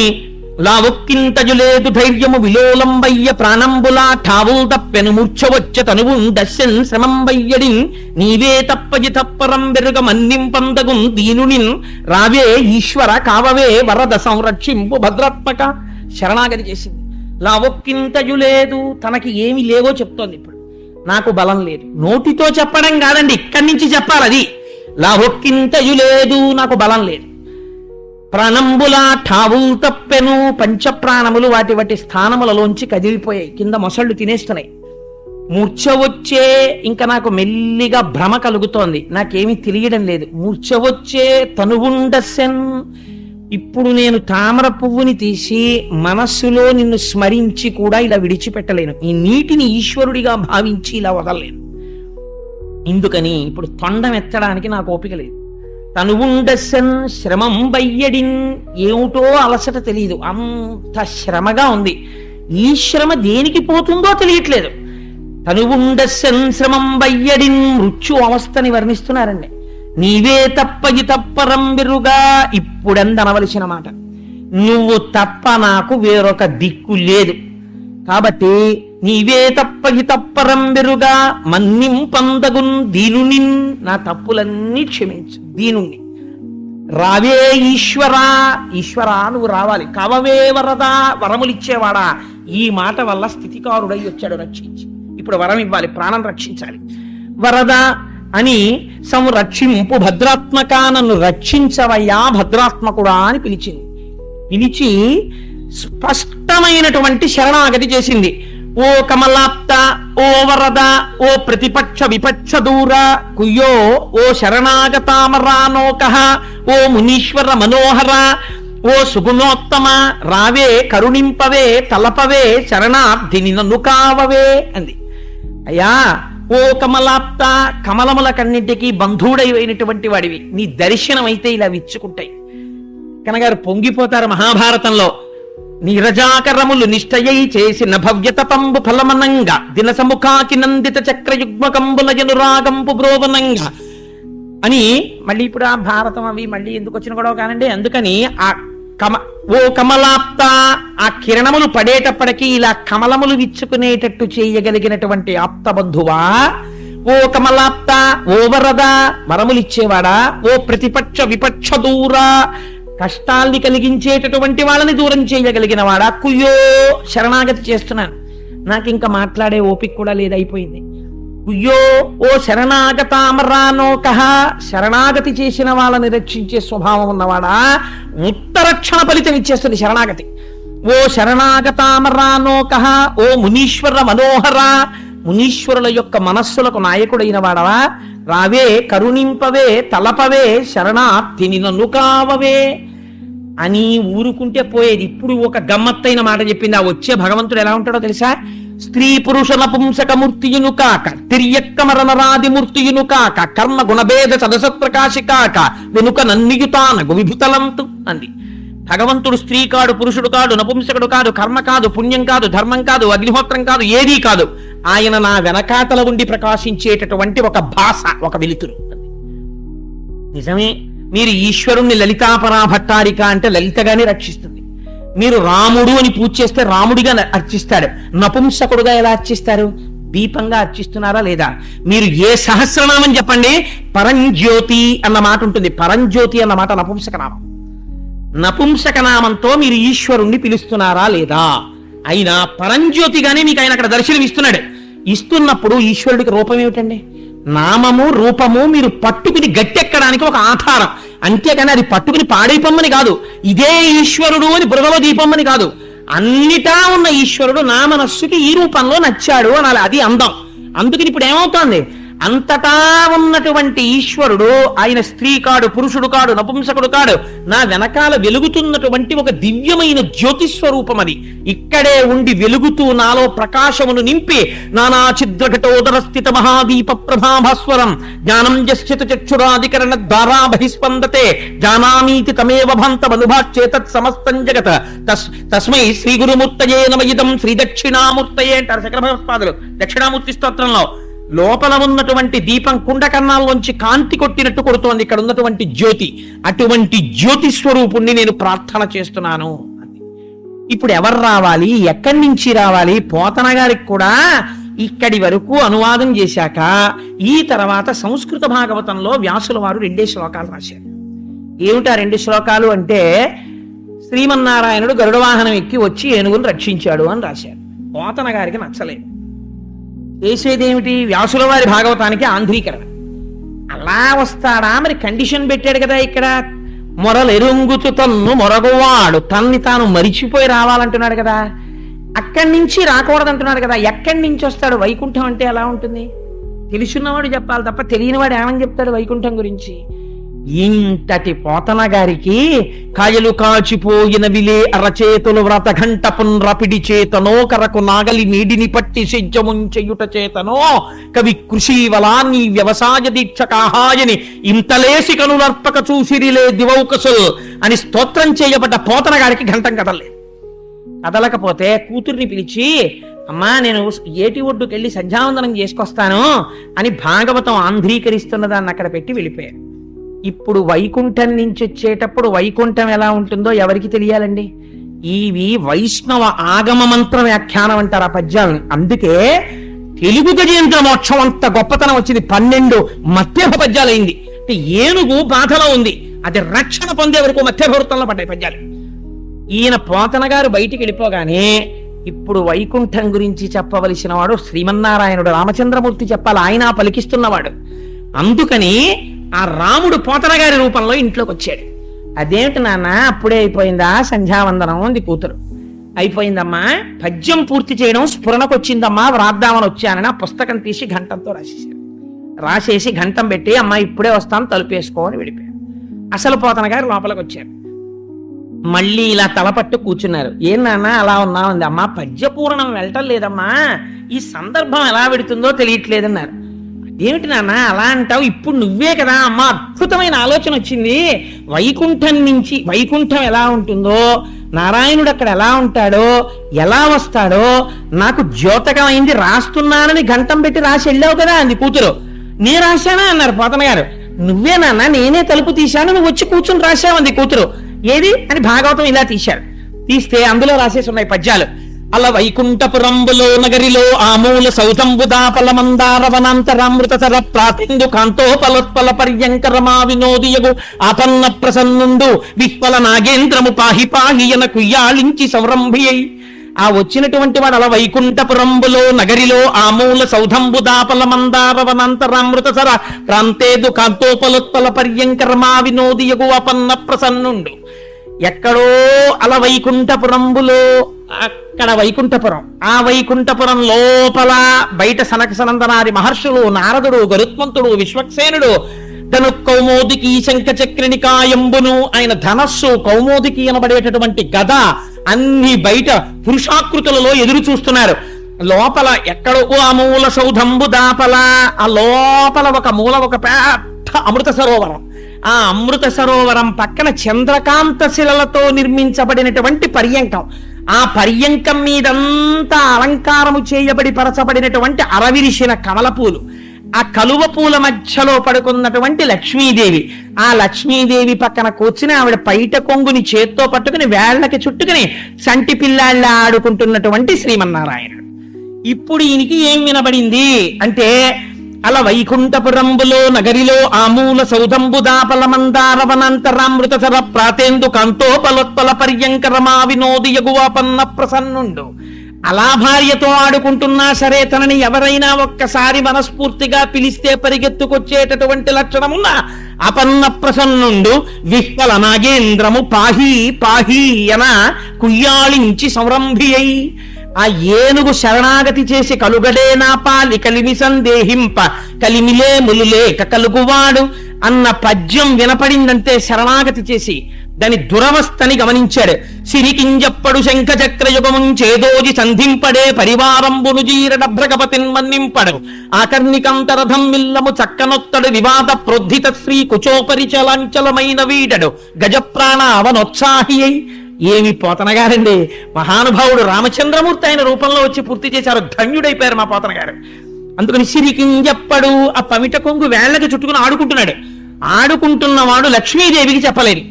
లావొక్కింతజు లేదు ధైర్యము విలోలంబయ్య ప్రాణంబులా ఠావుల్ తప్పెను మూర్ఛవచ్చ తనువుం దశ్యన్ శ్రమంబయ్యడిన్, నీవే తప్పజి తప్పరం బెరుగ మన్నింపందగుం దీనునిన్, రావే ఈశ్వర కావవే వరద సంరక్షింపు భద్రాత్మక. శరణాగతి చేసింది. లావొక్కింతజు లేదు, తనకి ఏమి లేవో చెప్తోంది. ఇప్పుడు నాకు బలం లేదు, నోటితో చెప్పడం కాదండి, ఇక్కడి నుంచి చెప్పాలి. అది లావొక్కింతజు లేదు, నాకు బలం లేదు. ప్రాణంబులా ఠావుల్ తప్పెను, పంచప్రాణములు వాటి వాటి స్థానములలోంచి కదిలిపోయాయి, కింద మొసళ్ళు తినేస్తున్నాయి. మూర్ఛ వచ్చే, ఇంకా నాకు మెల్లిగా భ్రమ కలుగుతోంది, నాకేమీ తెలియడం లేదు. మూర్ఛ వచ్చే తనువుండసెన్, ఇప్పుడు నేను తామర పువ్వుని తీసి మనస్సులో నిన్ను స్మరించి కూడా ఇలా విడిచిపెట్టలేను. ఈ నీటిని ఈశ్వరుడిగా భావించి ఇలా వదలలేను. ఇందుకని ఇప్పుడు తొండం ఎత్తడానికి నాకు ఓపిక లేదు. తనువుండసన్ శ్రమం బయ్యడిన్, ఏమిటో అలసట తెలియదు, అంత శ్రమగా ఉంది. ఈ శ్రమ దేనికి పోతుందో తెలియట్లేదు. తనువుండసన్ శ్రమం బయ్యడిన్, మృత్యు అవస్థని వర్ణిస్తున్నారండి. నీవే తప్పగి తప్పరం బిరుగా, ఇప్పుడెందనవలసిన మాట. నువ్వు తప్ప నాకు వేరొక దిక్కు లేదు. కాబట్టి నీవే తప్పగి తప్పరం బెరుగా మన్నింపందగున్ దీనునిన్, నా తప్పులన్నీ క్షమించు దీనుణ్ణి. రావే ఈశ్వరా, ఈశ్వరా నువ్వు రావాలి. కావవే వరదా, వరములిచ్చేవాడా. ఈ మాట వల్ల స్థితికారుడై వచ్చాడు రక్షించి. ఇప్పుడు వరం ఇవ్వాలి, ప్రాణం రక్షించాలి. వరద అని సంరక్షింపు భద్రాత్మక, నన్ను రక్షించవయ్యా భద్రాత్మకుడా అని పిలిచింది. పిలిచి స్పష్టమైనటువంటి శరణాగతి చేసింది. ఓ కమలాప్త, ఓ వరద, ఓ ప్రతిపక్ష విపక్ష దూర, కుయ్యో ఓ శరణాగతామరానోక, ఓ మునీశ్వర మనోహర, ఓ సుగుణోత్తమ, రావే కరుణింపవే తలపవే శరణార్థిని నన్ను కావవే అంది. అయ్యా ఓ కమలాప్త, కమలముల కన్నింటికి బంధువుడైనటువంటి వాడివి, నీ దర్శనం అయితే ఇలా విచ్చుకుంటాయి. కనగారు పొంగిపోతారు మహాభారతంలో. నీరజాకరములు నిష్టయై చేసిన భవ్యతపంబు ఫలమనంగా, దిన సముఖాకి నందిత చక్రయుగ్మకంబుల జనురాగంపు బ్రోవనంగా అని. మళ్ళీ ఇప్పుడు ఆ భారతం అవి మళ్ళీ ఎందుకు వచ్చిన గొడవ కానండి. అందుకని ఆ ఓ కమలాప్త, ఆ కిరణములు పడేటప్పటికీ ఇలా కమలములు విచ్చుకునేటట్టు చేయగలిగినటువంటి ఆప్త బంధువా. ఓ కమలాప్త, ఓ వరద, వరములిచ్చేవాడా. ఓ ప్రతిపక్ష విపక్ష దూర, కష్టాల్ని కలిగించేటటువంటి వాళ్ళని దూరం చేయగలిగిన వాడా. కుయ్యో శరణాగతి చేస్తున్నాను, నాకు ఇంకా మాట్లాడే ఓపిక కూడా లేదైపోయింది. కుయ్యో ఓ శరణాగతామరానోక, శరణాగతి చేసిన వాళ్ళని రక్షించే స్వభావం ఉన్నవాడా. ఉత్తరక్షణ ఫలితం ఇచ్చేస్తుంది శరణాగతి. ఓ శరణాగతామరానోక, ఓ మునీశ్వర మనోహర, మునీశ్వరుల యొక్క మనస్సులకు నాయకుడైన వాడవా, రావే కరుణింపవే తలపవే శరణార్థిని నన్ను కావవే అని ఊరుకుంటే పోయేది. ఇప్పుడు ఒక గమ్మత్తైన మాట చెప్పింది. ఆ వచ్చే భగవంతుడు ఎలా ఉంటాడో తెలుసా? స్త్రీ పురుష నపుంసక మూర్తియును కాక, తిర్యక్కమరనరాది మూర్తియును కాక, కర్మ గుణభేద సదసత్ప్రకాశి కాక, వెనుక నన్నియుతానగు విభుతలంతు అంది. భగవంతుడు స్త్రీ కాడు, పురుషుడు కాడు, నపుంసకుడు కాదు, కర్మ కాదు, పుణ్యం కాదు, ధర్మం కాదు, అగ్నిహోత్రం కాదు, ఏదీ కాదు. ఆయన నా వెనకాతల ఉండి ప్రకాశించేటటువంటి ఒక భాష, ఒక వెలుతురు. నిజమే, మీరు ఈశ్వరుణ్ణి లలితాపరా భట్టారిక అంటే లలితగానే రక్షిస్తుంది. మీరు రాముడు అని పూజ చేస్తే రాముడిగా అర్చిస్తాడు. నపుంసకుడుగా ఎలా అర్చిస్తారు? దీపంగా అర్చిస్తున్నారా లేదా? మీరు ఏ సహస్రనామం చెప్పండి, పరంజ్యోతి అన్న మాట ఉంటుంది. పరంజ్యోతి అన్న మాట నపుంసకనామం. నపుంసకనామంతో మీరు ఈశ్వరుణ్ణి పిలుస్తున్నారా లేదా? అయినా పరంజ్యోతిగానే మీకు ఆయన అక్కడ దర్శనం ఇస్తున్నాడు. ఇస్తున్నప్పుడు ఈశ్వరుడికి రూపం ఏమిటండి? నామము రూపము మీరు పట్టుకుని గట్టెక్కడానికి ఒక ఆధారం, అంతేకాని అది పట్టుకుని పాడైపోమ్మని కాదు. ఇదే ఈశ్వరుడు అని బురదలో దీపమ్మని కాదు. అన్నిటా ఉన్న ఈశ్వరుడు నా మనస్సుకి ఈ రూపంలో నచ్చాడు అనాలి. అది అందం. అందుకని ఇప్పుడు ఏమవుతోంది? అంతటా ఉన్నటువంటి ఈశ్వరుడు ఆయన స్త్రీ కాడు, పురుషుడు కాడు, నపుంసకుడు కాడు, నా వెనకాల వెలుగుతున్నటువంటి ఒక దివ్యమైన జ్యోతిస్వరూపం. అది ఇక్కడే ఉండి వెలుగుతూ నాలో ప్రకాశమును నింపి నానా ఛిద్రఘటోదర స్థిత మహాదీప ప్రభాభాస్వరం జ్ఞానం యశ్చిత చక్షురాధికరణ ద్వారా బహిస్పందతే జానామీతి తమేవ భాంతమనుభాచ్చేతత్ సమస్తం జగత్ తస్మై శ్రీ గురుమూర్తయే నమయిదం శ్రీ దక్షిణామూర్తయే అంటారు శంకర భగవత్పాదులు దక్షిణామూర్తి స్తోత్రంలో. లోపల ఉన్నటువంటి దీపం కుండకన్నాల్లోంచి కాంతి కొట్టినట్టు కొడుతోంది ఇక్కడ ఉన్నటువంటి జ్యోతి. అటువంటి జ్యోతి స్వరూపుణ్ణి నేను ప్రార్థన చేస్తున్నాను. ఇప్పుడు ఎవరు రావాలి, ఎక్కడి నుంచి రావాలి? పోతన గారికి కూడా ఇక్కడి వరకు అనువాదం చేశాక ఈ తర్వాత సంస్కృత భాగవతంలో వ్యాసుల వారు 2 శ్లోకాలు రాశారు. ఏమిటా 2 శ్లోకాలు అంటే, శ్రీమన్నారాయణుడు గరుడ వాహనం ఎక్కి వచ్చి ఏనుగును రక్షించాడు అని రాశారు. పోతన గారికి నచ్చలేదు. చేసేదేమిటి? వ్యాసుల వారి భాగవతానికి ఆంధ్రీకరణ. అలా వస్తాడా? మరి కండిషన్ పెట్టాడు కదా ఇక్కడ, మొరలెరుంగుతు తన్ను మొరగువాడు, తన్ని తాను మరిచిపోయి రావాలంటున్నాడు కదా, అక్కడి నుంచి రాకూడదంటున్నాడు కదా. ఎక్కడి నుంచి వస్తాడు? వైకుంఠం అంటే ఎలా ఉంటుంది? తెలుసున్నవాడు చెప్పాలి తప్ప తెలియనివాడు ఏమని చెప్తాడు వైకుంఠం గురించి? ఇంతటి పోతన గారికి కాయలు కాచిపోయిన విలే అరచేతులు వ్రత గంట పున్రపిడి చేతనో కరకు నాగలి నీడిని పట్టి సిజ్జముంచెయుట చేతనో కవి కృషివలా నీ వ్యవసాయ దీక్ష కాహాయని ఇంతలేసి కనులర్పక చూసిరిలే దివౌకసుల్ అని స్తోత్రం చేయబడ్డ పోతన గారికి ఘంటం కదలలేదు. కదలకపోతే కూతుర్ని పిలిచి, అమ్మా నేను ఏటి ఒడ్డుకెళ్ళి సంధ్యావందనం చేసుకొస్తాను అని భాగవతం ఆంధ్రీకరిస్తున్న దాన్ని అక్కడ పెట్టి వెళ్ళిపోయారు. ఇప్పుడు వైకుంఠం నుంచి వచ్చేటప్పుడు వైకుంఠం ఎలా ఉంటుందో ఎవరికి తెలియాలండి? ఇవి వైష్ణవ ఆగమ మంత్ర వ్యాఖ్యానం అంటారు ఆ పద్యాలను. అందుకే తెలుగు గజేంద్ర మోక్షం అంత గొప్పతనం వచ్చింది. 12 మధ్య పద్యాలైంది. అంటే ఏనుగు బాధలో ఉంది, అది రక్షణ పొందే వరకు మధ్య వృత్తంలో పడ్డాయి పద్యాలు. ఈయన పోతన గారు బయటికి వెళ్ళిపోగానే ఇప్పుడు వైకుంఠం గురించి చెప్పవలసిన వాడు శ్రీమన్నారాయణుడు రామచంద్రమూర్తి చెప్పాలి. ఆయన పలికిస్తున్నవాడు. అందుకని ఆ రాముడు పోతన గారి రూపంలో ఇంట్లోకి వచ్చాడు. అదేమిటి నాన్న అప్పుడే అయిపోయిందా సంధ్యావందనం అంది కూతురు. అయిపోయిందమ్మా, పద్యం పూర్తి చేయడం స్ఫురణకు వచ్చిందమ్మా, వ్రాద్దామని వచ్చానని ఆ పుస్తకం తీసి ఘంటంతో రాసేసారు. రాసేసి ఘంటం పెట్టి అమ్మా ఇప్పుడే వస్తాను తలుపేసుకోని వెళ్ళిపోయారు. అసలు పోతన గారు లోపలికి వచ్చారు. మళ్ళీ ఇలా తలపట్టు కూర్చున్నారు. ఏం నాన్న అలా ఉన్నావు అంది. అమ్మా పద్యపూర్ణం వెళ్ళటం లేదమ్మా, ఈ సందర్భం ఎలా పెడుతుందో తెలియట్లేదన్నారు. ఏమిటి నాన్న అలా అంటావు? ఇప్పుడు నువ్వే కదా అమ్మా, అద్భుతమైన ఆలోచన వచ్చింది. వైకుంఠం నుంచి వైకుంఠం ఎలా ఉంటుందో, నారాయణుడు అక్కడ ఎలా ఉంటాడో, ఎలా వస్తాడో నాకు ద్యోతకం అయింది, రాస్తున్నానని ఘంటం పెట్టి రాసి వెళ్ళావు కదా అంది కూతురు. నేను రాశానా అన్నారు పోతన గారు. నువ్వే నాన్న, నేనే తలుపు తీశాను, నువ్వు వచ్చి కూర్చుని రాశావు అంది కూతురు. ఏది అని భాగవతం ఇలా తీశాడు. తీస్తే అందులో రాసేసి ఉన్నాయి పద్యాలు. అల వైకుంఠపురంబులో నగరిలో ఆమూల సౌతంబుదాపల మందారవనాంతరామృతసర ప్రాతిందు కాంతోపలోత్పల పర్యంకరమా వినోదియగు ఆపన్న ప్రసన్నుండు విహ్వల నాగేంద్రము పాహి పాహియన కుయ్యాళించి సంరంభి అయి. ఆ వచ్చినటువంటి వాడు అలా వైకుంఠపురంబులో నగరిలో ఆమూల సౌధంబుదాపల మందారవనాంతరామృతసర ప్రాంతేదు కాంతోపలోత్పల పర్యంకరమా వినోదియగు ఆపన్న ప్రసన్నుండు. ఎక్కడో అలా వైకుంఠపురంబులో, అక్కడ వైకుంఠపురం, ఆ వైకుంఠపురం లోపల బయట సనక సనందనాది మహర్షులు, నారదుడు, గరుత్మంతుడు, విశ్వక్సేనుడు, తను కౌమోదికి శంఖ చక్రనికాయంబును, ఆయన ధనస్సు, కౌమోదికి అనబడేటటువంటి గద అన్ని బయట పురుషాకృతులలో ఎదురు చూస్తున్నారు. లోపల ఎక్కడో ఆ మూల సౌధంబు దాపల, ఆ లోపల ఒక మూల ఒక పెద్ద అమృత సరోవరం, ఆ అమృత సరోవరం పక్కన చంద్రకాంత శిలలతో నిర్మించబడినటువంటి పర్యంకం, ఆ పర్యంకం మీదంతా అలంకారము చేయబడి పరచబడినటువంటి అరవిరిసిన కమల పూలు, ఆ కలువ పూల మధ్యలో పడుకున్నటువంటి లక్ష్మీదేవి, ఆ లక్ష్మీదేవి పక్కన కూర్చుని ఆవిడ పైట కొంగుని చేత్తో పట్టుకుని వేళ్లకి చుట్టుకుని సంటి పిల్లాళ్ళ ఆడుకుంటున్నటువంటి శ్రీమన్నారాయణుడు. ఇప్పుడు ఈయనకి ఏం వినబడింది అంటే, అలా వైకుంఠపురంబులో నగరిలో ఆమూల సౌధంబు దాపల మందారవనంతరామృత సర ప్రాతేందు కాంతోపలోత్పల పర్యంకరమా వినోది యగువాపన్న ప్రసన్నుండు. అలా భార్యతో ఆడుకుంటున్నా సరే తనని ఎవరైనా ఒక్కసారి మనస్ఫూర్తిగా పిలిస్తే పరిగెత్తుకొచ్చేటటువంటి లక్షణమున్న అపన్న ప్రసన్నుండు విహ్వల నాగేంద్రము పాహీ పాహీ అన కుయ్యాళించి సంరంభి అయి, ఆ ఏనుగు శరణాగతి చేసి కలుగడే నా పాలి కలిమి సందేహింప కలిమిలే ములులేక కలుగువాడు అన్న పద్యం వినపడిందంటే శరణాగతి చేసి దాని దురవస్థని గమనించాడు. సిరికింజప్పడు శంఖ చక్రయుగముం చేదోజి సంధింపడే పరివారంబును జీరడభ్రగపతిన్ మన్నింపడు ఆకర్ణికంతరథం మిల్లము చక్కనొత్తడు వివాద ప్రోద్ధిత శ్రీ కుచోపరి చలాంచలమైన వీడడు గజప్రాణ అవనోత్సాహి అయి. ఏమి పోతన గారండి, మహానుభావుడు రామచంద్రమూర్తి ఆయన రూపంలో వచ్చి పూర్తి చేశారు. ధన్యుడైపోయారు మా పోతన గారు. అందుకని సిరికింజప్పడు ఆ పమిట కొంగు వేళ్లకి చుట్టుకుని ఆడుకుంటున్నాడు. ఆడుకుంటున్నవాడు లక్ష్మీదేవికి చెప్పలేదు,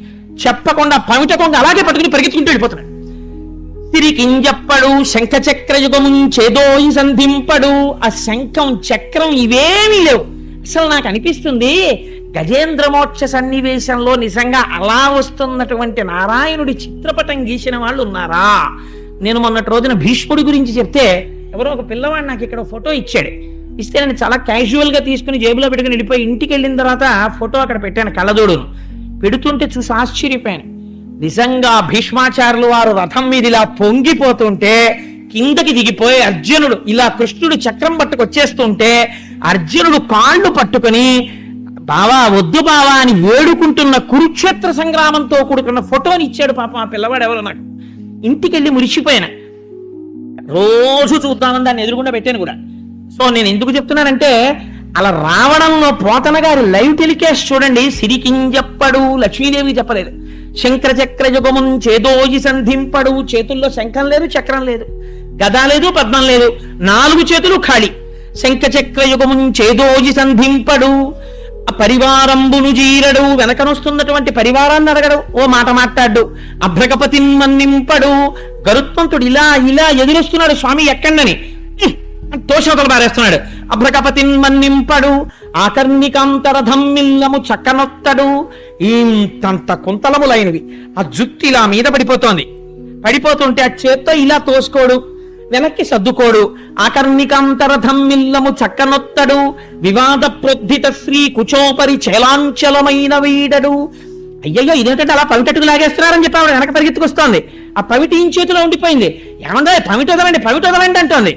చెప్పకుండా పమిట కొంగు అలాగే పట్టుకుని పరిగెత్తుకుంటూ వెళ్ళిపోతున్నాడు. సిరికింజప్పడు శంఖ చక్రయుగము చేదోయి సంధింపడు, ఆ శంఖం చక్రం ఇవేమీ లేవు. అసలు నాకు అనిపిస్తుంది గజేంద్ర మోక్ష సన్నివేశంలో నిజంగా అలా వస్తున్నటువంటి నారాయణుడి చిత్రపటం గీసిన వాళ్ళు ఉన్నారా? నేను మొన్నటి రోజున భీష్ముడి గురించి చెప్తే ఎవరో ఒక పిల్లవాడు నాకు ఇక్కడ ఫోటో ఇచ్చాడు. ఇస్తే నేను చాలా క్యాజువల్ గా తీసుకుని జేబులో పెట్టుకుని వెళ్ళిపోయి ఇంటికి వెళ్ళిన తర్వాత ఫోటో అక్కడ పెట్టాను, కళ్ళజోడును పెడుతుంటే చూసి ఆశ్చర్యపోయాను. నిజంగా భీష్మాచార్యులు వారు రథం మీద ఇలా పొంగిపోతుంటే కిందకి దిగిపోయి అర్జునుడు ఇలా కృష్ణుడు చక్రం పట్టుకొచ్చేస్తుంటే అర్జునుడు కాళ్ళు పట్టుకుని బావా వద్దు బావా అని వేడుకుంటున్న కురుక్షేత్ర సంగ్రామంతో కూడుకున్న ఫోటోని ఇచ్చాడు పాపం ఆ పిల్లవాడు. ఎవరో నాకు ఇంటికి వెళ్ళి మురిసిపోయాను. రోజు చూద్దామని దాన్ని ఎదురుగుండా పెట్టాను కూడా. సో నేను ఎందుకు చెప్తున్నానంటే అలా రావడంలో పోతన గారి లైవ్ టెలికాస్ట్ చూడండి. సిరికింజప్పడు లక్ష్మీదేవి చెప్పలేదు. శంకర చక్ర యుగమున్ చేదోజి సంధింపడు, చేతుల్లో శంఖం లేదు, చక్రం లేదు, గద లేదు, పద్మం లేదు, 4 చేతులు ఖాళీ. శంఖ చక్ర యుగమున్ చేదోజి సంధింపడు, పరివారంబును జీరడు, వెనకనొస్తున్నటువంటి పరివారాన్ని అడగడు, ఓ మాట మాట్లాడు. అభ్రగపతిన్ మన్నింపడు, గరుత్మంతుడు ఇలా ఇలా ఎదురొస్తున్నాడు స్వామి ఎక్కండని తోషవతలు పారేస్తున్నాడు. అభ్రగపతిన్ మన్నింపడు ఆకర్ణికాంతరథం మిల్లము చక్కనొత్తడు. ఇంతంత కుంతలములైనవి ఆ జుట్టు ఇలా మీద పడిపోతోంది. పడిపోతుంటే ఆ చేత్తో ఇలా తోసుకోడు, వెనక్కి సర్దుకోడు. ఆకర్ణికాంతరథం మిల్లము చక్కనొత్తడు వివాద ప్రోద్ధిత శ్రీ కుచోపరి చేలాంచలమైన వీడడు. అయ్యయ్యో ఇదేంటంటే అలా పవిటట్టుకు లాగేస్తున్నారని చెప్పి ఆవిడ వెనక పరిగెత్తుకొస్తోంది. ఆ పవిటి ఈ చేతిలో ఉండిపోయింది. ఏమందా పవిటొదలండి పవిటొదలండి అంటోంది.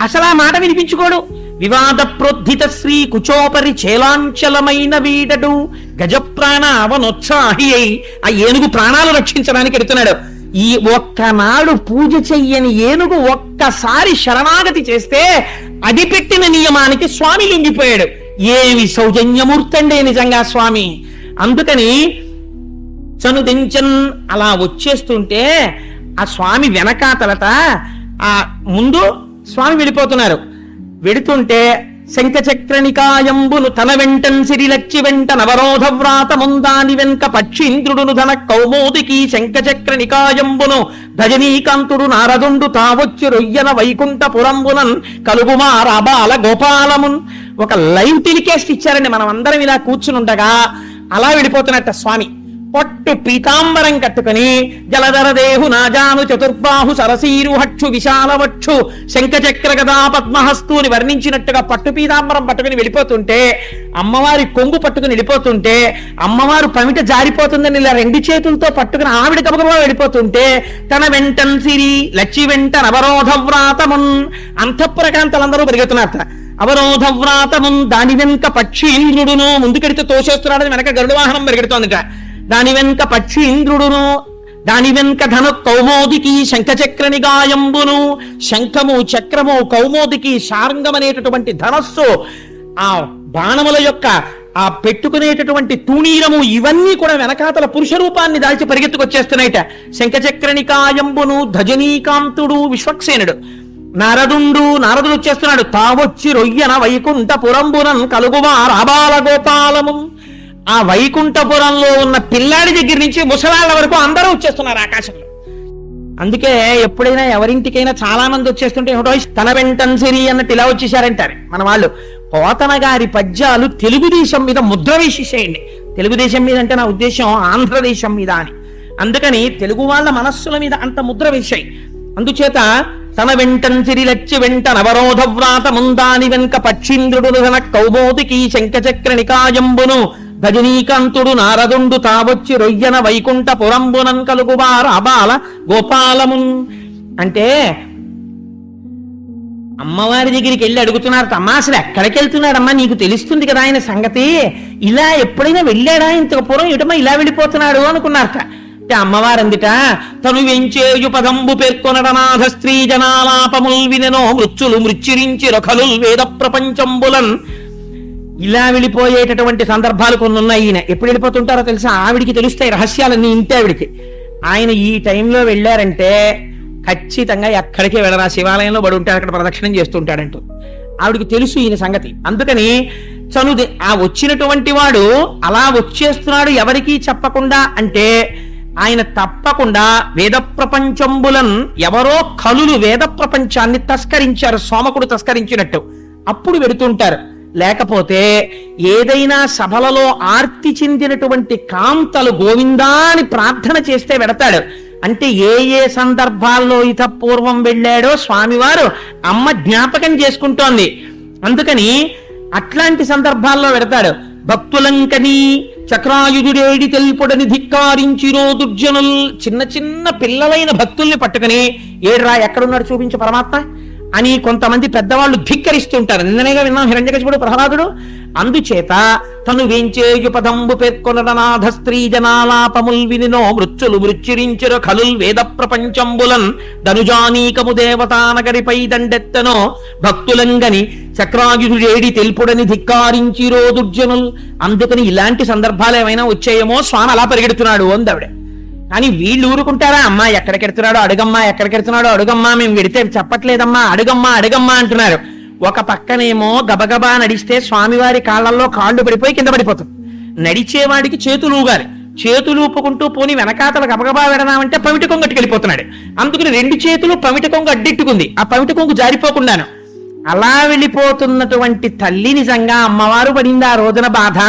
అసలు ఆ మాట వినిపించుకోడు. వివాద ప్రోద్ధిత శ్రీ కుచోపరి చేలాంచలమైన వీడడు గజప్రాణ అవనోత్సాహి అయి, ఆ ఏనుగు ప్రాణాలు రక్షించడానికి ఎడుతున్నాడు. ఈ ఒక్కనాడు పూజ చెయ్యని ఏనుగు ఒక్కసారి శరణాగతి చేస్తే అది పెట్టిన నియమానికి స్వామి లొంగిపోయాడు. ఏమి సౌజన్యమూర్తండే నిజంగా స్వామి. అందుకని చనుదించన్ అలా వచ్చేస్తుంటే ఆ స్వామి వెనకాతలట ఆ ముందు స్వామి వెళ్ళిపోతున్నారు. వెడుతుంటే శంఖ చక్రనికాయంబును తన వెంటన్ సిరిలచ్చి వెంట నవరోధ వ్రాత ముందాని వెంక పక్షీంద్రుడును ధన కౌమోదికి శంఖ చక్రనికాయంబును భజనీకాంతుడు నారదుండు తావొచ్చి రొయ్యన వైకుంఠపురంబునన్ కలుగుమారాబాల గోపాలమున్. ఒక లైవ్ టెలికాస్ట్ ఇచ్చారండి. మనం అందరం ఇలా కూర్చుని ఉండగా అలా వెళ్ళిపోతున్నట్ట స్వామి. పట్టు పీతాంబరం కట్టుకుని జలధర దేహు నాజాను చతుర్బాహు సరసీరు హక్షు విశాలవక్షు శంఖచక్ర గదా పద్మహస్తుని వర్ణించినట్టుగా పట్టు పీతాంబరం పట్టుకుని వెళ్ళిపోతుంటే, అమ్మవారి కొంగు పట్టుకుని వెళ్ళిపోతుంటే, అమ్మవారు పమిట జారిపోతుందని ఇలా రెండు చేతులతో పట్టుకుని ఆవిడ గబగబా వెళ్ళిపోతుంటే, తన వెంటన్ సిరి లచ్చి వెంట అవరోధ వ్రాతమున్, అంతఃపురకాంతలందరూ పరిగెత్తున్నారు. అవరోధ వ్రాతమున్, దాని వెనుక పక్షీంద్రుడును, ముందుకెడితే తోసేస్తున్నాడని వెనక గరుడ వాహనం పరిగెడుతోందిట. దాని వెనుక పక్షి ఇంద్రుడును, దాని వెనుక ధను కౌమోదికి శంఖచక్ర నిగాయంబును, శంఖము చక్రము కౌమోదికి శార్ంగం అనేటటువంటి ధనస్సు, ఆ బాణముల యొక్క ఆ పెట్టుకునేటటువంటి తూణీరము, ఇవన్నీ కూడా వెనకాతల పురుష రూపాన్ని దాల్చి పరిగెత్తుకొచ్చేస్తున్నాయిట. శంఖచక్ర నికాయంబును ధజనీకాంతుడు విశ్వక్సేనుడు, నారదుడు వచ్చేస్తున్నాడు. తావొచ్చి రొయ్యన వైకుంఠ పురంబునన్ కలుగువార్ ఆబాల గోపాలము, ఆ వైకుంఠపురంలో ఉన్న పిల్లాడి దగ్గర నుంచి ముసలాళ్ళ వరకు అందరూ వచ్చేస్తున్నారు ఆకాశంలో. అందుకే ఎప్పుడైనా ఎవరింటికైనా చాలా మంది వచ్చేస్తుంటే ఏమిటో తన వెంటన్ సిరి అన్నట్టు ఇలా వచ్చేసారంటారు మన వాళ్ళు. పోతన గారి పద్యాలు తెలుగుదేశం మీద ముద్ర వేసేసేయండి. తెలుగుదేశం మీద అంటే నా ఉద్దేశం ఆంధ్రదేశం మీద అని. అందుకని తెలుగు వాళ్ళ మనస్సుల మీద అంత ముద్ర వేశాయి. అందుచేత తన వెంటన్ సిరి లచ్చి వెంట నవరోధ వ్రాత ముందాని వెనుక పక్షీంద్రుడు ధన కౌమోదికి శంఖచక్ర నికాయంబును గజనీకాంతుడు నారదుండు తావొచ్చి రొయ్యన వైకుంఠ పురంబునన్ కలుగువారు అబాల గోపాలమున్. అంటే అమ్మవారి దగ్గరికి వెళ్ళి అడుగుతున్నారు, అమ్మా అసలు ఎక్కడికి వెళ్తున్నాడమ్మా, నీకు తెలుస్తుంది కదా ఆయన సంగతి, ఇలా ఎప్పుడైనా వెళ్ళాడా ఇంతకు పూర్వం, ఇటమ్మా ఇలా వెళ్ళిపోతున్నాడు అనుకున్నారట. అంటే అమ్మవారు అందుట తను వెంచేయు పదంబు పేర్కొనడనాథ స్త్రీ జనాలాపముల్ వినెనో మృత్యులు మృత్యురించి రఖలుల్ వేద ప్రపంచంబులన్. ఇలా వెళ్ళిపోయేటటువంటి సందర్భాలు కొన్ని ఉన్నాయి. ఈయన ఎప్పుడు వెళ్ళిపోతుంటారో తెలుసా, ఆవిడికి తెలుస్తాయి రహస్యాలన్నీ ఇంతే ఆవిడికి. ఆయన ఈ టైంలో వెళ్ళారంటే ఖచ్చితంగా ఎక్కడికి వెళ్ళరా, శివాలయంలో పడి ఉంటాడు, అక్కడ ప్రదక్షిణం చేస్తుంటాడంటూ ఆవిడికి తెలుసు ఈయన సంగతి. అందుకని చనుది ఆ వచ్చినటువంటి వాడు అలా వచ్చేస్తున్నాడు ఎవరికీ చెప్పకుండా అంటే ఆయన తప్పకుండా వేద ప్రపంచంబులన్, ఎవరో కలులు వేద ప్రపంచాన్ని తస్కరించారు, సోమకుడు తస్కరించినట్టు, అప్పుడు వెడుతుంటారు. లేకపోతే ఏదైనా సభలలో ఆర్తి చెందినటువంటి కాంతలు గోవిందా అని ప్రార్థన చేస్తే వెడతాడు. అంటే ఏ ఏ సందర్భాల్లో ఇత పూర్వం వెళ్ళాడో స్వామివారు అమ్మ జ్ఞాపకం చేసుకుంటోంది. అందుకని అట్లాంటి సందర్భాల్లో వెడతాడు. భక్తులంకని చక్రాయుధుడేడి తెలుపుడని ధిక్కారించిరో దుర్జనుల్, చిన్న చిన్న పిల్లలైన భక్తుల్ని పట్టుకుని ఏడ్రా ఎక్కడున్నాడు చూపించు పరమాత్మ అని కొంతమంది పెద్దవాళ్ళు ధిక్కరిస్తుంటారు. నిన్ననేగా విన్నాం హిరణ్యకశిపుడు ప్రహ్లాదుడు. అందుచేత తను వేంచేయు పదంబు పేర్కొనడనాథ స్త్రీ జనాలాపముల్ వినినో మృత్యులు మృత్యురించుర ఖలుల్ వేద ప్రపంచంబులన్ ధనుజానీకము దేవతానగరిపై దండెత్తనో భక్తులంగని చక్రాయుధుడేడి తెలుపుడని ధిక్కారించిరో దుర్జనుల్. అందుకని ఇలాంటి సందర్భాలు ఏమైనా వచ్చాయేమో స్వామి అలా పరిగెడుతున్నాడు అందావిడ. కానీ వీళ్ళు ఊరుకుంటారా, అమ్మా ఎక్కడికెడుతున్నాడో అడుగమ్మా, ఎక్కడికెడుతున్నాడో అడుగమ్మా, మేము వెడితే చెప్పట్లేదమ్మా, అడుగమ్మా అడుగమ్మా అంటున్నారు. ఒక పక్కనేమో గబగబా నడిస్తే స్వామివారి కాళ్ళల్లో కాళ్ళు పడిపోయి కింద పడిపోతుంది. నడిచేవాడికి చేతులు ఊగాలి, చేతులు ఊపుకుంటూ పోని వెనకాతల గబగబా వెడదామంటే పమిట కొంగట్టుకు వెళ్ళిపోతున్నాడు. అందుకని రెండు చేతులు పమిట కొంగు అడ్డెట్టుకుంది, ఆ పమిట కొంగు జారిపోకుండాను. అలా వెళ్ళిపోతున్నటువంటి తల్లి నిజంగా అమ్మవారు పడింది ఆ రోజున బాధ.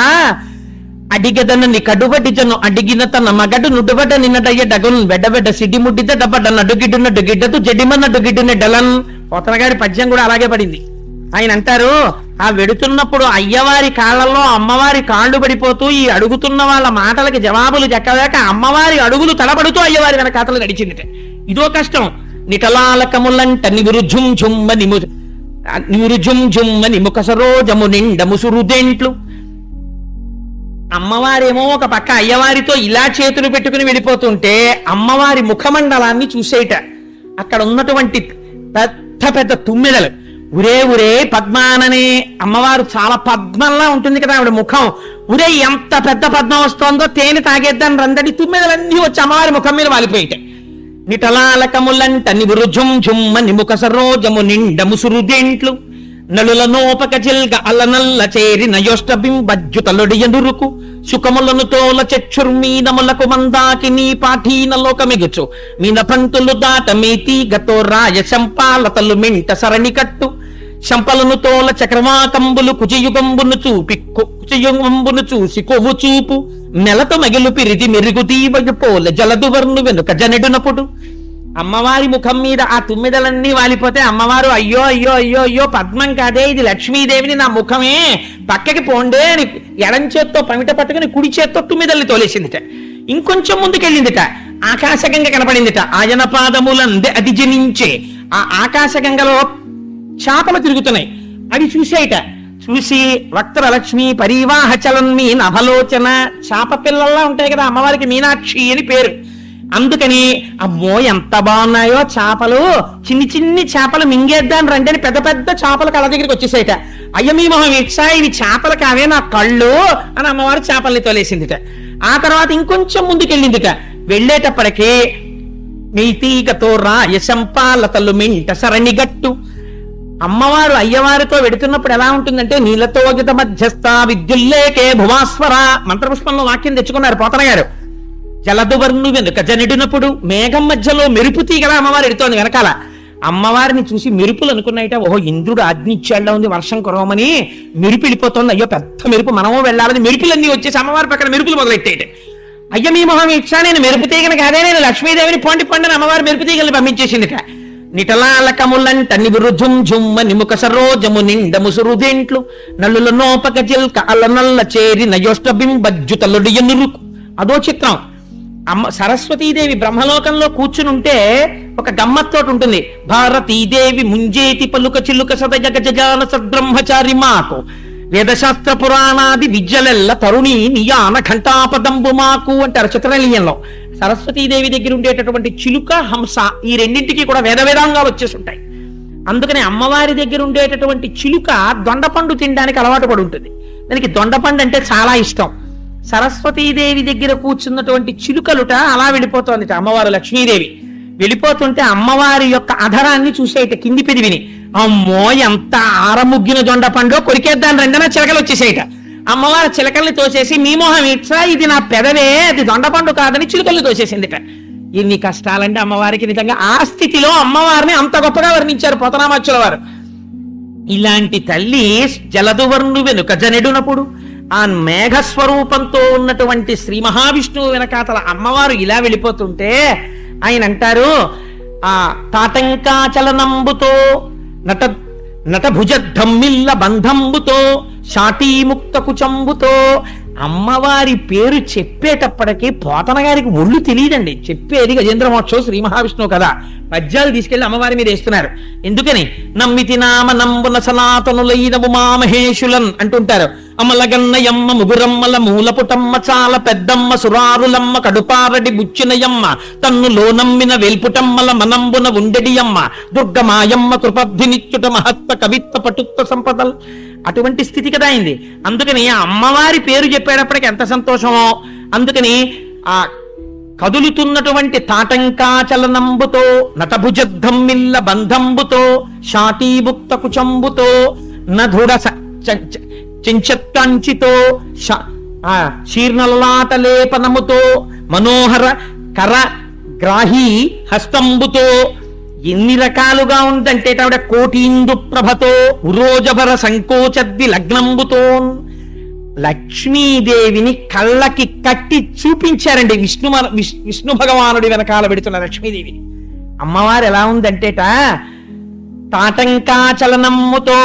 అడిగదన్న కడుబడ్డి జను అడిగిన తన మగడు నుడ్డుబడ్డ నిన్నటయ్య డగున్ వెడ్డబెడ్డ సిడ్డి ముడ్డిద్ద డబ్బడ్డ నడ్డుగిడ్డున్నట్టు గిడ్డదు జడ్డిమన్నట్టు గిడ్డున్న డలన్. పోతనగారి పద్యం కూడా అలాగే పడింది. ఆయన అంటారు, ఆ వెడుతున్నప్పుడు అయ్యవారి కాళ్ళల్లో అమ్మవారి కాళ్ళు పడిపోతూ ఈ అడుగుతున్న వాళ్ళ మాటలకి జవాబులు చెక్కలేక అమ్మవారి అడుగులు తడబడుతూ అయ్యవారి వెనకాతలు నడిచిందిట. ఇదో కష్టం. నిటలాలకములంట నివురుజుం జుమ్మ నిముక సరోజము నిండ ముసురుదేంట్లు. అమ్మవారేమో ఒక పక్క అయ్యవారితో ఇలా చేతులు పెట్టుకుని వెళ్ళిపోతుంటే అమ్మవారి ముఖమండలాన్ని చూసేట. అక్కడ ఉన్నటువంటి పెద్ద పెద్ద తుమ్మెదలు ఉరే ఉరే పద్మాననే, అమ్మవారు చాలా పద్మంలా ఉంటుంది కదా ఆవిడ ముఖం. ఉరే ఎంత పెద్ద పద్మం వస్తోందో, తేనె తాగేద్దాన్ని రందడి తుమ్మెదలన్నీ వచ్చి అమ్మవారి ముఖం మీద వాలిపోయిట. నిటలాలకములంట నివురుజుం జుమ్మ నిముక సరోజము నిండ ముసురుదేంట్లు నలుల నోపక జిల్గ అల్లనల్ల చేరి నయోష్టబింబజ్జుతలుడియనురుకు సుఖములను తోల చక్షుర్మీనములకు మందాకి నీ పాఠీన లోకమిగుచు మీన పంతులు దాట మీతి గతో రాయ శంపాలతలు మింట సరణి కట్టు శంపలను తోల చక్రవాకంబులు కుచయుగంబును చూపి కుచయుగంబును చూసి కొవ్వు చూపు నెలతో మగిలు పిరిది మెరుగు తీవగు పోల జలదువర్ను వెనుక జనెడునప్పుడు అమ్మవారి ముఖం మీద ఆ తుమ్మిదలన్నీ వాలిపోతే అమ్మవారు అయ్యో అయ్యో అయ్యో అయ్యో పద్మం కాదే ఇది లక్ష్మీదేవిని, నా ముఖమే పక్కకి పోండే అని ఎడం చేత్తో పమిట పట్టుకుని కుడి చేత్తో తుమ్మిదల్ని తోలేసిందిట. ఇంకొంచెం ముందుకెళ్ళిందిట, ఆకాశగంగ కనపడిందిట. ఆయన పాదములందే అది జనించే ఆ ఆకాశగంగలో చాపలు తిరుగుతున్నాయి. అవి చూసేయట. చూసి వక్రలక్ష్మి పరివాహ చలన్మి నభలోచన, చాప పిల్లల్లా ఉంటాయి కదా అమ్మవారికి, మీనాక్షి అని పేరు. అందుకని అమ్మో ఎంత బాగున్నాయో చాపలు, చిన్ని చిన్ని చేపలు మింగేద్దాం రండి అని పెద్ద పెద్ద చేపలు కళ్ళ దగ్గరికి వచ్చేసాయిట. అయ్య మీ మొహం ఇట్సా, ఇవి చేపలు కావే నా కళ్ళు అని అమ్మవారు చేపల్ని తోలేసిందిట. ఆ తర్వాత ఇంకొంచెం ముందుకెళ్ళిందిట. వెళ్ళేటప్పటికీ మెయితీగతో రాయశంపాలతలు మింట సరణిగట్టు. అమ్మవారు అయ్యవారితో వెడుతున్నప్పుడు ఎలా ఉంటుందంటే నీలతో గిత మధ్యస్థ విద్యుల్లేకే భువాస్వర మంత్రపుష్పంలో వాక్యం తెచ్చుకున్నారు పోతన గారు. జలదువర్ను వెనుక జనిడినప్పుడు మేఘం మధ్యలో మెరుపు తీగల అమ్మవారు ఎడుతోంది వెనకాల. అమ్మవారిని చూసి మెరుపులు అనుకున్నాయిట, ఓహో ఇంద్రుడు ఆజ్ఞ ఇచ్చేళ్ళ ఉంది వర్షం కురవమని, మెరుపు వెళ్ళిపోతుంది, అయ్యో పెద్ద మెరుపు మనమో వెళ్ళాలని మెరుపులన్నీ వచ్చేసి అమ్మవారి పక్కన మెరుపులు మొదలెట్టేట. అయ్య మీ మొహం ఇచ్చా, నేను మెరుపు తీగను కాదే, నేను లక్ష్మీదేవిని పోండి పండుని అమ్మవారి మెరుపు తీగల్ని పంపించేసిందిట. నిటలాలకములంట నివృధుం జుమ్మ నిముక సరోజము నిండ ముసురుదేంట్లు నల్లుల నోపక జిల్క అల్ల నల్ల చేరి నయోష్టబింబజ్జుతలుడియనురుకు. అదో చిత్రం. అమ్మ సరస్వతీదేవి బ్రహ్మలోకంలో కూర్చునుంటే ఒక గమ్మత్తోటి ఉంటుంది. భారతీదేవి ముంజేతి పలుక చిలుక సదజగ జగాన సద్బ్రహ్మచారి మాకు వేదశాస్త్ర పురాణాది విద్యలెల్ల తరుణి నియాన ఘంటాపదంబు మాకు అంటారు చిత్రలీయంలో. సరస్వతీదేవి దగ్గర ఉండేటటువంటి చిలుక హంస ఈ రెండింటికి కూడా వేదాంగాలు వచ్చేసి ఉంటాయి. అందుకని అమ్మవారి దగ్గర ఉండేటటువంటి చిలుక దొండపండు తినడానికి అలవాటు పడి ఉంటుంది. దానికి దొండపండు అంటే చాలా ఇష్టం. సరస్వతీదేవి దగ్గర కూర్చున్నటువంటి చిలుకలుట అలా వెళ్ళిపోతోందిట. అమ్మవారు లక్ష్మీదేవి వెళ్ళిపోతుంటే అమ్మవారి యొక్క అధరాన్ని చూసేట కింది పెదివిని, అమ్మో ఎంత ఆరముగ్గిన దొండపండు కొరికేద్దాని రెండన చిలకలు వచ్చేసేట. అమ్మవారి చిలకల్ని తోసేసి మీ మొహం ఇట్లా ఇది నా పెదవే అది దొండపండు కాదని చిలుకల్ని తోసేసిందిట. ఎన్ని కష్టాలంటే అమ్మవారికి నిజంగా. ఆ స్థితిలో అమ్మవారిని అంత గొప్పగా వర్ణించారు పోతనామాచ్యుల వారు. ఇలాంటి తల్లి జలదువర్ను వెనుక జనెడునప్పుడు ఆ మేఘస్వరూపంతో ఉన్నటువంటి శ్రీ మహావిష్ణువు వెనకాతల అమ్మవారు ఇలా వెళ్ళిపోతుంటే ఆయన అంటారు, ఆ తాటంకాచలనంబుతో నటభుజద్ధమ్మిల్ల బంధంబుతో శాటీముక్త కుచంబుతో. అమ్మవారి పేరు చెప్పేటప్పటికీ పోతన గారికి ఒళ్ళు తెలియదండి. చెప్పేది గజేంద్ర మహోత్సవం శ్రీ మహావిష్ణువు కదా. పద్యాలు తీసుకెళ్లి అమ్మవారి మీద వేస్తున్నారు. ఎందుకని నమ్మితి నామ నంబున సనాతనులైన ఉమామహేషులన్ అంటుంటారు. అమ్మలగన్నయమ్మ ముగురమ్మల మూలపుటమ్మ చాలా పెద్దమ్మ సురారులమ్మ కడుపారడి బుచ్చినయమ్మ తన్నులో నమ్మిన వేల్పుటమ్మల మనంబున ఉండెడియమ్మ దుర్గమాయమ్మ కృపద్ధినిచ్చుట మహత్వ కవిత్వ పటుత్వ సంపదల్. అటువంటి స్థితి కదా అయింది. అందుకని ఆ అమ్మవారి పేరు చెప్పేటప్పటికి ఎంత సంతోషమో. అందుకని ఆ కదులుతున్నటువంటి తాటంకాచలనంబుతో నటభుజద్ధమ్మిల్ల బంధంబుతో శాటీభుక్త కుచంబుతో నధుడ చెంచత్కంచితో శీర్ణలలాటలేపనముతో మనోహర కర గ్రాహీ హస్తంబుతో. ఎన్ని రకాలుగా ఉందంటే ఆవిడ కోటీందు ప్రభతో ఉరోజభర సంకోచద్ది లగ్నంబుతో. లక్ష్మీదేవిని కళ్ళకి కట్టి చూపించారండి విష్ణు భగవానుడి వెనకాల పెడుతున్న లక్ష్మీదేవి. అమ్మవారు ఎలా ఉందంటేట తాటంకాచలనమ్ముతో.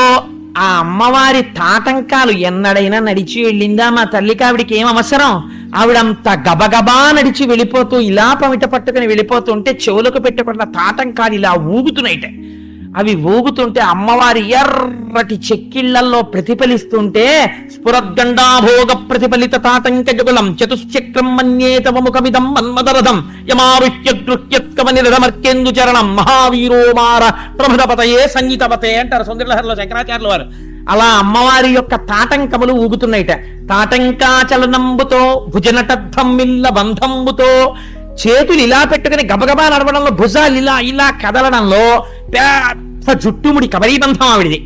ఆ అమ్మవారి తాటంకాలు ఎన్నడైనా నడిచి వెళ్ళిందా మా తల్లికి? ఆవిడికి ఏం అవసరం? ఆవిడంత గబగబా నడిచి వెళ్ళిపోతూ ఇలా పమిట పట్టుకుని వెళ్ళిపోతుంటే చెవులకు పెట్టుకున్న తాటంకాలు ఇలా ఊగుతున్నాయిట. అవి ఊగుతుంటే అమ్మవారి ఎర్రటి చెక్కిళ్లలో ప్రతిఫలిస్తుంటే స్ఫురద్గండాభోగ ప్రతిఫలిత తాటంక జగులం చతుశ్చక్రం మన్యేతవ ముఖమిదం మన్మదరథం యమారుహ్యద్రుహ్యత్కమనిరమర్కేందు చరణం మహావీరోమార ప్రమదపతయే సంగీతపతే అంటారు సౌందర్యలహరిలో శంకరాచార్యుల వారు. అలా అమ్మవారి యొక్క తాటంకములు ఊగుతున్నాయిట. తాటంకాచలనంబుతో భుజనటద్ధమ్మిల్ల బంధంబుతో. చేతులు ఇలా పెట్టుకుని గబగబా నడవడంలో భుజాలు ఇలా ఇలా కదలడంలో పెద్ద జుట్టుముడి కబరీబంధం ఆవిడిది.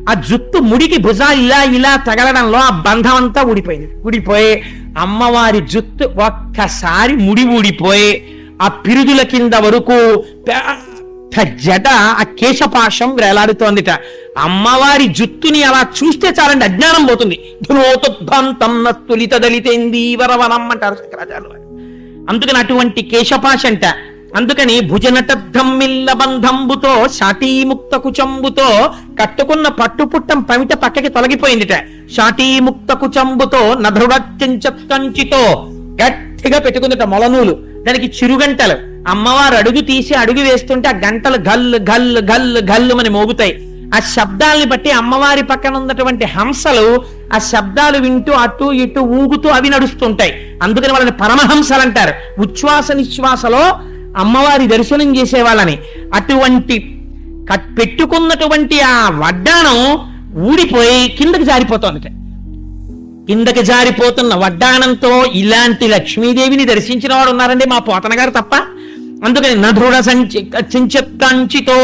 ఆ జుట్టు ముడికి భుజాలు ఇలా ఇలా తగలడంలో ఆ బంధం అంతా ఊడిపోయి అమ్మవారి జుట్టు ఒక్కసారి ముడి ఊడిపోయి ఆ పిరుదుల కింద వరకు పెద్ద జడ ఆ కేశపాశం వేలాడుతోందిట. అమ్మవారి జుత్తుని అలా చూస్తే చాలండి, అజ్ఞానం పోతుంది. ధృతోద్భాంతం నస్తులిత దళితేందీవరవనం అంటారు శంకరాచార్యులు వారు. అందుకని అటువంటి కేశపాశంట. అందుకని భుజనటద్ధమ్మిల్ల బంధంబుతో శాటీముక్త కుచంబుతో కట్టుకున్న పట్టుపుట్టం పమిట పక్కకి తొలగిపోయిందిట. శాటీముక్త కుచంబుతో నధృడత్యంచత్కంచితో గట్టిగా పెట్టుకుందిట మొలనూలు, దానికి చిరుగంటలు. అమ్మవారు అడుగు తీసి అడుగు వేస్తుంటే ఆ గంటలు గల్లు గల్లు గల్లు గల్లు అని మోగుతాయి. ఆ శబ్దాలని బట్టి అమ్మవారి పక్కన ఉన్నటువంటి హంసలు ఆ శబ్దాలు వింటూ అటు ఇటు ఊగుతూ అవి నడుస్తుంటాయి. అందుకని వాళ్ళని పరమహంసలు అంటారు. ఉచ్ఛ్వాస నిశ్వాసలో అమ్మవారి దర్శనం చేసేవాళ్ళని. అటువంటి పెట్టుకున్నటువంటి ఆ వడ్డాణం ఊడిపోయి కిందకి జారిపోతోంది. కిందకి జారిపోతున్న వడ్డాణంతో ఇలాంటి లక్ష్మీదేవిని దర్శించిన వాడు ఉన్నారండి మా పోతన గారు తప్ప. అందుకని నధృడ సంచితో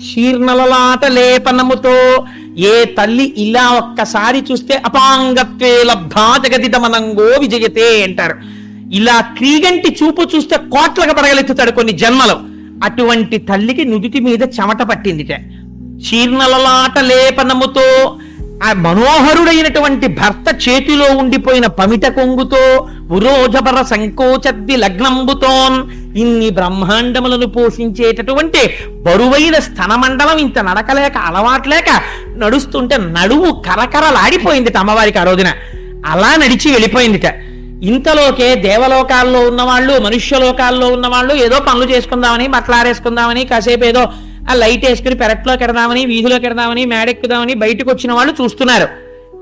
శీర్ణలలాట లేపనముతో ఏ తల్లి ఇలా ఒక్కసారి చూస్తే అపాంగత్వే లబ్ధా జగదిదమనంగో విజయతే అంటారు. ఇలా క్రీగంటి చూపు చూస్తే కోట్లకు పడగలెత్తుతాడు కొన్ని జన్మలు. అటువంటి తల్లికి నుదుటి మీద చెమట పట్టిందిట. శీర్ణలలాట లేపనముతో ఆ మనోహరుడైనటువంటి భర్త చేతిలో ఉండిపోయిన పమిట కొంగుతో ఉరోజబర సంకోచద్ది లగ్నంబుతోన్ ఇన్ని బ్రహ్మాండములను పోషించేటటువంటి బరువైన స్తనమండలం ఇంత నడకలేక అలవాట్లేక నడుస్తుంటే నడుము కరకరలాడిపోయిందిట అమ్మవారికి ఆ రోజున. అలా నడిచి వెళ్ళిపోయిందిట. ఇంతలోకే దేవలోకాల్లో ఉన్నవాళ్ళు మనుష్యలోకాల్లో ఉన్నవాళ్ళు ఏదో పనులు చేసుకుందామని బట్టలారేసుకుందామని కాసేపు ఏదో ఆ లైట్ వేసుకుని పెరట్లోకి ఎడదామని వీధిలోకి ఎడదామని మేడెక్కుదామని బయటకు వచ్చిన వాళ్ళు చూస్తున్నారు.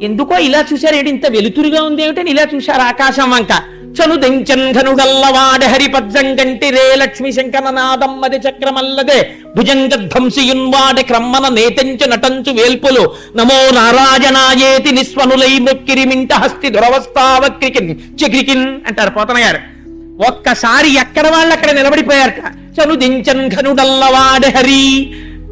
ఎందుకో ఇలా చూశారు, ఏంటి ఇంత వెలుతురుగా ఉంది ఏమిటని ఇలా చూశారు ఆకాశం వంక. చనుదెంచన్ ఘనుడల్లవాడ హరిపజ్జంగంటి రే లక్ష్మి శంకరనాదమ్మది చక్రమల్లదే భుజంగధ్వంసియున్వాడ క్రమ్మన నేతంచ నటంచు వేల్పులు నమో నారాయణాయేతి నిస్వనులై మృక్కిరిమింట హస్తి దురవస్థావక్రికిన్ చక్రికిన్ అంటారు పోతన గారు. ఒక్కసారి ఎక్కడ వాళ్ళు అక్కడ నిలబడిపోయారట. చనుదించన్ ఘనుడల్లవాడ హరి,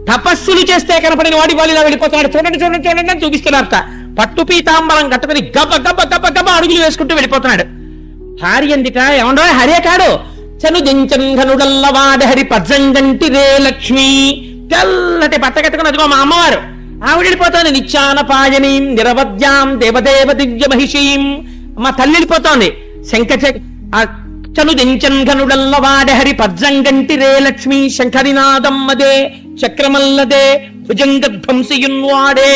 తపస్సులు చేస్తే కనపడిన వాడి వాళ్ళు ఇలా వెళ్ళిపోతున్నాడు. చూడండి చూడండి చూడండి అని చూపిస్తున్నారట. పట్టు పీతాంబరం కట్టుకుని గబ గబ గబ గబ అడుగులు వేసుకుంటూ వెళ్ళిపోతున్నాడు. హారి అందిట ఏమండో హరే కాడు. చనుదించన్ ఘనుడల్లవాడ హరి పజ్జంగంటి రే లక్ష్మి, తెల్లటి బట్ట కట్టుకుని అదిగో మా అమ్మవారు ఆవిడ వెళ్ళిపోతాను. నిత్యాన పాయనీం నిరవద్యాం దేవదేవ దివ్య మహిషీం, మా తల్లి వెళ్ళిపోతోంది. చనుదించన్ ఘనుడల్లవాడ హరి పజ్జంగంటి రే లక్ష్మి శంఖరినాదమ్మదే చక్రమల్లదే భుజంగధ్వంసియున్వాడే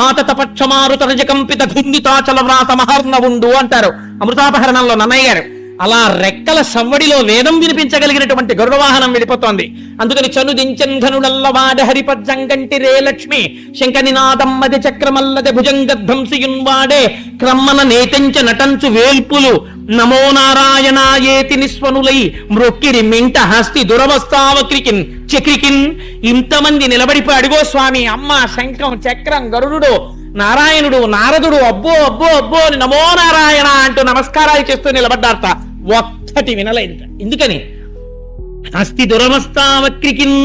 ఆతత పక్షమారు తరజకంపిత ధుందితాచల వ్రాత మహర్ణవుండు అంటారు అమృతాపహరణంలో నన్నయ్య గారు. అలా రెక్కల సవ్వడిలో వేదం వినిపించగలిగినటువంటి గరుడ వాహనం వెళ్ళిపోతోంది. అందుకని చనుదించన్ ఘనుడల్లవాడ హరిపజ్జంగంటి రే లక్ష్మి శంఖనినాదమ్మది చక్రమల్లది భుజంగధ్వంసియున్వాడే క్రమ్మన నేతంచ నటంచు వేల్పులు నమో నారాయణాయేతి నిస్వనులై మృక్కిరి మింట హస్తి దురవస్థావక్రికిన్ చక్రికిన్. ఇంతమంది నిలబడిపోయి అడిగో స్వామి అమ్మ శంఖం చక్రం గరుడు నారాయణుడు నారదుడు అబ్బో అబ్బో అబ్బో అని నమో నారాయణ అంటూ నమస్కారాలు చేస్తూ నిలబడ్డారట. ఒక్కటి వినలేదు. ఎందుకని? హస్తి దురవస్థావక్రికిన్,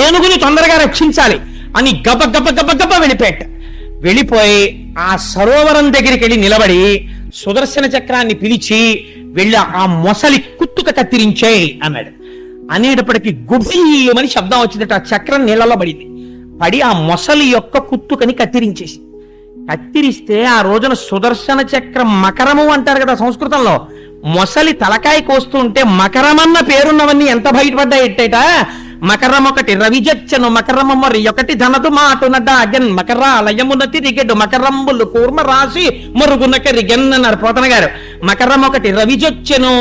ఏనుగుని తొందరగా రక్షించాలి అని గబ గబ గబ గబ వెళ్ళిపోయి ఆ సరోవరం దగ్గరికి వెళ్ళి నిలబడి సుదర్శన చక్రాన్ని పిలిచి వెళ్ళి ఆ మొసలి కుత్తుక కత్తిరించేయి అన్నాడు. అనేటప్పటికీ గుడ్డమని శబ్దం వచ్చిందట. ఆ చక్రం నీళ్ళలో పడింది. పడి ఆ మొసలి యొక్క కుత్తుకని కత్తిరిస్తే ఆ రోజున సుదర్శన చక్రం మకరము అంటారు కదా సంస్కృతంలో. మొసలి తలకాయ కోస్తుంటే మకరమన్న పేరున్నవన్నీ ఎంత బయటపడ్డా ఎట్టేట. మకరం ఒకటి రవిజచ్చను మకరమ మరి ఒకటి ధనదు మాటునడ్డ అగన్ మకరా లయమునతి రిగెడు మకరంబులు కూర్మ రాసి మరుగునక రిగెన్ అన్నారు పోతన గారు. మకరం ఒకటి రవిజొచ్చెను,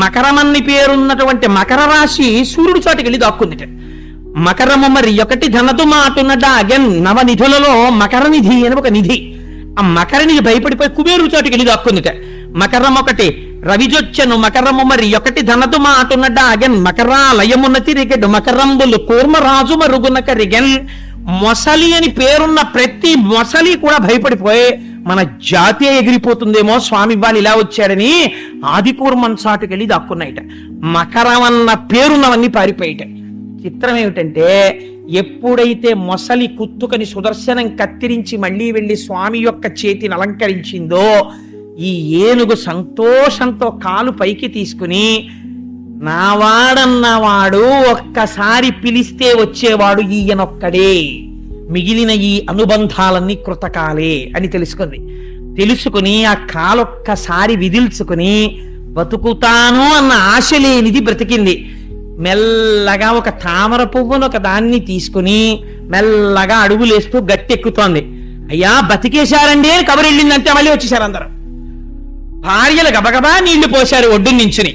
మకరమన్ని పేరున్నటువంటి మకర రాశి సూర్యుడి చోటికి వెళ్ళి దాక్కుందిట. మకరము మరి ఒకటి ధనదు మాటునడ్డ అగన్ నవనిధులలో మకర నిధి అని ఒక నిధి. ఆ మకర నిధి భయపడిపోయి కుబేరు చోటికి వెళ్ళి దాక్కుందిట. మకరం ఒకటి రవిజొచ్చెను మకరము మరి ఒకటి ధనదు మాటునడ్డ అగన్ మకరా లయమున్నతి రిగెడు మకరంబులు కూర్మరాజు మరుగునక రిగెన్. మొసలి అని పేరున్న ప్రతి మొసలి కూడా భయపడిపోయి మన జాతి ఎగిరిపోతుందేమో స్వామి వాళ్ళు ఇలా వచ్చాడని ఆదికూర్మన్ చాటుకెళ్ళి దాక్కున్నాయిట. మకరం అన్న పేరున్నవన్నీ పారిపోయిట. చిత్రం ఏమిటంటే ఎప్పుడైతే మొసలి కుత్తుకని సుదర్శనం కత్తిరించి మళ్ళీ వెళ్ళి స్వామి యొక్క చేతిని అలంకరించిందో ఈ ఏనుగు సంతోషంతో కాలు పైకి తీసుకుని నావాడన్నవాడు ఒక్కసారి పిలిస్తే వచ్చేవాడు ఈయనొక్కడే, మిగిలిన ఈ అనుబంధాలన్నీ కృతకాలే అని తెలుసుకుని ఆ కాలొక్కసారి విదిల్చుకుని బతుకుతాను అన్న ఆశ లేనిది బ్రతికింది. మెల్లగా ఒక తామర పువ్వును ఒక దాన్ని తీసుకుని మెల్లగా అడుగులేస్తూ గట్టెక్కుతోంది. అయ్యా బతికేశారండి అని కబురెళ్ళిందంటే మళ్ళీ వచ్చేసారు అందరూ. భార్యలు గబగబా నీళ్లు పోశారు ఒడ్డు నించుని.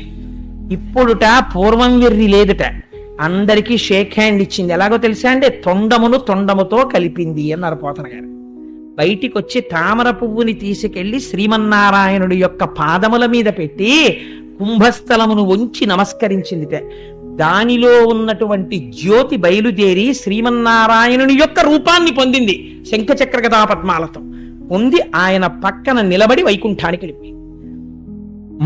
ఇప్పుడుట పూర్వం వెర్రి లేదుట, అందరికీ షేక్ హ్యాండ్ ఇచ్చింది. ఎలాగో తెలుసా అండి, తొండమును తొండముతో కలిపింది అన్నారు పోతన గారు. బయటికి వచ్చి తామర పువ్వుని తీసుకెళ్లి శ్రీమన్నారాయణుడి యొక్క పాదముల మీద పెట్టి కుంభస్థలమును వంచి నమస్కరించిందిట. దానిలో ఉన్నటువంటి జ్యోతి బయలుదేరి శ్రీమన్నారాయణుని యొక్క రూపాన్ని పొందింది. శంఖచక్ర గదా పద్మాలతో పొంది ఆయన పక్కన నిలబడి వైకుంఠానికి వెళ్ళిపోయింది.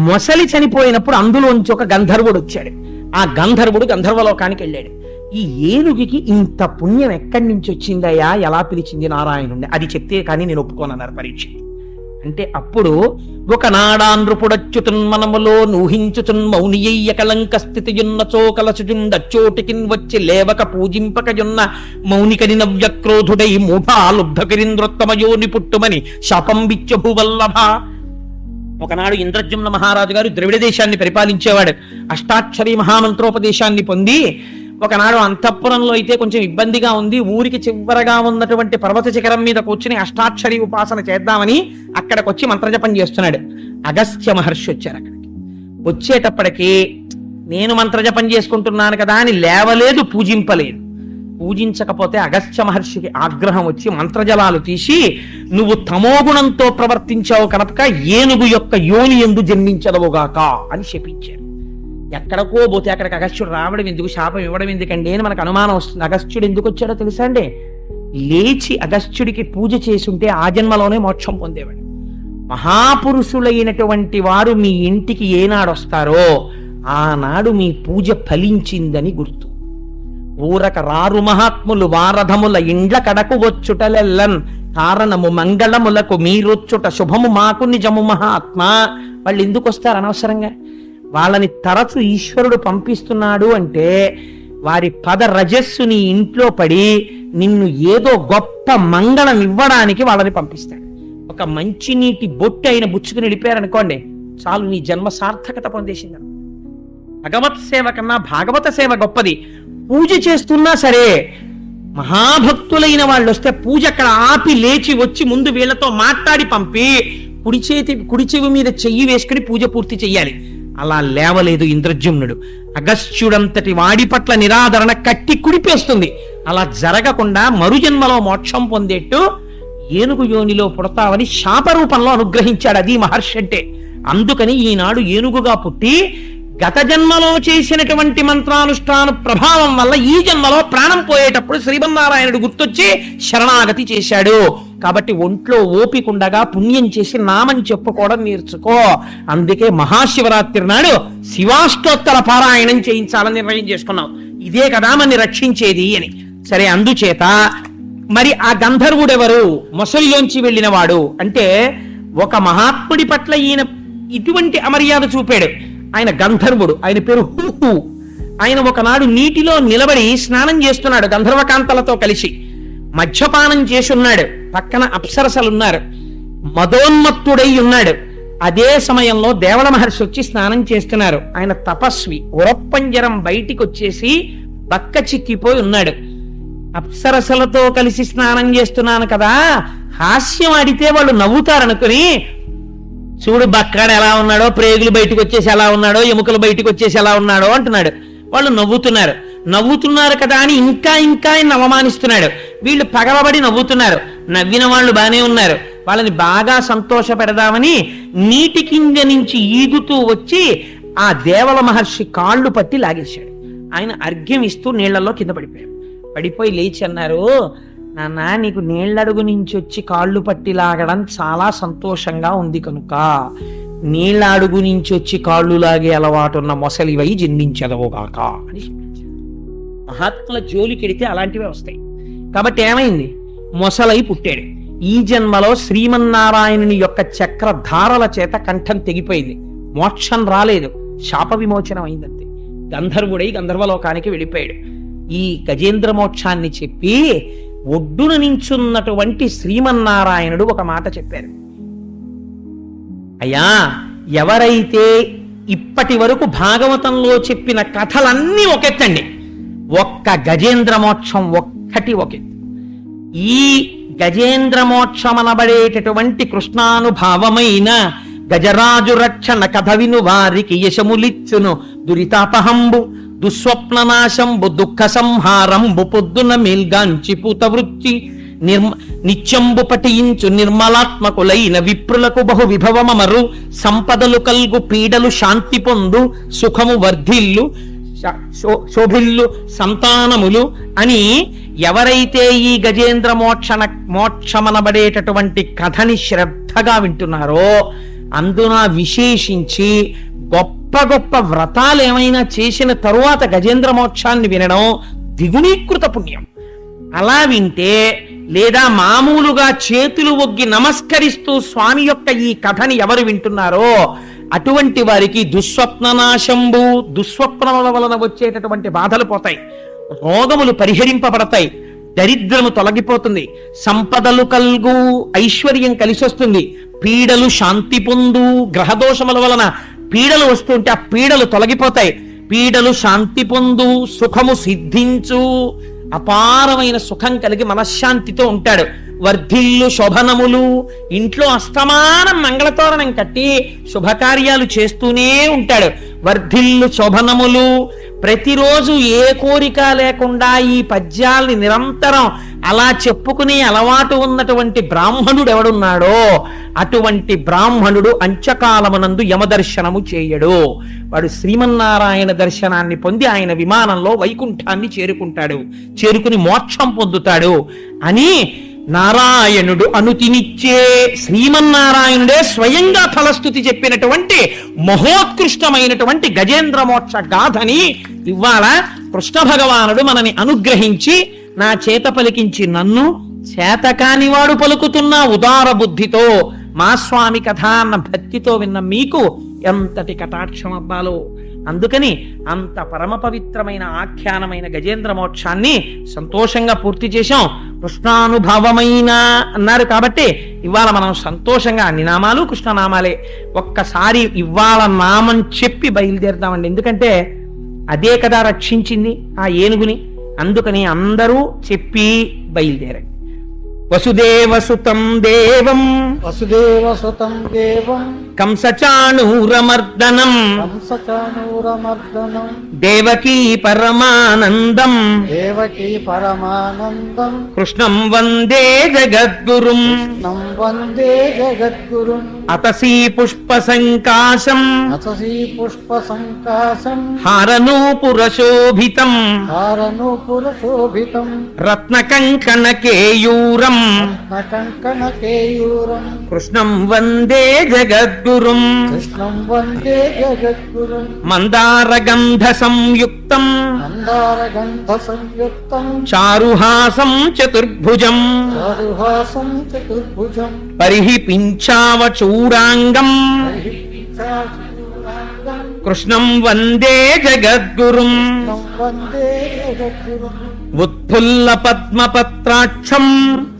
మొసలి చనిపోయినప్పుడు అందులోంచి ఒక గంధర్వుడు వచ్చాడు. ఆ గంధర్వుడు గంధర్వలోకానికి వెళ్ళాడు. ఈ ఏనుగుకి ఇంత పుణ్యం ఎక్కడి నుంచి వచ్చిందయ్యా, ఎలా పిలిచింది నారాయణుణ్ణి, అది చెప్తే కానీ నేను ఒప్పుకోనన్నారు పరీక్ష. అంటే అప్పుడు ఒకనాడానృపుడచ్యుతున్మనములో నూహించుచున్ మౌనియ్య కలంక స్థితియున్నచో కలచుచుండచ్చోటికిన్ వచ్చి లేవక పూజింపకయున్న మౌనికని నవ్యక్రోధుడై మూఢాలుబ్ధకిరింద్రోత్తమయోని పుట్టుమని శాపం బిచ్చభువల్లభ. ఒకనాడు ఇంద్రజుమ్న మహారాజు గారు ద్రవిడ దేశాన్ని పరిపాలించేవాడు. అష్టాక్షరి మహామంత్రోపదేశాన్ని పొంది ఒకనాడు అంతఃపురంలో అయితే కొంచెం ఇబ్బందిగా ఉంది, ఊరికి చివరగా ఉన్నటువంటి పర్వత శిఖరం మీద కూర్చుని అష్టాక్షరి ఉపాసన చేద్దామని అక్కడికి వచ్చి మంత్రజపం చేస్తున్నాడు. అగస్త్య మహర్షి వచ్చారు. అక్కడికి వచ్చేటప్పటికి నేను మంత్రజపం చేసుకుంటున్నాను కదా అని లేవలేదు, పూజింపలేదు. పూజించకపోతే అగస్త్య మహర్షికి ఆగ్రహం వచ్చి మంత్రజలాలు తీసి, నువ్వు తమోగుణంతో ప్రవర్తించావు కనుక ఏనుగు యొక్క యోని ఎందు జన్మించదవుగాక అని శపించారు. ఎక్కడికో పోతే అక్కడికి అగస్త్యుడు రావడం ఎందుకు, శాపం ఇవ్వడం ఎందుకండి అని మనకు అనుమానం వస్తుంది. అగస్త్యుడు ఎందుకు వచ్చాడో తెలుసా అండి, లేచి అగస్త్యుడికి పూజ చేసుంటే ఆ జన్మలోనే మోక్షం పొందేవాడు. మహాపురుషులైనటువంటి వారు మీ ఇంటికి ఏనాడు వస్తారో ఆనాడు మీ పూజ ఫలించిందని గుర్తు. ఊరక రారు మహాత్ములు వారధముల ఇండ్ల కడకు వచ్చుటలెల్లన్ కారణము మంగళములకు మీరొచ్చుట శుభము మాకు నిజము మహాత్మ. వాళ్ళు ఎందుకు వస్తారు అనవసరంగా? వాళ్ళని తరచు ఈశ్వరుడు పంపిస్తున్నాడు అంటే వారి పద రజస్సుని ఇంట్లో పడి నిన్ను ఏదో గొప్ప మంగళం ఇవ్వడానికి వాళ్ళని పంపిస్తాడు. ఒక మంచినీటి బొట్టు అయిన బుచ్చుకుని వెళ్ళిపోయారనుకోండి, చాలు నీ జన్మ సార్థకత పొందేసింది. భగవత్ సేవ కన్నా భాగవత సేవ గొప్పది. పూజ చేస్తున్నా సరే మహాభక్తులైన వాళ్ళు వస్తే పూజ అక్కడ ఆపి లేచి వచ్చి ముందు వీళ్లతో మాట్లాడి పంపి కుడి చెవి మీద చెయ్యి వేసుకుని పూజ పూర్తి చెయ్యాలి. అలా లేవలేదు ఇంద్రజుమ్నుడు. అగస్త్యుడంతటి వాడి పట్ల నిరాదరణ కట్టి కుడిపేస్తుంది. అలా జరగకుండా మరుజన్మలో మోక్షం పొందేట్టు ఏనుగు యోనిలో పుడతావని శాపరూపంలో అనుగ్రహించాడు. అది మహర్షి అంటే. అందుకని ఈనాడు ఏనుగుగా పుట్టి గత జన్మలో చేసినటువంటి మంత్రానుష్ఠాన ప్రభావం వల్ల ఈ జన్మలో ప్రాణం పోయేటప్పుడు శ్రీమన్నారాయణుడు గుర్తొచ్చి శరణాగతి చేశాడు. కాబట్టి ఒంట్లో ఓపికండగా పుణ్యం చేసి నామం చెప్పుకోవడం నేర్చుకో. అందుకే మహాశివరాత్రి నాడు శివాష్టోత్తర పారాయణం చేయించాలని నిర్ణయం చేసుకున్నాం. ఇదే కదా మనని రక్షించేది అని. సరే, అందుచేత మరి ఆ గంధర్వుడెవరు? మొసలిలోంచి వెళ్ళినవాడు. అంటే ఒక మహాత్ముడి పట్ల ఈయన ఇటువంటి అమర్యాద చూపాడు. ఆయన గంధర్వుడు, ఆయన పేరు హుహు. ఆయన ఒకనాడు నీటిలో నిలబడి స్నానం చేస్తున్నాడు గంధర్వకాంతలతో కలిసి. మద్యపానం చేసున్నాడు. పక్కన అప్సరసలున్నారు. మదోన్మత్తుడై ఉన్నాడు. అదే సమయంలో దేవల మహర్షి వచ్చి స్నానం చేస్తున్నారు. ఆయన తపస్వి. ఉరప్పంజరం బయటికి వచ్చేసి బక్క చిక్కిపోయి ఉన్నాడు. అప్సరసలతో కలిసి స్నానం చేస్తున్నాను కదా, హాస్యం ఆడితే వాళ్ళు నవ్వుతారనుకుని, చూడు బక్కాడు ఎలా ఉన్నాడో, ప్రేగులు బయటకు వచ్చేసి ఎలా ఉన్నాడో, ఎముకలు బయటకు వచ్చేసి ఎలా ఉన్నాడో అంటున్నాడు. వాళ్ళు నవ్వుతున్నారు కదా అని ఇంకా ఆయన అవమానిస్తున్నాడు. వీళ్ళు పగలబడి నవ్వుతున్నారు. నవ్విన వాళ్ళు బానే ఉన్నారు. వాళ్ళని బాగా సంతోష పెడదామని నీటి కింద నుంచి ఈదుతూ వచ్చి ఆ దేవల మహర్షి కాళ్ళు పట్టి లాగేశాడు. ఆయన అర్ఘ్యం ఇస్తూ నీళ్లలో కింద పడిపోయి లేచి అన్నారు, నాన్న నీకు నీళ్లడుగు నుంచి వచ్చి కాళ్ళు పట్టి లాగడం చాలా సంతోషంగా ఉంది కనుక నీళ్ల అడుగు నుంచి వచ్చి కాళ్ళు లాగే అలవాటున్న మొసలివై జన్మించదవుగాక అని మహాత్ముల జోలికెడితే అలాంటివే వస్తాయి. కాబట్టి ఏమైంది? మొసలై పుట్టాడు. ఈ జన్మలో శ్రీమన్నారాయణుని యొక్క చక్రధారల చేత కంఠం తెగిపోయింది. మోక్షం రాలేదు, శాప విమోచనం అయిందంతే. గంధర్వుడై గంధర్వలోకానికి వెళ్ళిపోయాడు. ఈ గజేంద్ర మోక్షాన్ని చెప్పి ఒడ్డున నించున్నటువంటి శ్రీమన్నారాయణుడు ఒక మాట చెప్పారు. అయ్యా, ఎవరైతే ఇప్పటి వరకు భాగవతంలో చెప్పిన కథలన్నీ ఒకెత్తండి, ఒక్క గజేంద్ర మోక్షం ఒక్కటి ఒకెత్తు. ఈ గజేంద్ర మోక్షమనబడేటటువంటి కృష్ణానుభావమైన గజరాజు రక్షణ కథ విను వారికి యశములిచ్చును దురితాపహంబు దుస్వప్ననాశంబు దుఃఖ సంహారంబు పొద్దున మేల్గాంచి పూత వృత్తి నిత్యంబు పఠించు నిర్మలాత్మకులైన విప్రులకు బహు విభవమరు సంపదలు కల్గు పీడలు శాంతి పొందు సుఖము వర్ధిల్లు శోభిల్లు సంతానములు అని ఎవరైతే ఈ గజేంద్ర మోక్షమనబడేటటువంటి కథని శ్రద్ధగా వింటున్నారో, అందున విశేషించి గొప్ప గొప్ప వ్రతాలు ఏమైనా చేసిన తరువాత గజేంద్ర మోక్షాన్ని వినడం ద్విగుణీకృత పుణ్యం. అలా వింటే, లేదా మామూలుగా చేతులు ఒగ్గి నమస్కరిస్తూ స్వామి యొక్క ఈ కథని ఎవరు వింటున్నారో అటువంటి వారికి దుస్వప్ననాశంబు, దుస్వప్నముల వలన వచ్చేటటువంటి బాధలు పోతాయి, రోగములు పరిహరింపబడతాయి, దరిద్రము తొలగిపోతుంది, సంపదలు కల్గు ఐశ్వర్యం కలిసి వస్తుంది, పీడలు శాంతి పొందు, గ్రహదోషముల వలన పీడలు వస్తుంటే ఆ పీడలు తొలగిపోతాయి, పీడలు శాంతి పొందు, సుఖము సిద్ధించు, అపారమైన సుఖం కలిగి మనశ్శాంతితో ఉంటాడు, వర్ధిల్లు శోభనములు, ఇంట్లో అస్తమానం మంగళతోరణం కట్టి శుభకార్యాలు చేస్తూనే ఉంటాడు, వర్ధిల్లు శోభనములు. ప్రతిరోజు ఏ కోరిక లేకుండా ఈ పద్యాల్ని నిరంతరం అలా చెప్పుకునే అలవాటు ఉన్నటువంటి బ్రాహ్మణుడు ఎవడున్నాడో అటువంటి బ్రాహ్మణుడు అంత్యకాలమునందు యమదర్శనము చేయడు. వాడు శ్రీమన్నారాయణ దర్శనాన్ని పొంది ఆయన విమానంలో వైకుంఠాన్ని చేరుకుని మోక్షం పొందుతాడు అని నారాయణుడు అనుతినిచ్చే శ్రీమన్నారాయణుడే స్వయంగా ఫలస్థుతి చెప్పినటువంటి మహోత్కృష్టమైనటువంటి గజేంద్ర మోక్ష గాథని ఇవాళ కృష్ణ భగవానుడు మనని అనుగ్రహించి నా చేత పలికించి నన్ను చేతకాని వాడు పలుకుతున్న ఉదార బుద్ధితో మా స్వామి కథ అన్న భక్తితో విన్న మీకు ఎంతటి కటాక్షం అబ్బాలో. అందుకని అంత పరమ పవిత్రమైన ఆఖ్యానమైన గజేంద్ర మోక్షాన్ని సంతోషంగా పూర్తి చేశాం. కృష్ణానుభావమైన అన్నారు కాబట్టి ఇవాళ మనం సంతోషంగా అన్ని నామాలు కృష్ణనామాలే. ఒక్కసారి ఇవాళ నామం చెప్పి బయలుదేరుదామండి, ఎందుకంటే అదే కదా రక్షించింది ఆ ఏనుగుని. అందుకని అందరూ చెప్పి బయలుదేరండి. వసుదేవసుతం దేవం వసుదేవసుతం దేవం కంసచాణూరమర్దనం కంసచాణూరమర్దనం దేవకీ పరమానందం దేవకీ పరమానందం కృష్ణం వందే జగద్గురుం కృష్ణం వందే జగద్గురుం అతసీ పుష్ప సంకాశం అతసీ పుష్ప సంకాశం హారనూపురశోభితం హారనూపురశోభితం రత్నకంకణ కేయూరం రత్నకంకణకేయూరం కృష్ణం వందే జగద్గురుం కృష్ణం వందే జగద్గురుం మందారగంధ సంయుక్తం మందారగంధ సంయుక్తం చారుహాసం చతుర్భుజం చారుహాసం చతుర్భుజం పరిహి పింఛావచూడాంగం కృష్ణం వందే జగద్గురుం వందే జగద్గురుం ఉత్ఫుల్ల పద్మపత్రాక్షం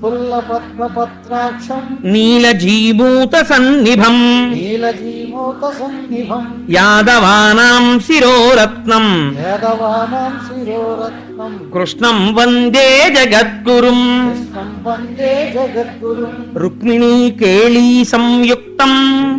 పుల్లపద్మపత్రాక్షం నీలజీమూత సన్నిభం నీలజీమూత సన్నిభం యాదవానాం శిరోరత్నం యాదవానాం శిరోరత్నం కృష్ణం వందే జగద్గురుం కృష్ణం వందే జగద్గురుం రుక్మిణీ కేళీ సంయుక్తం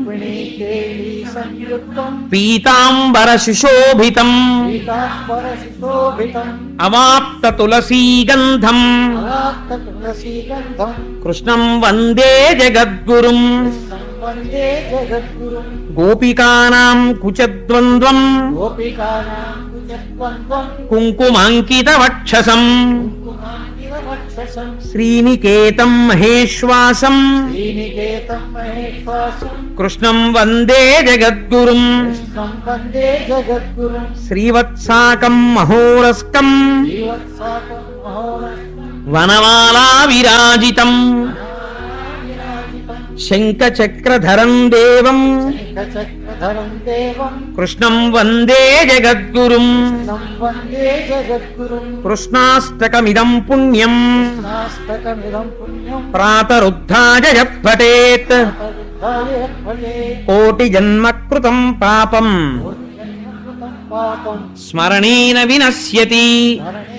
విణీకేళీ సంయుక్తం పీతాంబర సుశోభితం పీతాంబర సుశోభితం అవాప్త తులసీగంధం అలాక్త తులసీగంధం కృష్ణం వందే జగద్గురుం కృష్ణం వందే జగద్గురుం గోపికానాం కుచద్వంద్వం గోపికానాం కుజద్వంద్వం కుంకుమాంకిత వక్షసం కుంకుమాంకితవక్షసం శ్రీనికేతం మహేశ్వాసం శ్రీనికేతం మహేశ్వాసం కృష్ణం వందే జగద్గురుం కృష్ణం వందే జగద్గురుం శ్రీవత్సాకం మహోరస్కం శ్రీవత్సాకం మహోరస్కం వనమాలా విరాజితం శంఖచక్రధరం దేవం శంఖచక్రధరం దేవం కృష్ణం వందే జగద్గురుం నం వందే జగద్గురుం కృష్ణాష్టకమిదం పుణ్యం నాస్తకమిదం పుణ్యం ప్రాతరుద్ధాయ పఠేత్ పరుద్ధాయ ఫలే కోటి జన్మ కృతం పాపం జన్మకృతం పాపం స్మరణేన వినశ్యతి స్మరణేన